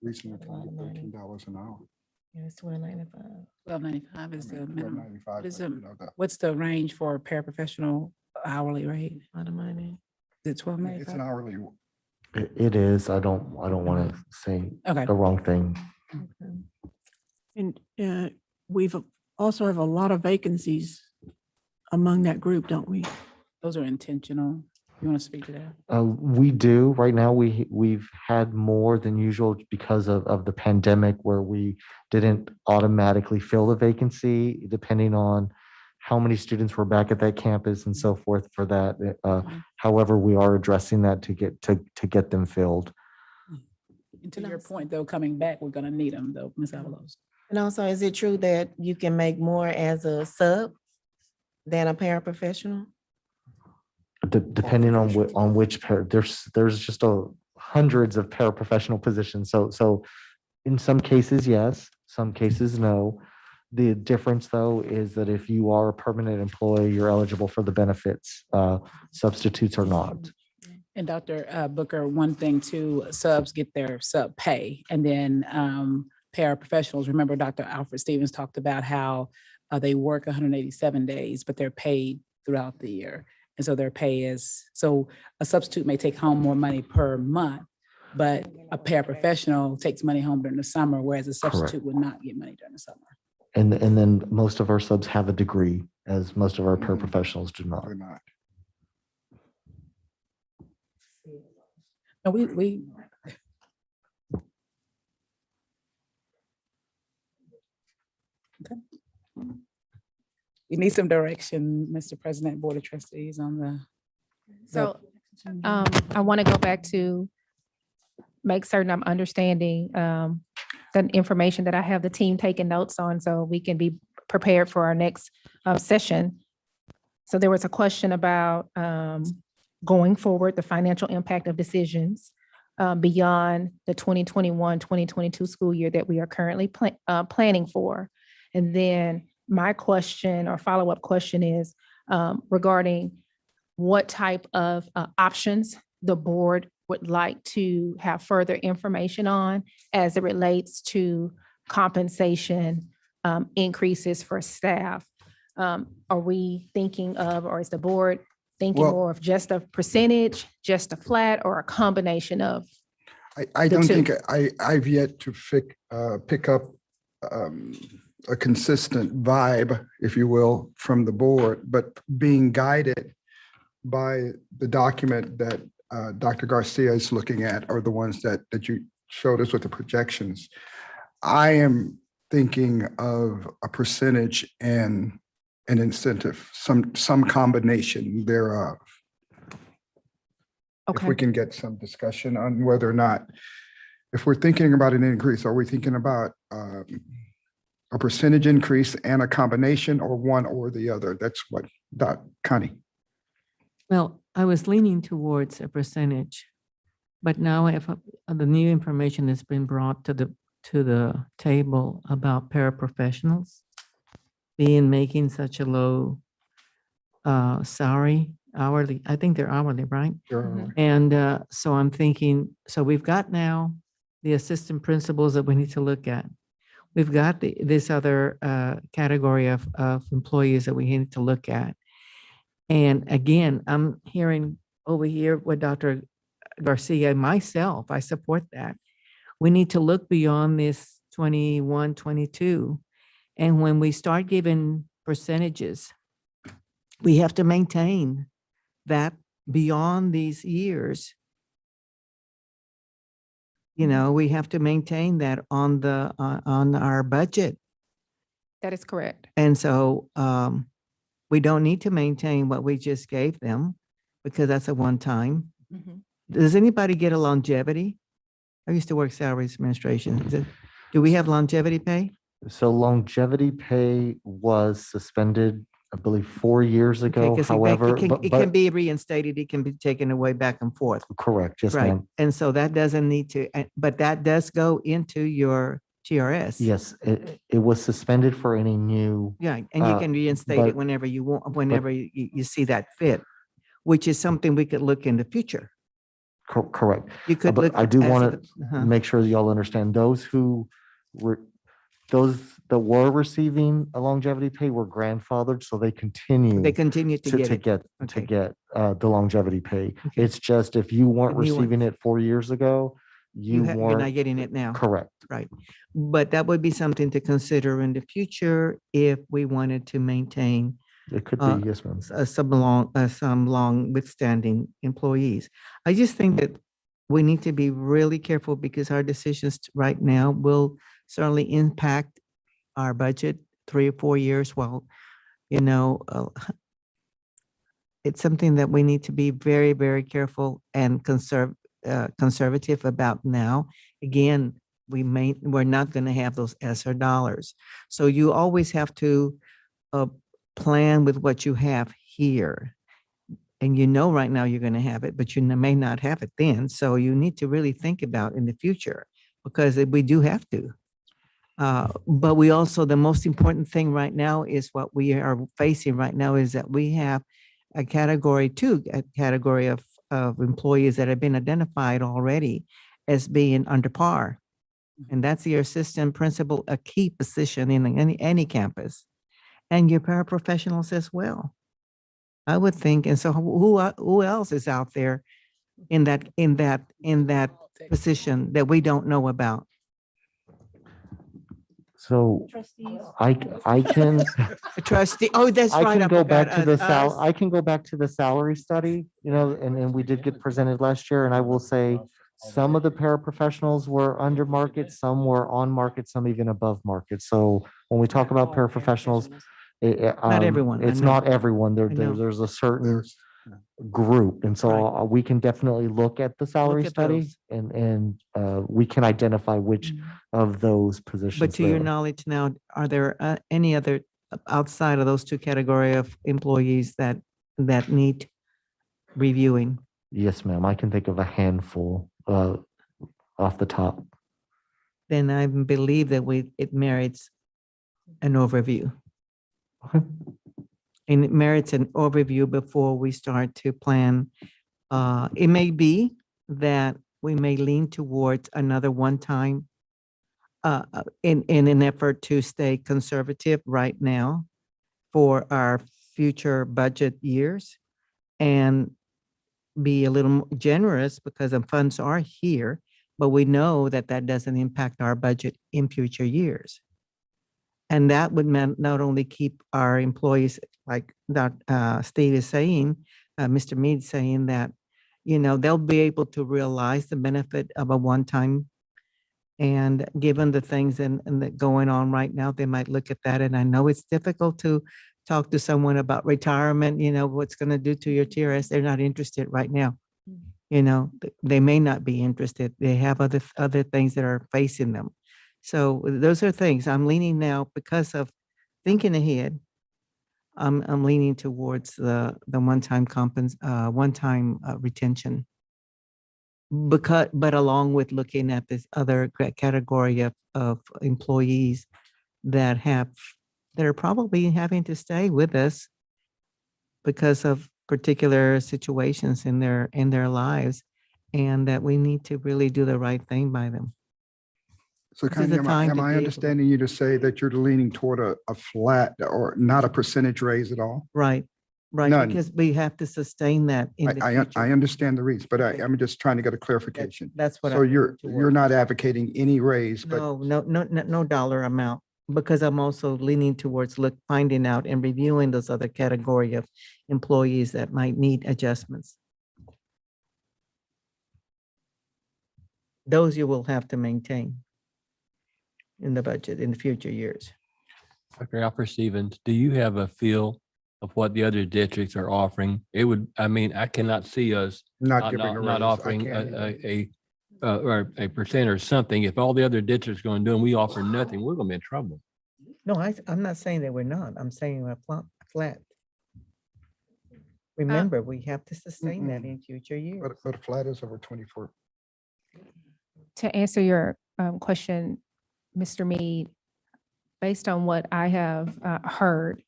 Speaker 4: Recently,
Speaker 13: A lot of money.
Speaker 4: $13 an hour.
Speaker 13: yeah, it's 12.95.
Speaker 3: $12.95 is the minimum.
Speaker 4: $12.95,
Speaker 3: What is
Speaker 4: but,
Speaker 3: the-
Speaker 4: you know,
Speaker 3: What's the range for a paraprofessional hourly rate?
Speaker 13: A lot of money.
Speaker 3: Is it
Speaker 4: It's an
Speaker 3: $12.95?
Speaker 4: hourly.
Speaker 11: It is. I don't want to say
Speaker 3: Okay.
Speaker 11: the wrong thing.
Speaker 13: Okay.
Speaker 8: And we've also have a lot of vacancies among that group, don't we?
Speaker 3: Those are intentional. You want to speak to that?
Speaker 11: We do. Right now, we've had more than usual because of the pandemic where we didn't automatically fill the vacancy depending on how many students were back at that campus and so forth for that. However, we are addressing that to get them filled.
Speaker 3: And to your point, though, coming back, we're going to need them, though, Ms. Avalos.
Speaker 13: And also, is it true that you can make more as a sub than a paraprofessional?
Speaker 11: Depending on which pair, there's just hundreds of paraprofessional positions. So in some cases, yes, some cases, no. The difference, though, is that if you are a permanent employee, you're eligible for the benefits. Substitutes are not.
Speaker 3: And Dr. Booker, one thing too, subs get their sub pay, and then paraprofessionals, remember Dr. Alfred Stevens talked about how they work 187 days, but they're paid throughout the year. And so their pay is, so a substitute may take home more money per month, but a paraprofessional takes money home during the summer, whereas a substitute would not get money during the summer.
Speaker 11: And then most of our subs have a degree, as most of our paraprofessionals do not.
Speaker 4: They're not.
Speaker 3: No, we. Okay. You need some direction, Mr. President, Board of Trustees on the.
Speaker 2: So I want to go back to make certain I'm understanding the information that I have the team taking notes on so we can be prepared for our next session. So there was a question about going forward, the financial impact of decisions beyond the 2021-2022 school year that we are currently planning for. And then my question or follow-up question is regarding what type of options the board would like to have further information on as it relates to compensation increases for staff. Are we thinking of, or is the board thinking
Speaker 4: Well-
Speaker 2: more of just a percentage, just a flat, or a combination of?
Speaker 4: I
Speaker 2: The
Speaker 4: don't
Speaker 2: two.
Speaker 4: think I've yet to pick up a consistent vibe, if you will, from the board, but being guided by the document that Dr. Garcia is looking at, are the ones that you showed us with the projections. I am thinking of a percentage and an incentive, some combination thereof. If we
Speaker 2: Okay,
Speaker 4: can get some discussion on whether or not, if we're thinking about an increase, are we thinking about a percentage increase and a combination, or one or the other? That's what, Connie.
Speaker 10: Well, I was leaning towards a percentage, but now if the new information has been brought to the table about paraprofessionals being making such a low salary, hourly, I think they're hourly, right?
Speaker 2: Mhm.
Speaker 10: And so I'm thinking, so we've got now the assistant principals that we need to look at. We've got this other category of employees that we need to look at. And again, I'm hearing over here what Dr. Garcia, myself, I support that. We need to look beyond this 21, 22. And when we start giving percentages, we have to maintain that beyond these years. You know, we have to maintain that on on our budget.
Speaker 2: that is correct.
Speaker 10: And so we don't need to maintain what we just gave them because that's a one-time.
Speaker 2: Mhm.
Speaker 10: Does anybody get a longevity? I used to work salaries administration. Do we have longevity pay?
Speaker 11: So longevity pay was suspended, I believe, 4 years
Speaker 10: Okay,
Speaker 11: ago.
Speaker 10: 'cause
Speaker 11: However,
Speaker 10: it can be reinstated, it can be taken away back and forth.
Speaker 11: correct, yes,
Speaker 10: Right.
Speaker 11: ma'am.
Speaker 10: And so that doesn't need to, but that does go into your TRS.
Speaker 11: Yes, it was suspended for any new.
Speaker 10: Yeah, and you can reinstate it
Speaker 11: but-
Speaker 10: whenever you want, whenever you see that fit, which is something we could look in the future.
Speaker 11: Correct.
Speaker 10: You could
Speaker 11: But
Speaker 10: look.
Speaker 11: I do
Speaker 10: as
Speaker 11: want
Speaker 10: a-
Speaker 11: to
Speaker 10: uh-huh.
Speaker 11: make sure that y'all understand those who were, those that were receiving a longevity pay were grandfathered, so they continue
Speaker 10: They continue to get it.
Speaker 11: to
Speaker 10: Okay.
Speaker 11: get the longevity pay.
Speaker 10: Okay.
Speaker 11: It's just if you weren't
Speaker 10: The new one.
Speaker 11: receiving it 4 years ago, you
Speaker 10: You're not
Speaker 11: weren't
Speaker 10: getting it now.
Speaker 11: correct.
Speaker 10: Right. But that would be something to consider in the future if we wanted to maintain
Speaker 11: It could
Speaker 10: Uh,
Speaker 11: be, yes, ma'am.
Speaker 10: some long withstanding employees. I just think that we need to be really careful because our decisions right now will certainly impact our budget 3 or 4 years. Well, you know, it's something that we need to be very, very careful and conservative about now. Again, we're not going to have those ESSER dollars. So you always have to plan with what you have here. And you know right now you're going to have it, but you may not have it then. So you need to really think about in the future because we do have to. But we also, the most important thing right now is what we are facing right now is that we have a category of employees that have been identified already as being under par. And that's your assistant principal, a key position in any campus, and your paraprofessionals as well. I would think, and so who else is out there in that position that we don't know about?
Speaker 11: So I can,
Speaker 10: A trustee, oh, that's
Speaker 11: I
Speaker 10: right.
Speaker 11: can go back to the
Speaker 10: us.
Speaker 11: I can go back to the salary study, and we did get presented last year, and I will say some of the paraprofessionals were under market, some were on market, some even above market. So when we talk about paraprofessionals,
Speaker 10: Not everyone, I
Speaker 11: it's
Speaker 10: know.
Speaker 11: not everyone.
Speaker 10: I know.
Speaker 11: There's a certain group. And so we can definitely look at the salary
Speaker 10: at
Speaker 11: study
Speaker 10: those.
Speaker 11: and we can identify which of those positions.
Speaker 10: But to
Speaker 11: they
Speaker 10: your
Speaker 11: are.
Speaker 10: knowledge now, are there any other outside of those two category of employees that need reviewing?
Speaker 11: Yes, ma'am. I can think of a handful off the top.
Speaker 10: Then I believe that it merits an overview.
Speaker 11: Okay.
Speaker 10: And it merits an overview before we start to plan. It may be that we may lean towards another one-time in an effort to stay conservative right now for our future budget years and be a little more generous because the funds are here, but we know that that doesn't impact our budget in future years. And that would not only keep our employees, like Steve is saying, Mr. Mead saying that, they'll be able to realize the benefit of a one-time. And given the things that going on right now, they might look at that. And I know it's difficult to talk to someone about retirement, what's going to do to your TRS. They're not interested right now. They may not be interested. They have other things that are facing them. So those are things I'm leaning now because of thinking ahead. I'm leaning towards the one-time retention. But along with looking at this other category of employees that are probably having to stay with us because of particular situations in their lives, and that we need to really do the right thing by them.
Speaker 4: So
Speaker 10: This is
Speaker 4: Kanye,
Speaker 10: the time
Speaker 4: am
Speaker 10: to
Speaker 4: I
Speaker 10: be able-
Speaker 4: understanding you to say that you're leaning toward a flat or not a percentage raise at all?
Speaker 10: Right,
Speaker 4: None.
Speaker 10: because we have to sustain that in the
Speaker 4: I
Speaker 10: future.
Speaker 4: understand the reason, but
Speaker 10: Okay.
Speaker 4: I'm just trying to get a clarification.
Speaker 10: That's what
Speaker 4: So
Speaker 10: I'm
Speaker 4: you're
Speaker 10: leaning
Speaker 4: not advocating any raise, but
Speaker 10: No dollar amount, because I'm also leaning towards finding out and reviewing those other category of employees that might need adjustments. Those you will have to maintain in the budget in the future years.
Speaker 6: Dr. Alfred Stevens, do you have a feel of what the other districts are offering? I cannot see us
Speaker 4: not giving a raise.
Speaker 6: not
Speaker 4: I
Speaker 6: offering
Speaker 4: can't either.
Speaker 6: or a percent or something. If all the other districts going to do and we offer nothing, we're going to be in trouble.
Speaker 10: No, I'm not saying that we're not. I'm saying we're flat. Remember, we have to sustain that in future years.
Speaker 4: But a flat is over 24.
Speaker 2: To answer your question, Mr. Mead, based on what I have heard,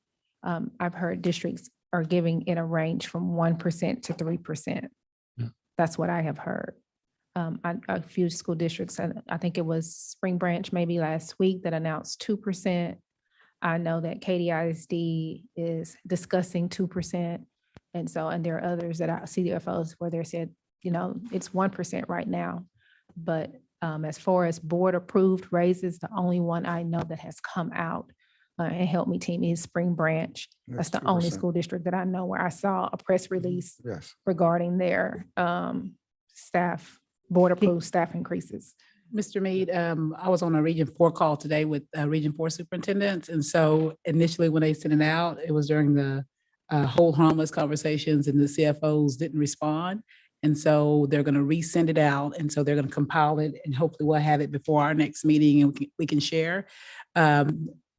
Speaker 2: I've heard districts are giving in a range from 1% to 3%. That's what I have heard. A few school districts, and I think it was Spring Branch maybe last week that announced 2%. I know that Katy ISD is discussing 2%. And there are others that I see CDFOs where they said, it's 1% right now. But as far as board approved raises, the only one I know that has come out and helped me team is Spring Branch. That's the only
Speaker 4: 2%.
Speaker 2: school district that I know where I saw a press release
Speaker 4: Yes.
Speaker 2: regarding their staff, board approved staff increases.
Speaker 3: Mr. Mead, I was on a Region 4 call today with Region 4 superintendents. And so initially when they sent it out, it was during the hold harmless conversations and the CFOs didn't respond. And so they're going to resend it out. And so they're going to compile it and hopefully we'll have it before our next meeting and we can share.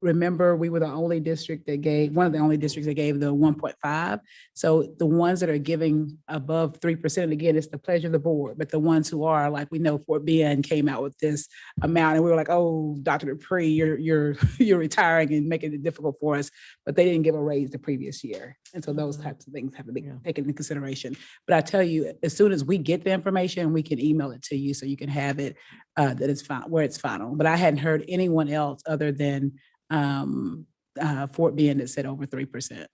Speaker 3: Remember, we were the only district that gave, one of the only districts that gave the 1.5. So the ones that are giving above 3%, again, it's the pleasure of the board, but the ones who are, like we know Fort Bend came out with this amount and we were like, oh, Dr. Dupree, you're retiring and making it difficult for us, but they didn't give a raise the previous year. And so those types of things have to be taken into consideration. But I tell you, as soon as we get the information, we can email it to you so you can have it that it's final, where it's final. But I hadn't heard anyone else other than Fort Bend that said over 3%.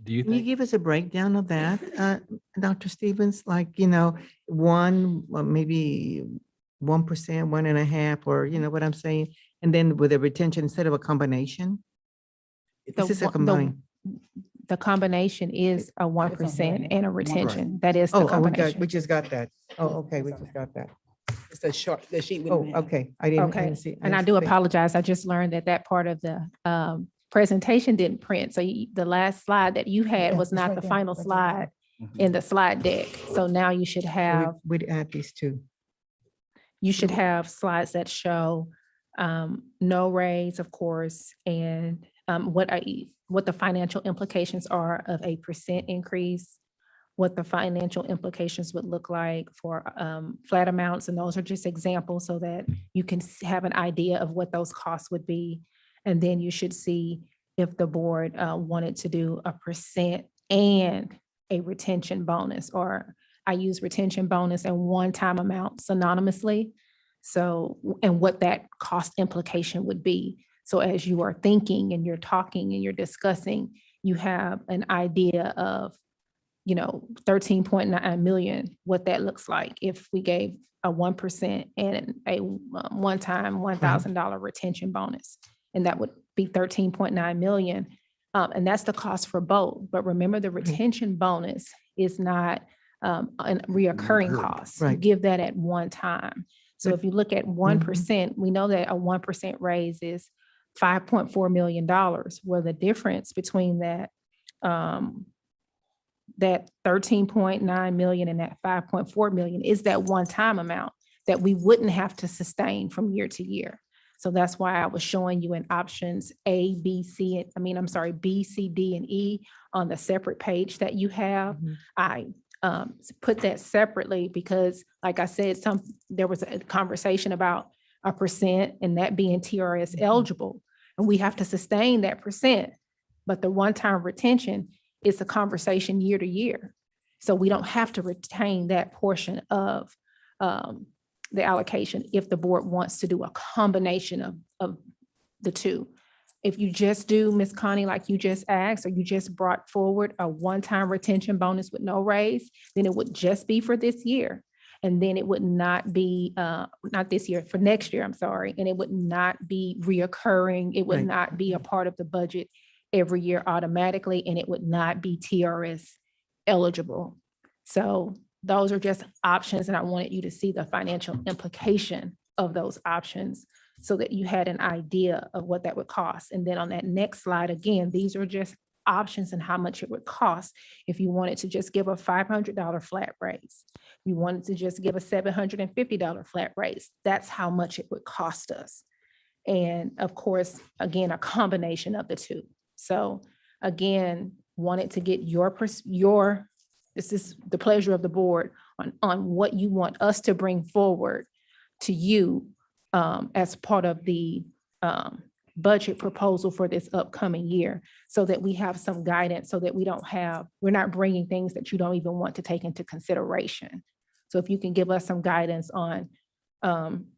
Speaker 6: Do you
Speaker 10: Can you
Speaker 6: think,
Speaker 10: give us a breakdown of that, Dr. Stevens? Like, maybe 1%, 1.5%, or what I'm saying? And then with a retention instead of a combination? This is a combined.
Speaker 2: The combination is a 1% and a retention. That is the
Speaker 10: Oh, we
Speaker 2: combination.
Speaker 10: just got that. Oh, okay, we just got that.
Speaker 3: It's the short, the sheet. we
Speaker 10: Oh,
Speaker 3: didn't have.
Speaker 10: okay. I didn't
Speaker 2: Okay,
Speaker 10: see.
Speaker 2: and I do apologize. I just learned that part of the presentation didn't print. So the last slide that you had was not the final slide in the slide deck. So now you should have,
Speaker 10: We'd add these two.
Speaker 2: you should have slides that show no raise, of course, and what the financial implications are of a % increase, what the financial implications would look like for flat amounts. And those are just examples so that you can have an idea of what those costs would be. And then you should see if the board wanted to do a % and a retention bonus, or I use retention bonus and one-time amount synonymously. So, and what that cost implication would be. So as you are thinking and you're talking and you're discussing, you have an idea of 13.9 million, what that looks like if we gave a 1% and a one-time $1,000 retention bonus. And that would be 13.9 million. And that's the cost for both. But remember, the retention bonus is not a reoccurring cost. You
Speaker 10: Right.
Speaker 2: give that at one time. So if you look at 1%, we know that a 1% raise is $5.4 million. Well, the difference between that that 13.9 million and that 5.4 million is that one-time amount that we wouldn't have to sustain from year to year. So that's why I was showing you in options A, B, C, B, C, D, and E on the separate page that you have. I put that separately because, like I said, there was a conversation about a % and that being TRS eligible, and we have to sustain that %. But the one-time retention is a conversation year to year. So we don't have to retain that portion of the allocation if the board wants to do a combination of the two. If you just do, Ms. Connie, like you just asked, or you just brought forward a one-time retention bonus with no raise, then it would just be for this year. And then it would not be, not this year, for next year, I'm sorry. And it would not be reoccurring. It would
Speaker 10: Right.
Speaker 2: not be a part of the budget every year automatically, and it would not be TRS eligible. So those are just options, and I wanted you to see the financial implication of those options so that you had an idea of what that would cost. And then on that next slide, again, these are just options and how much it would cost if you wanted to just give a $500 flat raise. You wanted to just give a $750 flat raise. That's how much it would cost us. And of course, again, a combination of the two. So again, wanted to get this is the pleasure of the board on what you want us to bring forward to you as part of the budget proposal for this upcoming year so that we have some guidance, so that we're not bringing things that you don't even want to take into consideration. So if you can give us some guidance on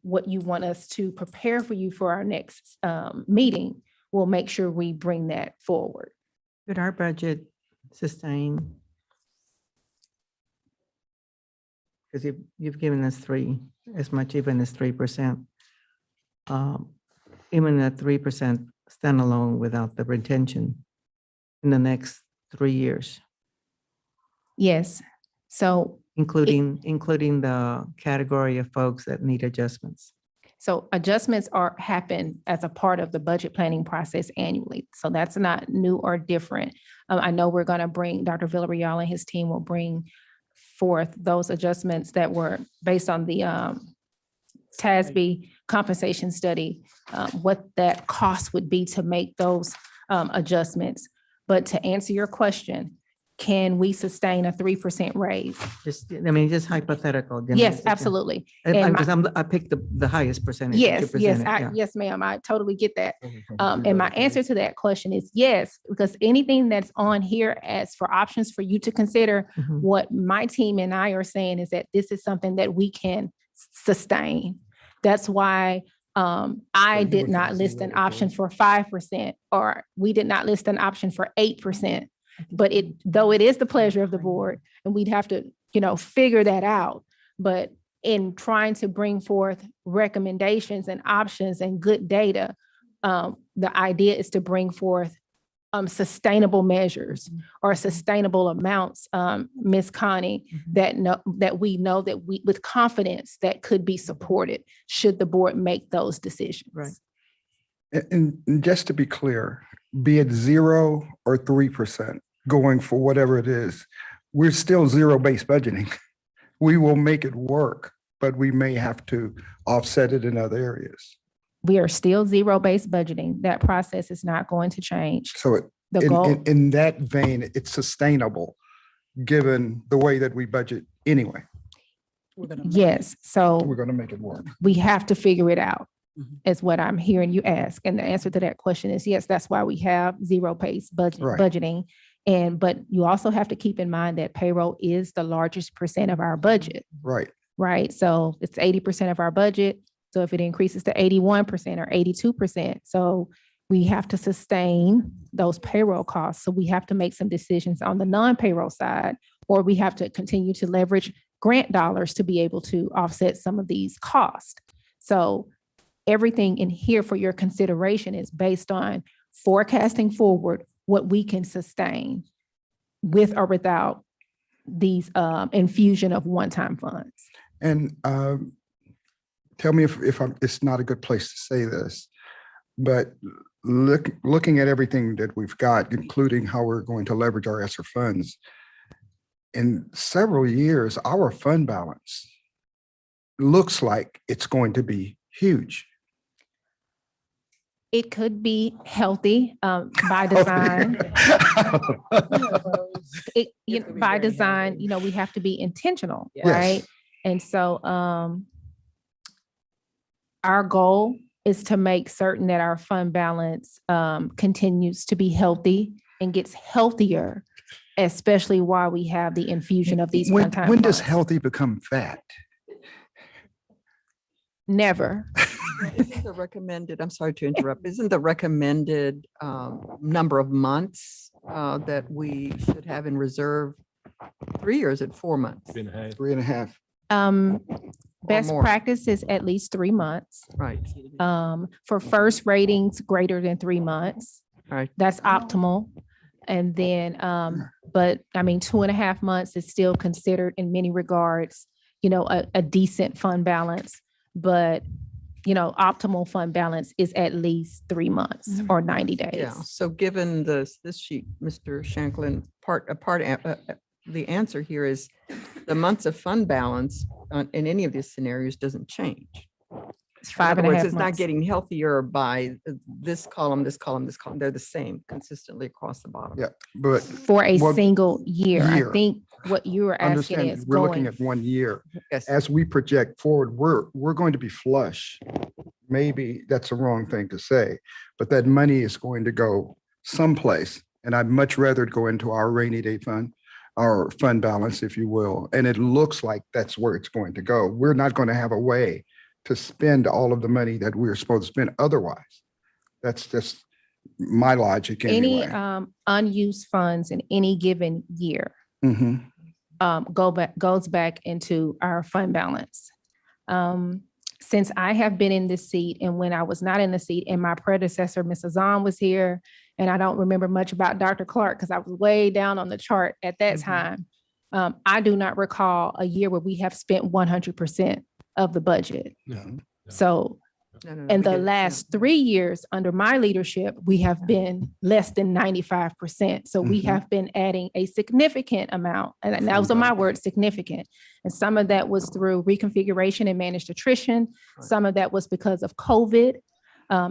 Speaker 2: what you want us to prepare for you for our next meeting, we'll make sure we bring that forward.
Speaker 10: Could our budget sustain? Because you've given us as much even as 3%. Even at 3% standalone without the retention in the next 3 years,
Speaker 2: Yes. So
Speaker 10: including the category of folks that need adjustments.
Speaker 2: So adjustments happen as a part of the budget planning process annually. So that's not new or different. I know we're going to bring, Dr. Villarreal and his team will bring forth those adjustments that were based on the TASB compensation study, what that cost would be to make those adjustments. But to answer your question, can we sustain a 3% raise?
Speaker 10: Just hypothetical.
Speaker 2: Yes, absolutely.
Speaker 10: Because I picked the highest percentage. that you
Speaker 2: Yes,
Speaker 10: presented, yeah.
Speaker 2: yes, ma'am. I totally get that. And my answer to that question is yes, because anything that's on here as for options for you to consider,
Speaker 10: Mhm.
Speaker 2: what my team and I are saying is that this is something that we can sustain. That's why I did not list an option for 5%, or we did not list an option for 8%. But though it is the pleasure of the board, and we'd have to, figure that out. But in trying to bring forth recommendations and options and good data, the idea is to bring forth sustainable measures or sustainable amounts, Ms. Connie, that we know that with confidence that could be supported should the board make those decisions.
Speaker 10: Right.
Speaker 4: And just to be clear, be it 0 or 3% going for whatever it is, we're still zero-based budgeting. We will make it work, but we may have to offset it in other areas.
Speaker 2: We are still zero-based budgeting. That process is not going to change.
Speaker 4: So
Speaker 2: The goal,
Speaker 4: in that vein, it's sustainable, given the way that we budget anyway.
Speaker 2: yes. So
Speaker 4: We're going to make it work.
Speaker 2: we have to figure it out,
Speaker 3: Mhm.
Speaker 2: is what I'm hearing you ask. And the answer to that question is yes, that's why we have zero-based
Speaker 4: Right.
Speaker 2: budgeting. But you also have to keep in mind that payroll is the largest percent of our budget,
Speaker 4: Right.
Speaker 2: right? So it's 80% of our budget. So if it increases to 81% or 82%, so we have to sustain those payroll costs. So we have to make some decisions on the non-payroll side, or we have to continue to leverage grant dollars to be able to offset some of these costs. So everything in here for your consideration is based on forecasting forward what we can sustain with or without these infusion of one-time funds.
Speaker 4: And tell me if it's not a good place to say this, but looking at everything that we've got, including how we're going to leverage our ESSER funds, in several years, our fund balance looks like it's going to be huge.
Speaker 2: It could be healthy by design. By design, we have to be intentional,
Speaker 4: Yes.
Speaker 2: right? And so our goal is to make certain that our fund balance continues to be healthy and gets healthier, especially while we have the infusion of these one-time
Speaker 4: When does
Speaker 2: funds.
Speaker 4: healthy become fat?
Speaker 2: Never.
Speaker 5: Isn't the recommended, I'm sorry to interrupt, isn't the recommended number of months that we should have in reserve 3 years at 4 months?
Speaker 4: 3.5.
Speaker 2: Best
Speaker 5: more.
Speaker 2: practice is at least 3 months.
Speaker 5: Right,
Speaker 2: For first ratings greater than 3 months,
Speaker 5: right.
Speaker 2: that's optimal. And then, but 2.5 months is still considered in many regards, a decent fund balance. But, optimal fund balance is at least 3 months or 90 days.
Speaker 5: Yeah, so given this sheet, Mr. Shanklin, the answer here is the months of fund balance in any of these scenarios doesn't change.
Speaker 2: It's
Speaker 5: In
Speaker 2: 5.5
Speaker 5: other words,
Speaker 2: months.
Speaker 5: it's not getting healthier by this column, this column, this column. They're the same consistently across the bottom.
Speaker 4: Yeah, but
Speaker 2: For a
Speaker 4: Well,
Speaker 2: single year. I
Speaker 4: year.
Speaker 2: think what you were asking
Speaker 4: understand,
Speaker 2: is
Speaker 4: we're looking
Speaker 2: going,
Speaker 4: at 1 year.
Speaker 5: Yes.
Speaker 4: As we project forward, we're going to be flush, maybe that's the wrong thing to say, but that money is going to go someplace. And I'd much rather it go into our rainy day fund, our fund balance, if you will. And it looks like that's where it's going to go. We're not going to have a way to spend all of the money that we're supposed to spend otherwise. That's just my logic
Speaker 2: Any
Speaker 4: anyway.
Speaker 2: unused funds in any given year
Speaker 4: Mhm.
Speaker 2: goes back into our fund balance. Since I have been in this seat and when I was not in the seat and my predecessor, Ms. Azan, was here, and I don't remember much about Dr. Clark because I was way down on the chart at that time. I do not recall a year where we have spent 100% of the budget. So in the last 3 years under my leadership, we have been less than 95%. So we have been adding a significant amount, and those are my words, significant. And some of that was through reconfiguration and managed attrition. Some of that was because of COVID.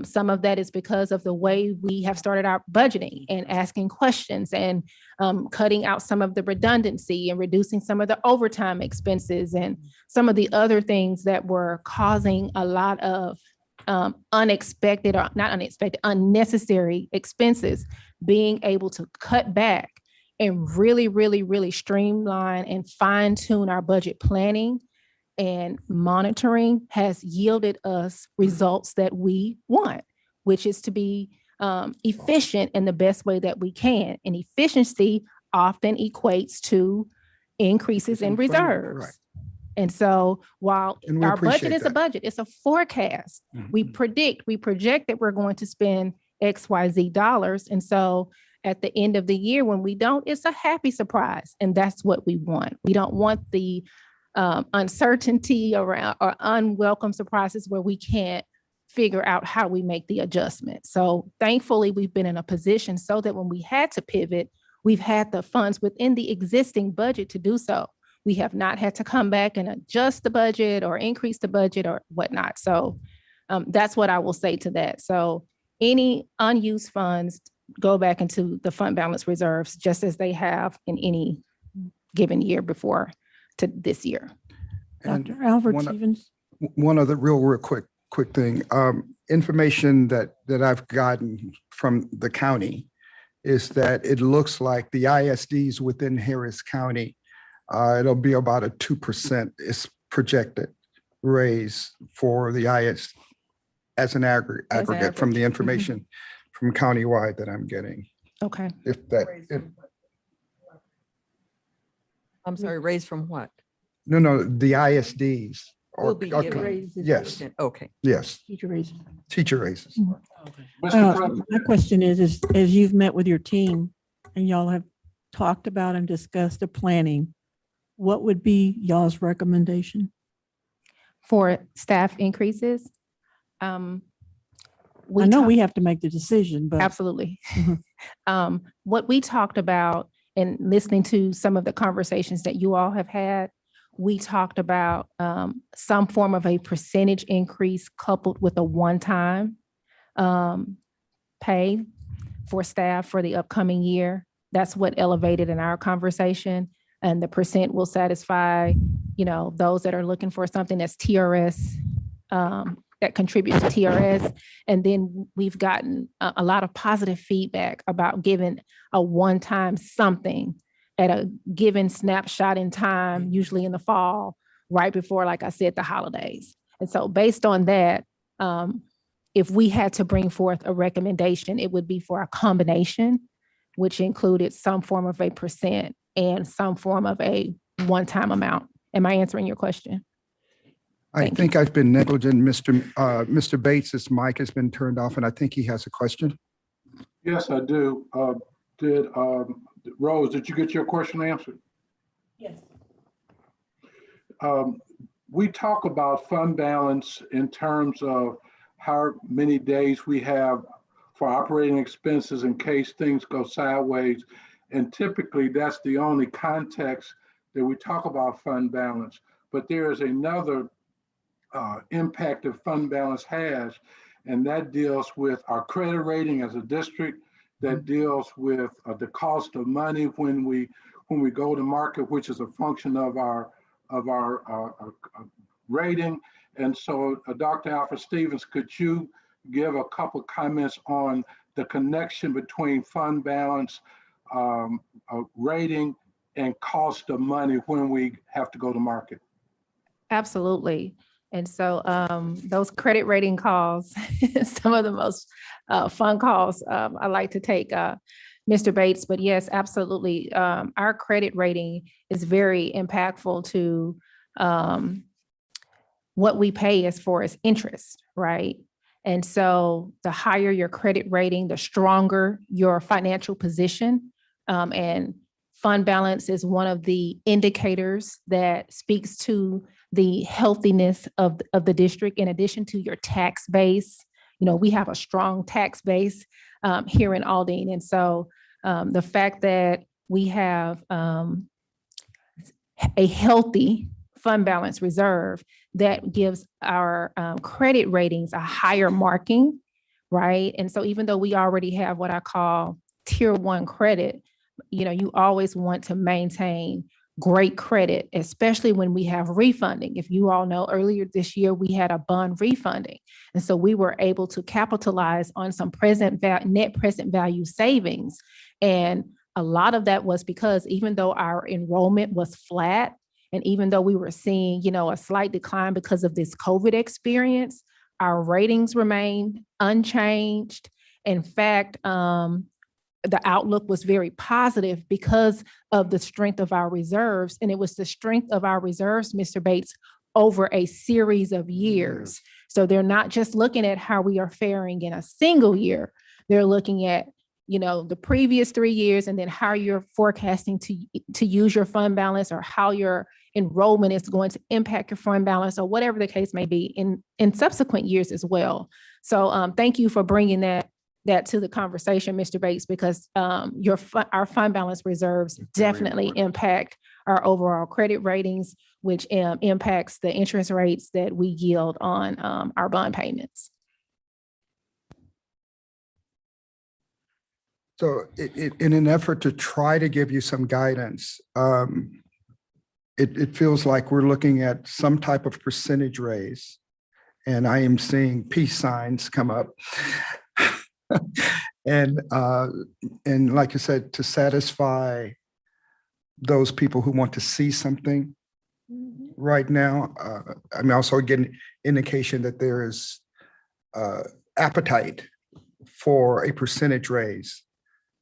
Speaker 2: Some of that is because of the way we have started our budgeting and asking questions and cutting out some of the redundancy and reducing some of the overtime expenses and some of the other things that were causing a lot of unexpected, or not unexpected, unnecessary expenses. Being able to cut back and really, really, really streamline and fine tune our budget planning and monitoring has yielded us results that we want, which is to be efficient in the best way that we can. And efficiency often equates to increases in reserves.
Speaker 4: Right.
Speaker 2: And so while
Speaker 4: And we
Speaker 2: our budget
Speaker 4: appreciate
Speaker 2: is a
Speaker 4: that.
Speaker 2: budget, it's a forecast. We project that we're going to spend XYZ dollars. And so at the end of the year, when we don't, it's a happy surprise. And that's what we want. We don't want the uncertainty around or unwelcome surprises where we can't figure out how we make the adjustment. So thankfully, we've been in a position so that when we had to pivot, we've had the funds within the existing budget to do so. We have not had to come back and adjust the budget or increase the budget or whatnot. So that's what I will say to that. So any unused funds go back into the fund balance reserves, just as they have in any given year before to this year.
Speaker 4: And
Speaker 8: Dr. Albert
Speaker 4: one-
Speaker 8: Stevens.
Speaker 4: One other real quick thing. Information that I've gotten from the county is that it looks like the ISDs within Harris County, it'll be about a 2% is projected raise for the IS as an aggregate from the information from countywide that I'm getting.
Speaker 2: Okay.
Speaker 5: I'm sorry, raised from what?
Speaker 4: No, the ISDs.
Speaker 5: Will be given.
Speaker 8: Raises.
Speaker 4: Yes,
Speaker 5: Okay.
Speaker 4: yes,
Speaker 8: Teacher raises.
Speaker 4: teacher raises.
Speaker 7: Mr. President,
Speaker 8: My question is as you've met with your team and y'all have talked about and discussed the planning, what would be y'all's recommendation?
Speaker 2: For staff increases,
Speaker 8: I know we have to make the decision, but
Speaker 2: absolutely.
Speaker 8: Mhm.
Speaker 2: What we talked about and listening to some of the conversations that you all have had, we talked about some form of a percentage increase coupled with a one-time pay for staff for the upcoming year. That's what elevated in our conversation. And the percent will satisfy, those that are looking for something that's TRS, that contributes to TRS. And then we've gotten a lot of positive feedback about giving a one-time something at a given snapshot in time, usually in the fall, right before, like I said, the holidays. And so based on that, if we had to bring forth a recommendation, it would be for a combination, which included some form of a percent and some form of a one-time amount. Am I answering your question?
Speaker 4: I think I've been negligent. Mr. Bates's mic has been turned off and I think he has a question.
Speaker 7: yes, I do. Rose, did you get your question answered?
Speaker 8: Yes.
Speaker 7: We talk about fund balance in terms of how many days we have for operating expenses in case things go sideways. And typically that's the only context that we talk about fund balance. But there is another impact that fund balance has, and that deals with our credit rating as a district, that deals with the cost of money when we go to market, which is a function of our rating, And so, Dr. Alfred Stevens, could you give a couple comments on the connection between fund balance, rating, and cost of money when we have to go to market?
Speaker 2: Absolutely. And so those credit rating calls, some of the most fun calls I like to take, Mr. Bates, but yes, absolutely. Our credit rating is very impactful to what we pay as far as interest, right? And so the higher your credit rating, the stronger your financial position. And fund balance is one of the indicators that speaks to the healthiness of the district, in addition to your tax base. You know, we have a strong tax base here in Aldine. And so the fact that we have a healthy fund balance reserve that gives our credit ratings a higher marking, right? And so even though we already have what I call tier 1 credit, you know, you always want to maintain great credit, especially when we have refunding. If you all know, earlier this year, we had a bond refunding. And so we were able to capitalize on some net present value savings. And a lot of that was because even though our enrollment was flat, and even though we were seeing, you know, a slight decline because of this COVID experience, our ratings remained unchanged. In fact, the outlook was very positive because of the strength of our reserves. And it was the strength of our reserves, Mr. Bates, over a series of years. So they're not just looking at how we are faring in a single year. They're looking at, you know, the previous 3 years, and then how you're forecasting to use your fund balance, or how your enrollment is going to impact your fund balance, or whatever the case may be in subsequent years as well. So thank you for bringing that to the conversation, Mr. Bates, because our fund balance reserves definitely impact our overall credit ratings, which impacts the interest rates that we yield on our bond payments.
Speaker 4: So in an effort to try to give you some guidance, it feels like we're looking at some type of percentage raise, and I am seeing peace signs come up. And like I said, to satisfy those people who want to see something right now, I'm also getting indication that there is appetite for a percentage raise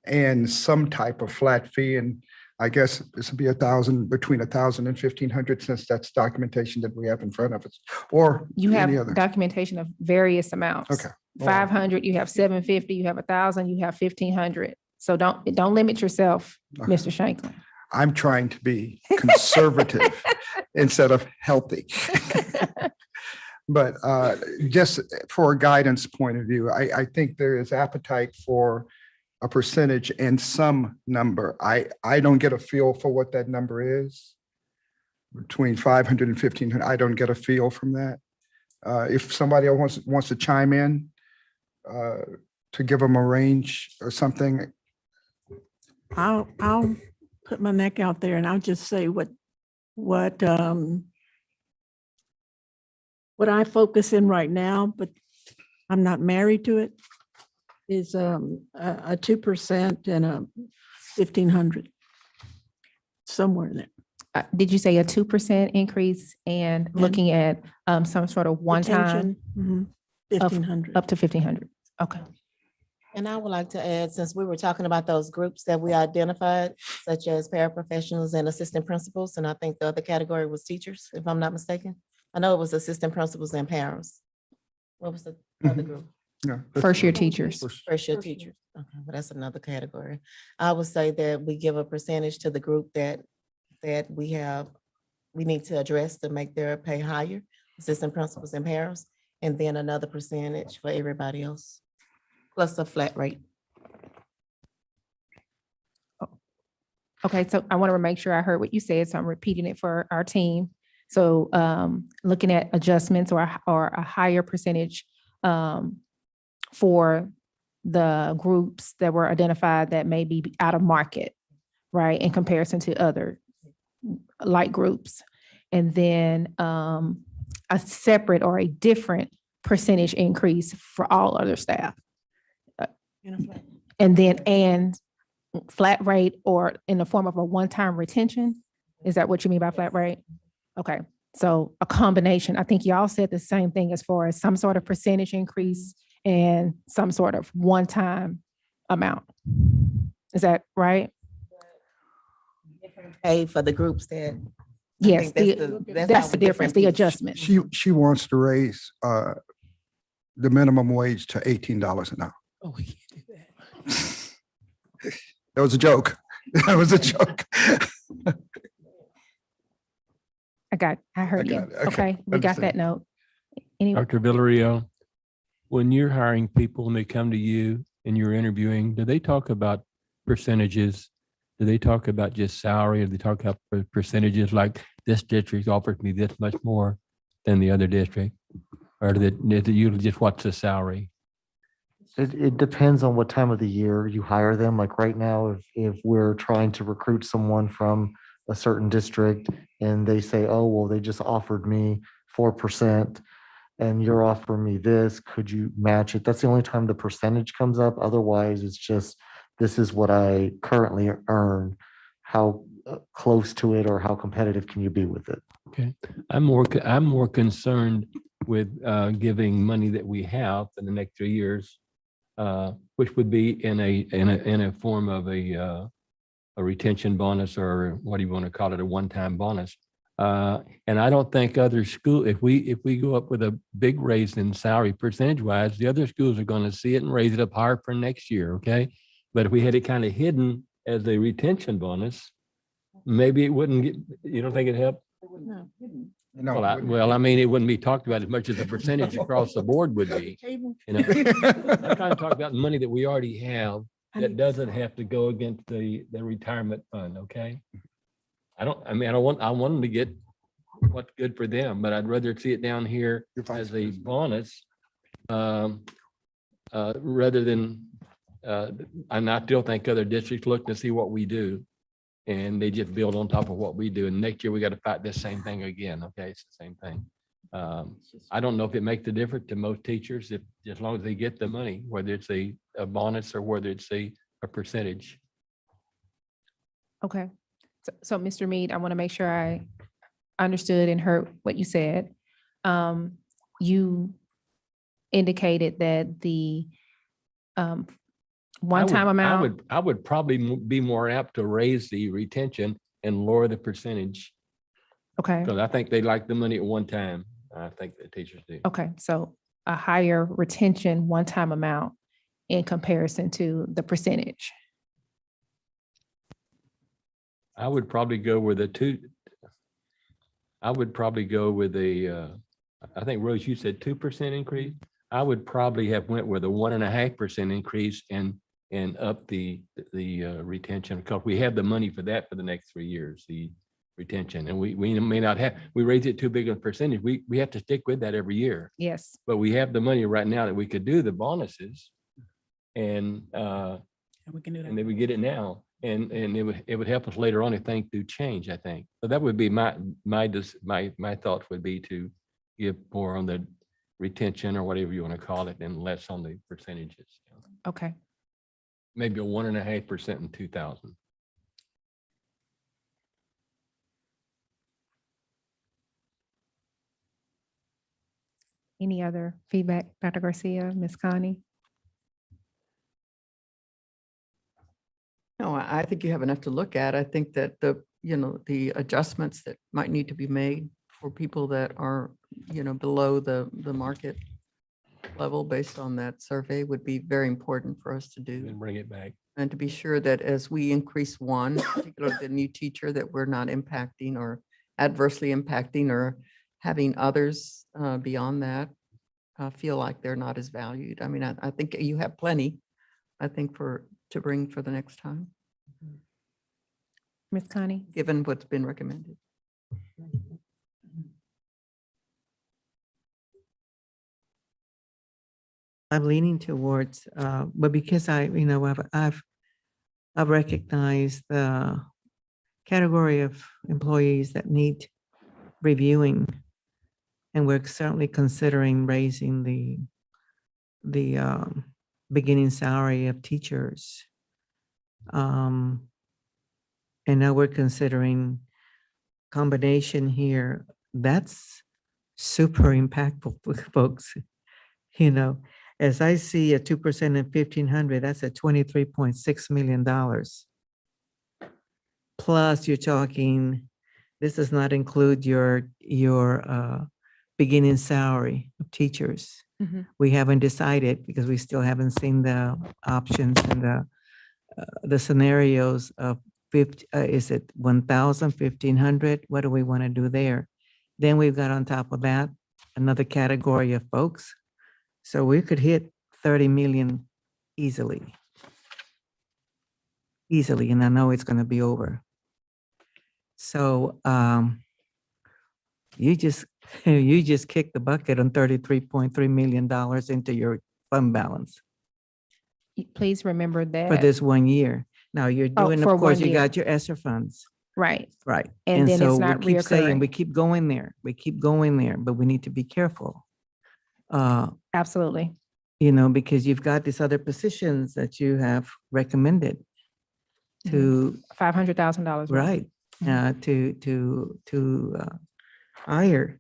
Speaker 4: and some type of flat fee. And I guess this would be between 1,000 and 1,500, since that's documentation that we have in front of us, or
Speaker 2: You
Speaker 4: any
Speaker 2: have
Speaker 4: other.
Speaker 2: documentation of various amounts.
Speaker 4: Okay.
Speaker 2: 500, you have 750, you have 1,000, you have 1,500. So don't limit yourself,
Speaker 4: Okay.
Speaker 2: Mr. Shanklin.
Speaker 4: I'm trying to be conservative instead of healthy. But just for a guidance point of view, I think there is appetite for a percentage and some number. I don't get a feel for what that number is. Between 500 and 1,500, I don't get a feel from that. If somebody else wants to chime in, to give them a range or something.
Speaker 8: I'll put my neck out there and I'll just say what I focus in right now, but I'm not married to it, is a 2% and a 1,500, somewhere in there.
Speaker 2: Did you say a 2% increase and looking at some sort of one-time?
Speaker 8: Retention, 1,500.
Speaker 2: Up to 1,500. Okay.
Speaker 13: And I would like to add, since we were talking about those groups that we identified, such as paraprofessionals and assistant principals, and I think the other category was teachers, if I'm not mistaken. I know it was assistant principals and parents. What was the other group?
Speaker 4: Yeah,
Speaker 2: First year teachers.
Speaker 13: First year teachers. Okay, but that's another category. I would say that we give a percentage to the group that we need to address to make their pay higher, assistant principals and parents, and then another percentage for everybody else, plus a flat rate.
Speaker 2: Okay, so I want to make sure I heard what you said, so I'm repeating it for our team. So looking at adjustments or a higher percentage for the groups that were identified that may be out of market, right, in comparison to other like groups. And then a separate or a different percentage increase for all other staff. And flat rate or in the form of a one-time retention? Is that what you mean by flat rate? Okay, so a combination. I think y'all said the same thing as far as some sort of percentage increase and some sort of one-time amount. Is that right?
Speaker 13: Pay for the groups that. I
Speaker 2: Yes,
Speaker 13: think that's
Speaker 2: that's
Speaker 13: how
Speaker 2: the
Speaker 13: we
Speaker 2: difference, the
Speaker 13: differentiate.
Speaker 2: adjustment.
Speaker 4: She wants to raise the minimum wage to $18 an hour.
Speaker 3: Oh, we can't do that.
Speaker 4: That was a joke. That was a joke.
Speaker 2: I heard you.
Speaker 4: got it. Okay,
Speaker 2: Okay, we got that
Speaker 4: understand.
Speaker 2: note. Any,
Speaker 6: Dr. Villarreal, when you're hiring people and they come to you and you're interviewing, do they talk about percentages? Do they talk about just salary? Or do they talk about percentages like this district offers me this much more than the other district? Or is it usually just what's the salary?
Speaker 11: It depends on what time of the year you hire them. Like right now, if we're trying to recruit someone from a certain district and they say, oh, well, they just offered me 4% and you're offering me this, could you match it? That's the only time the percentage comes up. Otherwise, it's just, this is what I currently earn. How close to it or how competitive can you be with it?
Speaker 6: Okay, I'm more concerned with giving money that we have for the next 3 years, which would be in a form of a retention bonus, or what do you want to call it, a one-time bonus. And I don't think other school, if we go up with a big raise in salary percentage-wise, the other schools are going to see it and raise it up higher for next year. Okay, but if we had it kind of hidden as a retention bonus, maybe it wouldn't get. You don't think it'd help?
Speaker 4: No,
Speaker 6: Well, I mean, it wouldn't be talked about as much as the percentage across the board would be. You know, I'm trying to talk about the money that we already have that doesn't have to go against the retirement fund. Okay. I want them to get what's good for them, but I'd rather see it down here as a bonus rather than, and I still think other districts look to see what we do. And they just build on top of what we do. And next year we got to fight this same thing again. Okay, it's the same thing. I don't know if it makes a difference to most teachers if as long as they get the money, whether it's a bonus or whether it's a percentage.
Speaker 2: okay. So Mr. Mead, I want to make sure I understood and heard what you said. You indicated that the one-time amount.
Speaker 6: I would probably be more apt to raise the retention and lower the percentage.
Speaker 2: Okay,
Speaker 6: Because I think they like the money at one time. I think the teachers do.
Speaker 2: okay. So a higher retention one-time amount in comparison to the percentage.
Speaker 6: I would probably go with I think Rose, you said 2% increase. I would probably have went with a 1.5% increase and up the retention, because we have the money for that for the next 3 years, the retention. And we may not have, we raise it too big a percentage. We have to stick with that every year.
Speaker 2: Yes.
Speaker 6: But we have the money right now that we could do the bonuses and
Speaker 3: we can do
Speaker 6: then we get it now. And it would help us later on if things do change, I think. So that would be my thoughts would be to give more on the retention or whatever you want to call it and less on the percentages.
Speaker 2: Okay.
Speaker 6: Maybe a 1.5% in 2000.
Speaker 2: Any other feedback, Dr. Garcia, Ms. Connie?
Speaker 5: No, I think you have enough to look at. I think that the adjustments that might need to be made for people that are, below the market level based on that survey would be very important for us to do.
Speaker 6: And bring it back.
Speaker 5: And to be sure that as we increase one, particularly the new teacher, that we're not impacting or adversely impacting or having others beyond that feel like they're not as valued. I mean, I think you have plenty, I think, to bring for the next time,
Speaker 2: Ms. Connie?
Speaker 5: given what's been recommended.
Speaker 10: I'm leaning towards, but because I've recognized the category of employees that need reviewing And we're certainly considering raising the beginning salary of teachers. And now we're considering combination here. That's super impactful, folks. You know, as I see a 2% and 1,500, that's at $23.6 million. Plus you're talking, this does not include your beginning salary of teachers.
Speaker 2: Mhm.
Speaker 10: We haven't decided because we still haven't seen the options and the scenarios of 50, is it 1,000, 1,500? What do we want to do there? Then we've got on top of that, another category of folks. So we could hit 30 million easily. Easily, and I know it's going to be over. So you just kicked the bucket on $33.3 million into your fund balance
Speaker 2: Please remember that.
Speaker 10: for this 1 year. Now you're
Speaker 2: Oh,
Speaker 10: doing,
Speaker 2: for
Speaker 10: of course,
Speaker 2: 1
Speaker 10: you
Speaker 2: year.
Speaker 10: got your ESSER funds,
Speaker 2: Right.
Speaker 10: right?
Speaker 2: And then it's
Speaker 10: so
Speaker 2: not
Speaker 10: we keep saying, we
Speaker 2: reoccurring.
Speaker 10: keep going there, but we need to be careful.
Speaker 2: Absolutely.
Speaker 10: You know, because you've got these other positions that you have recommended to,
Speaker 2: $500,000.
Speaker 10: right, to hire.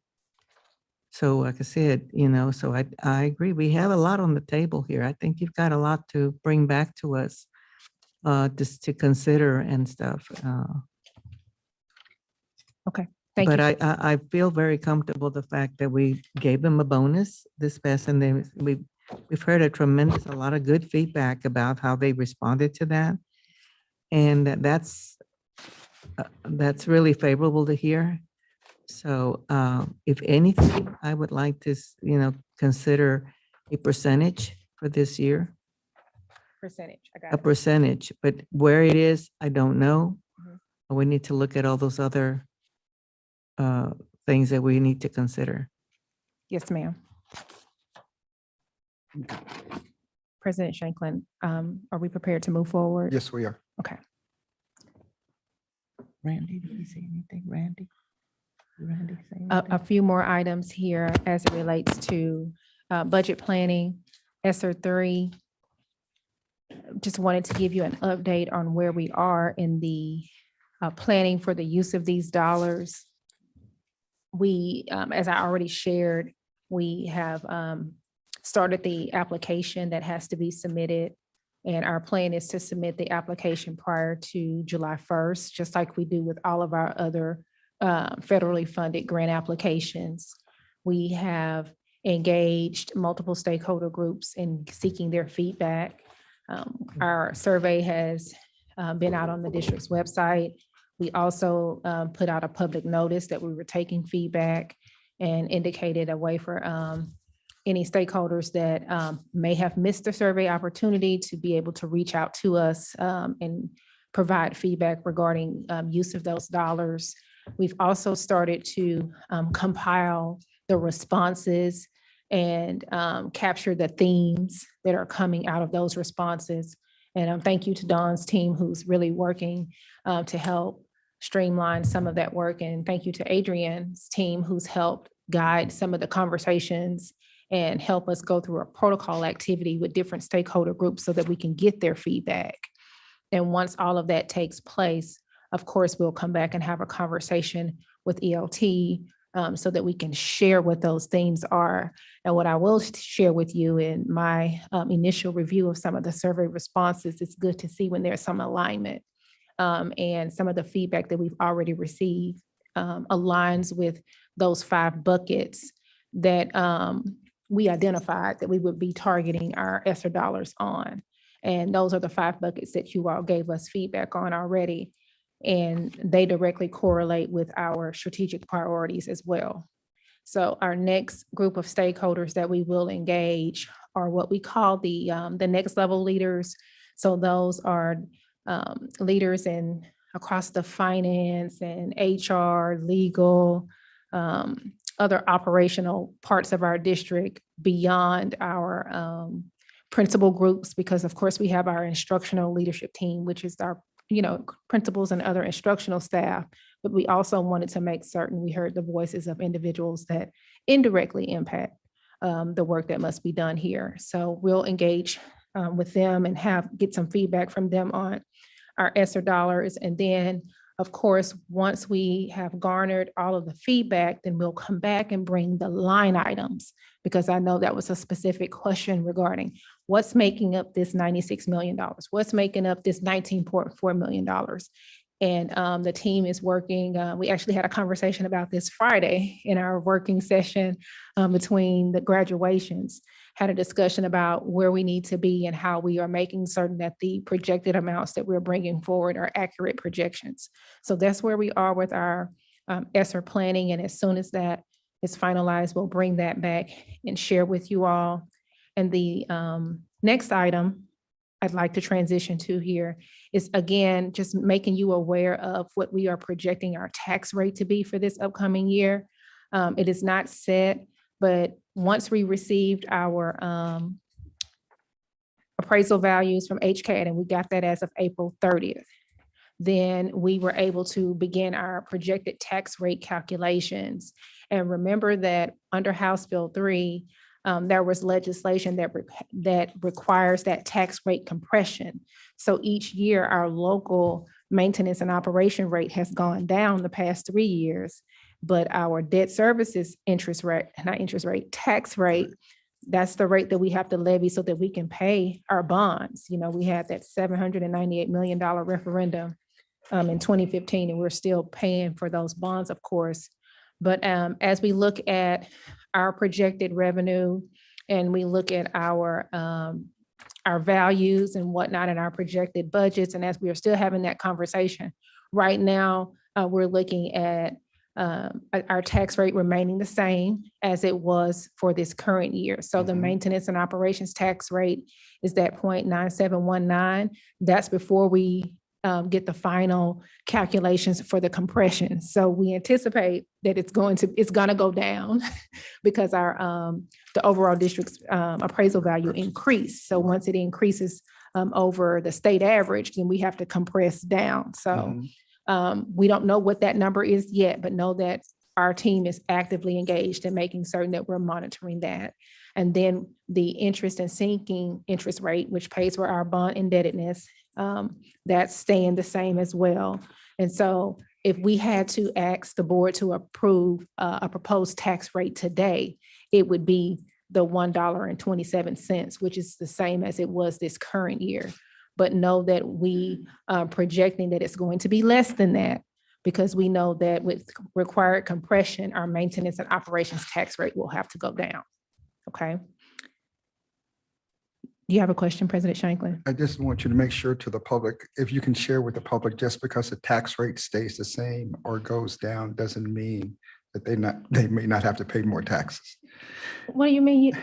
Speaker 10: So like I said, you know, so I agree. We have a lot on the table here. I think you've got a lot to bring back to us just to consider and stuff.
Speaker 2: Okay. Thank
Speaker 10: But
Speaker 2: you.
Speaker 10: I feel very comfortable the fact that we gave them a bonus this past, and then we've heard a lot of good feedback about how they responded to that. And that's really favorable to hear. So if anything, I would like to, you know, consider a percentage for this year,
Speaker 2: Percentage. I got
Speaker 10: a
Speaker 2: it.
Speaker 10: percentage, but where it is, I don't know.
Speaker 2: Mhm.
Speaker 10: We need to look at all those other things that we need to consider.
Speaker 2: Yes, ma'am. President Shanklin, are we prepared to move forward?
Speaker 4: Yes, we are.
Speaker 2: Okay.
Speaker 10: Randy, did you say anything, Randy? Randy say
Speaker 2: A
Speaker 10: anything?
Speaker 2: few more items here as it relates to budget planning, ESSER 3. Just wanted to give you an update on where we are in the planning for the use of these dollars. We, as I already shared, we have started the application that has to be submitted. And our plan is to submit the application prior to July 1st, just like we do with all of our other federally funded grant applications. We have engaged multiple stakeholder groups in seeking their feedback. Our survey has been out on the district's website. We also put out a public notice that we were taking feedback and indicated a way for any stakeholders that may have missed the survey opportunity to be able to reach out to us and provide feedback regarding use of those dollars. We've also started to compile the responses and capture the themes that are coming out of those responses. And thank you to Dawn's team, who's really working to help streamline some of that work. And thank you to Adrian's team, who's helped guide some of the conversations and help us go through a protocol activity with different stakeholder groups so that we can get their feedback. And once all of that takes place, of course, we'll come back and have a conversation with ELT so that we can share what those themes are. And what I will share with you in my initial review of some of the survey responses, it's good to see when there's some alignment. And some of the feedback that we've already received aligns with those 5 buckets that we identified that we would be targeting our ESSER dollars on. And those are the 5 buckets that you all gave us feedback on already. And they directly correlate with our strategic priorities as well. So our next group of stakeholders that we will engage are what we call the next level leaders. So those are leaders in across the finance and HR, legal, other operational parts of our district beyond our principal groups, because of course we have our instructional leadership team, which is our principals and other instructional staff, but we also wanted to make certain we heard the voices of individuals that indirectly impact the work that must be done here. So we'll engage with them and get some feedback from them on our ESSER dollars. And then, of course, once we have garnered all of the feedback, then we'll come back and bring the line items, because I know that was a specific question regarding what's making up this $96 million, what's making up this $19.4 million. And the team is working. We actually had a conversation about this Friday in our working session between the graduations, had a discussion about where we need to be and how we are making certain that the projected amounts that we're bringing forward are accurate projections. So that's where we are with our ESSER planning. And as soon as that is finalized, we'll bring that back and share with you all. And the next item I'd like to transition to here is, again, just making you aware of what we are projecting our tax rate to be for this upcoming year. It is not set, but once we received our appraisal values from HCAD, and we got that as of April 30th, then we were able to begin our projected tax rate calculations. And remember that under House Bill 3, there was legislation that requires that tax rate compression. So each year, our local maintenance and operation rate has gone down the past 3 years, but our debt services tax rate, that's the rate that we have to levy so that we can pay our bonds. You know, we had that $798 million referendum in 2015, and we're still paying for those bonds, of course. But as we look at our projected revenue and we look at our values and whatnot in our projected budgets, and as we are still having that conversation, right now, we're looking at our tax rate remaining the same as it was for this current year. So the maintenance and operations tax rate is that 0.9719. That's before we get the final calculations for the compression. So we anticipate that it's gonna go down because our the overall district's appraisal value increased. So once it increases over the state average, then we have to compress down. So we don't know what that number is yet, but know that our team is actively engaged in making certain that we're monitoring that. And then the interest and sinking interest rate, which pays for our bond indebtedness, that's staying the same as well. And so if we had to ask the board to approve a proposed tax rate today, it would be the $1.27, which is the same as it was this current year. But know that we are projecting that it's going to be less than that, because we know that with required compression, our maintenance and operations tax rate will have to go down. Okay. Do you have a question, President Shanklin?
Speaker 4: I just want you to make sure to the public, if you can share with the public, just because the tax rate stays the same or goes down doesn't mean that they may not have to pay more taxes.
Speaker 2: What do you mean?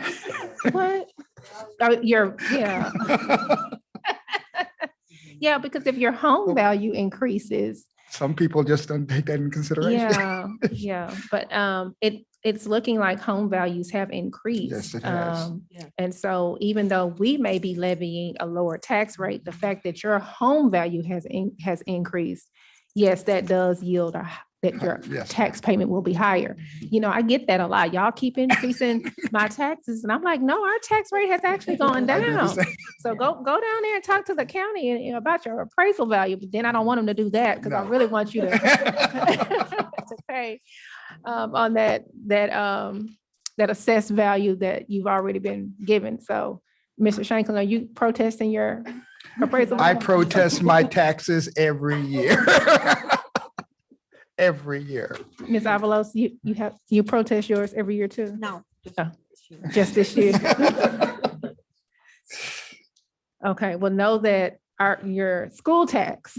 Speaker 2: What? Oh, yeah. Yeah, because if your home value increases.
Speaker 4: Some people just don't take that into consideration.
Speaker 2: Yeah. But it's looking like home values have increased.
Speaker 4: Yes, it has.
Speaker 2: And so even though we may be levying a lower tax rate, the fact that your home value has increased, yes, that does yield that your tax payment will be higher. You know, I get that a lot. Y'all keep increasing my taxes. And I'm like, no, our tax rate has actually gone down. So go down there and talk to the county and about your appraisal value. But then I don't want them to do that, because I really want you to, to pay on that assessed value that you've already been given. So Mr. Shanklin, are you protesting your appraisal?
Speaker 4: I protest my taxes every year. Every year.
Speaker 2: Ms. Avalos, you protest yours every year too?
Speaker 8: No.
Speaker 2: Oh, just this year. Okay, well, know that your school tax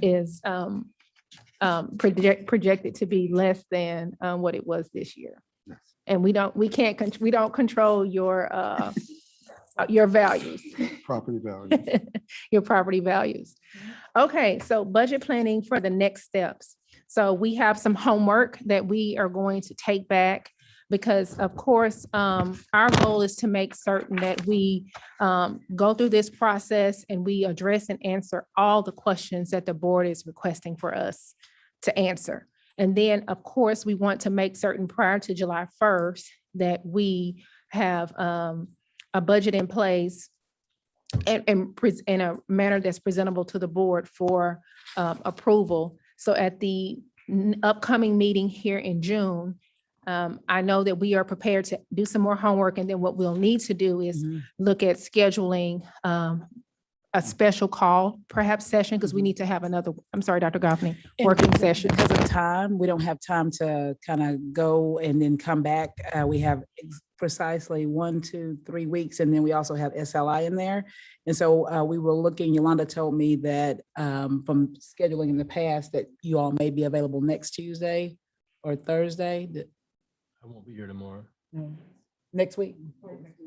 Speaker 2: is projected to be less than what it was this year. And we don't control your values.
Speaker 4: Property values.
Speaker 2: Your property values. Okay, so budget planning for the next steps. So we have some homework that we are going to take back, because of course, our goal is to make certain that we go through this process and we address and answer all the questions that the board is requesting for us to answer. And then, of course, we want to make certain prior to July 1st that we have a budget in place and in a manner that's presentable to the board for approval. So at the upcoming meeting here in June, I know that we are prepared to do some more homework, and then what we'll need to do is look at scheduling a special call, perhaps session, because we need to have another, I'm sorry, Dr. Goffney, working session.
Speaker 3: Because of time, we don't have time to kind of go and then come back. We have precisely 1, 2, 3 weeks, and then we also have SLI in there. And so we were looking, Yolanda told me that from scheduling in the past that you all may be available next Tuesday or Thursday.
Speaker 6: I won't be here tomorrow.
Speaker 3: No. Next week,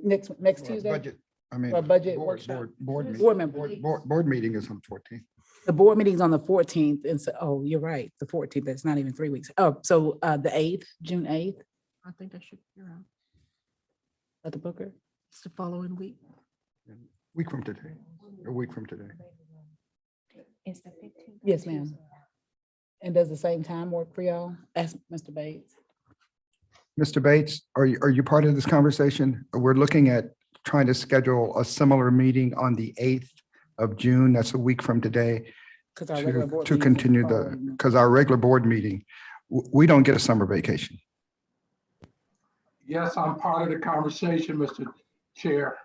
Speaker 3: next Tuesday.
Speaker 4: Budget, I mean.
Speaker 3: Or budget
Speaker 4: board-
Speaker 3: workshop.
Speaker 4: Board meeting.
Speaker 3: Board member.
Speaker 4: Board meeting is on 14th.
Speaker 3: The board meeting's on the 14th, and so, oh, you're right, the 14th, that's not even 3 weeks. Oh, so the 8th, June 8th,
Speaker 8: I think I should be around.
Speaker 3: Dr. Booker?
Speaker 8: It's the following week.
Speaker 4: Week from today, a week from today.
Speaker 2: It's the 15th.
Speaker 3: Yes, ma'am. And does the same time work for y'all? Ask Mr. Bates.
Speaker 4: Mr. Bates, are you part of this conversation? We're looking at trying to schedule a similar meeting on the 8th of June. That's a week from today.
Speaker 3: 'Cause our regular
Speaker 4: To
Speaker 3: board
Speaker 4: to
Speaker 3: meeting is
Speaker 4: continue the,
Speaker 3: following.
Speaker 4: because our regular board meeting, we don't get a summer vacation.
Speaker 7: Yes, I'm part of the conversation, Mr. Chair.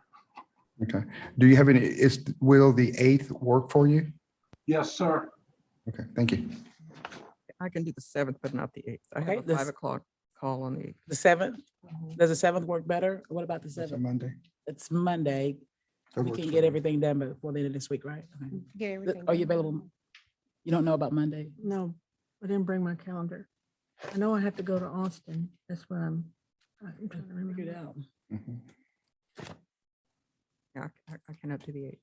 Speaker 4: Okay. Do you have any, will the 8th work for you?
Speaker 7: Yes, sir.
Speaker 4: Okay, thank you.
Speaker 5: I can do the 7th, but not the 8th. I
Speaker 3: Okay,
Speaker 5: have a
Speaker 3: this-
Speaker 5: 5 o'clock call on the 8th.
Speaker 3: The 7th? Does the 7th work better? What about the
Speaker 4: That's a
Speaker 3: 7th?
Speaker 4: Monday.
Speaker 3: It's Monday.
Speaker 4: That
Speaker 3: We
Speaker 4: works
Speaker 3: can
Speaker 4: for
Speaker 3: get
Speaker 4: me.
Speaker 3: everything done before the end of this week, right? Okay.
Speaker 2: Get everything
Speaker 3: Are you
Speaker 2: done.
Speaker 3: available? You don't know about Monday?
Speaker 8: No, I didn't bring my calendar. I know I have to go to Austin. That's why I'm trying to
Speaker 3: Figure it
Speaker 8: remember.
Speaker 3: out.
Speaker 4: Mhm.
Speaker 5: Yeah, I cannot do the 8th.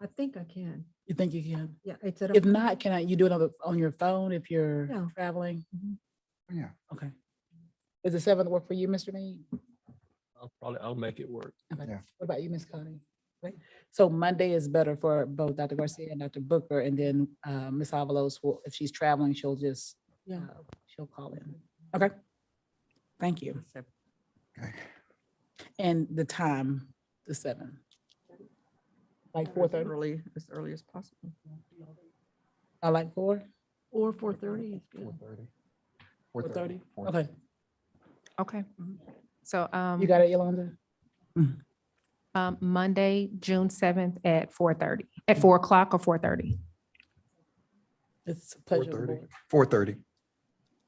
Speaker 8: I think I can.
Speaker 3: You think you can?
Speaker 8: Yeah, it's at.
Speaker 3: If not, you do it on your phone if you're
Speaker 8: Yeah.
Speaker 3: traveling?
Speaker 4: Yeah.
Speaker 3: Okay. Does the 7th work for you, Mr. Mead?
Speaker 6: I'll make it work.
Speaker 3: Okay.
Speaker 4: Yeah.
Speaker 3: What about you, Ms. Connie? Right. So Monday is better for both Dr. Garcia and Dr. Booker, and then Ms. Avalos will, if she's traveling, she'll just,
Speaker 8: Yeah.
Speaker 3: she'll call in. Okay. Thank you.
Speaker 4: Okay.
Speaker 3: And the time, the 7th. Like 4:30?
Speaker 5: As early as possible.
Speaker 3: I like 4?
Speaker 8: Or 4:30 is good.
Speaker 4: 4:30.
Speaker 3: 4:30?
Speaker 4: 4:30.
Speaker 3: Okay.
Speaker 2: Okay. So
Speaker 3: You got it, Yolanda?
Speaker 2: Monday, June 7th at 4:30, at 4 o'clock or 4:30?
Speaker 3: It's a pleasure. of the
Speaker 4: 4:30.
Speaker 3: board.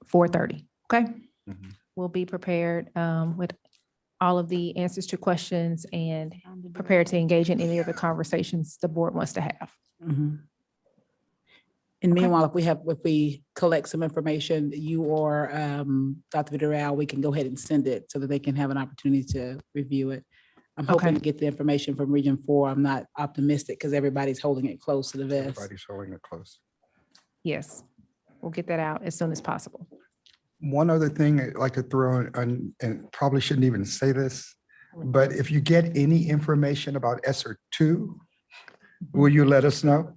Speaker 4: 4:30.
Speaker 2: 4:30, okay?
Speaker 4: Mhm.
Speaker 2: We'll be prepared with all of the answers to questions and prepared to engage in any of the conversations the board wants to have.
Speaker 3: Mhm. And meanwhile, if we collect some information, you or Dr. Vidal, we can go ahead and send it so that they can have an opportunity to review it. I'm hoping
Speaker 2: Okay.
Speaker 3: to get the information from Region 4. I'm not optimistic because everybody's holding it close to the vest.
Speaker 4: Everybody's holding it close.
Speaker 2: Yes, we'll get that out as soon as possible.
Speaker 4: One other thing I'd like to throw in, and probably shouldn't even say this, but if you get any information about ESSER 2, will you let us know?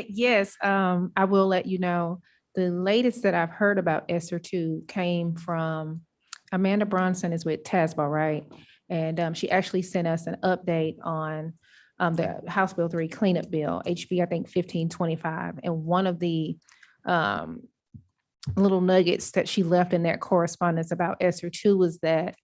Speaker 2: Yes, I will let you know. The latest that I've heard about ESSER 2 came from Amanda Bronson is with TASBA, right? And she actually sent us an update on the House Bill 3 cleanup bill, HB, I think 1525. And one of the little nuggets that she left in that correspondence about ESSER 2 was that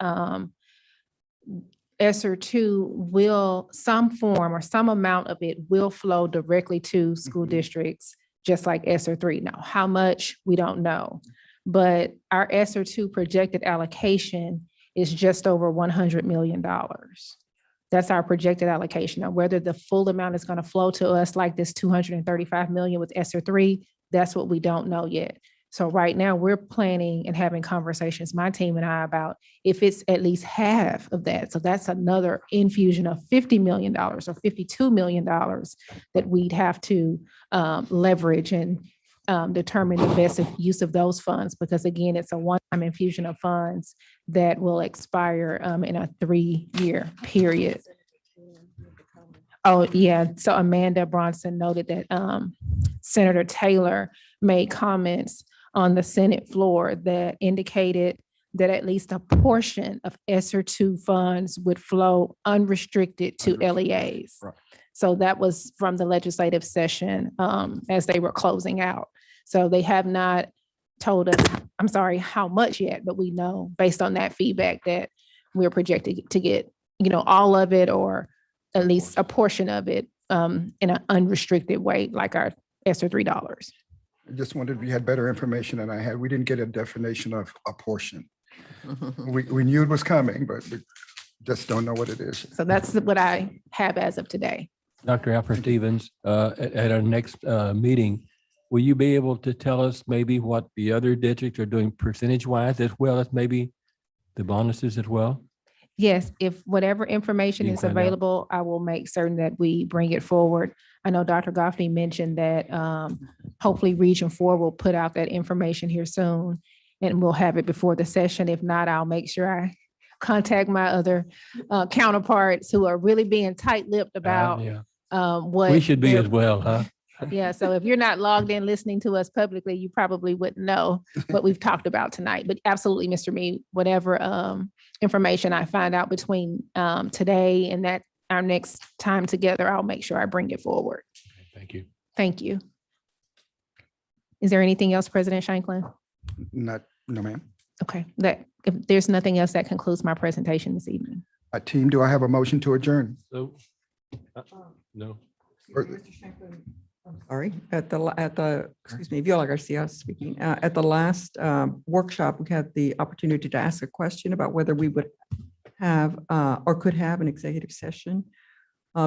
Speaker 2: ESSER 2 will, some form or some amount of it will flow directly to school districts, just like ESSER 3. Now, how much, we don't know. But our ESSER 2 projected allocation is just over $100 million. That's our projected allocation. Now, whether the full amount is going to flow to us like this 235 million with ESSER 3, that's what we don't know yet. So right now we're planning and having conversations, my team and I, about if it's at least half of that. So that's another infusion of $50 million or $52 million that we'd have to leverage and determine the best use of those funds, because again, it's a one-time infusion of funds that will expire in a 3-year period. Oh, yeah. So Amanda Bronson noted that Senator Taylor made comments on the Senate floor that indicated that at least a portion of ESSER two funds would flow unrestricted to LEAs.
Speaker 4: Right.
Speaker 2: So that was from the legislative session as they were closing out. So they have not told us, I'm sorry, how much yet, but we know based on that feedback that we're projected to get, all of it or at least a portion of it in an unrestricted way, like our ESSER $3.
Speaker 4: I just wondered if you had better information than I had. We didn't get a definition of a portion. We knew it was coming, but we just don't know what it is.
Speaker 2: So that's what I have as of today.
Speaker 6: Dr. Alfred Stevens, at our next meeting, will you be able to tell us maybe what the other districts are doing percentage-wise as well as maybe the bonuses as well?
Speaker 2: Yes, if whatever information
Speaker 6: You
Speaker 2: is
Speaker 6: find out.
Speaker 2: available, I will make certain that we bring it forward. I know Dr. Goffney mentioned that hopefully Region 4 will put out that information here soon and we'll have it before the session. If not, I'll make sure I contact my other counterparts who are really being tight-lipped about
Speaker 6: Yeah,
Speaker 2: what.
Speaker 6: we should be
Speaker 2: their-
Speaker 6: as well, huh?
Speaker 2: Yeah, so if you're not logged in listening to us publicly, you probably wouldn't know what we've talked about tonight. But absolutely, Mr. Mead, whatever information I find out between today and that our next time together, I'll make sure I bring it forward.
Speaker 6: Thank you.
Speaker 2: Thank you. Is there anything else, President Shanklin?
Speaker 4: No, ma'am.
Speaker 2: Okay, if there's nothing else, that concludes my presentation this evening.
Speaker 4: Team, do I have a motion to adjourn?
Speaker 6: So, no.
Speaker 5: Sorry, excuse me, Viola Garcia speaking. At the last workshop, we had the opportunity to ask a question about whether we would have or could have an executive session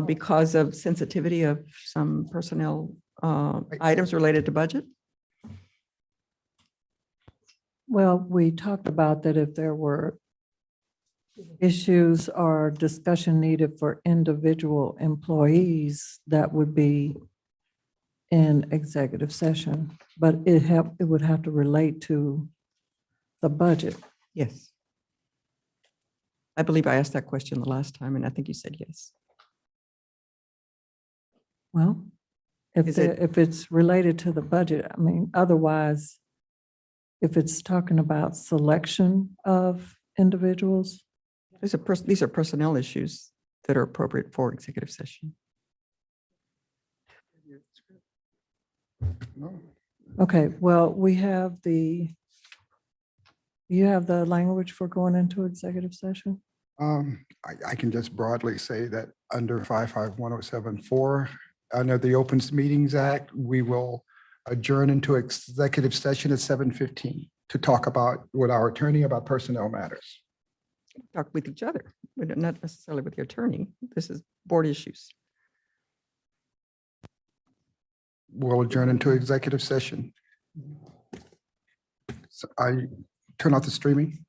Speaker 5: because of sensitivity of some personnel items related to budget.
Speaker 8: Well, we talked about that if there were issues or discussion needed for individual employees, that would be in executive session, but it would have to relate to the budget.
Speaker 5: Yes. I believe I asked that question the last time, and I think you said yes.
Speaker 8: Well,
Speaker 5: Is it-
Speaker 8: if it's related to the budget, I mean, otherwise, if it's talking about selection of individuals,
Speaker 5: These are personnel issues that are appropriate for executive session.
Speaker 4: No.
Speaker 8: okay, well, you have the language for going into executive session?
Speaker 4: I can just broadly say that under 55107.4, under the Open Meetings Act, we will adjourn into executive session at 7:15 to talk with our attorney about personnel matters.
Speaker 5: Talk with each other, but not necessarily with your attorney. This is board issues.
Speaker 4: We'll adjourn into executive session. So I turn off the streaming.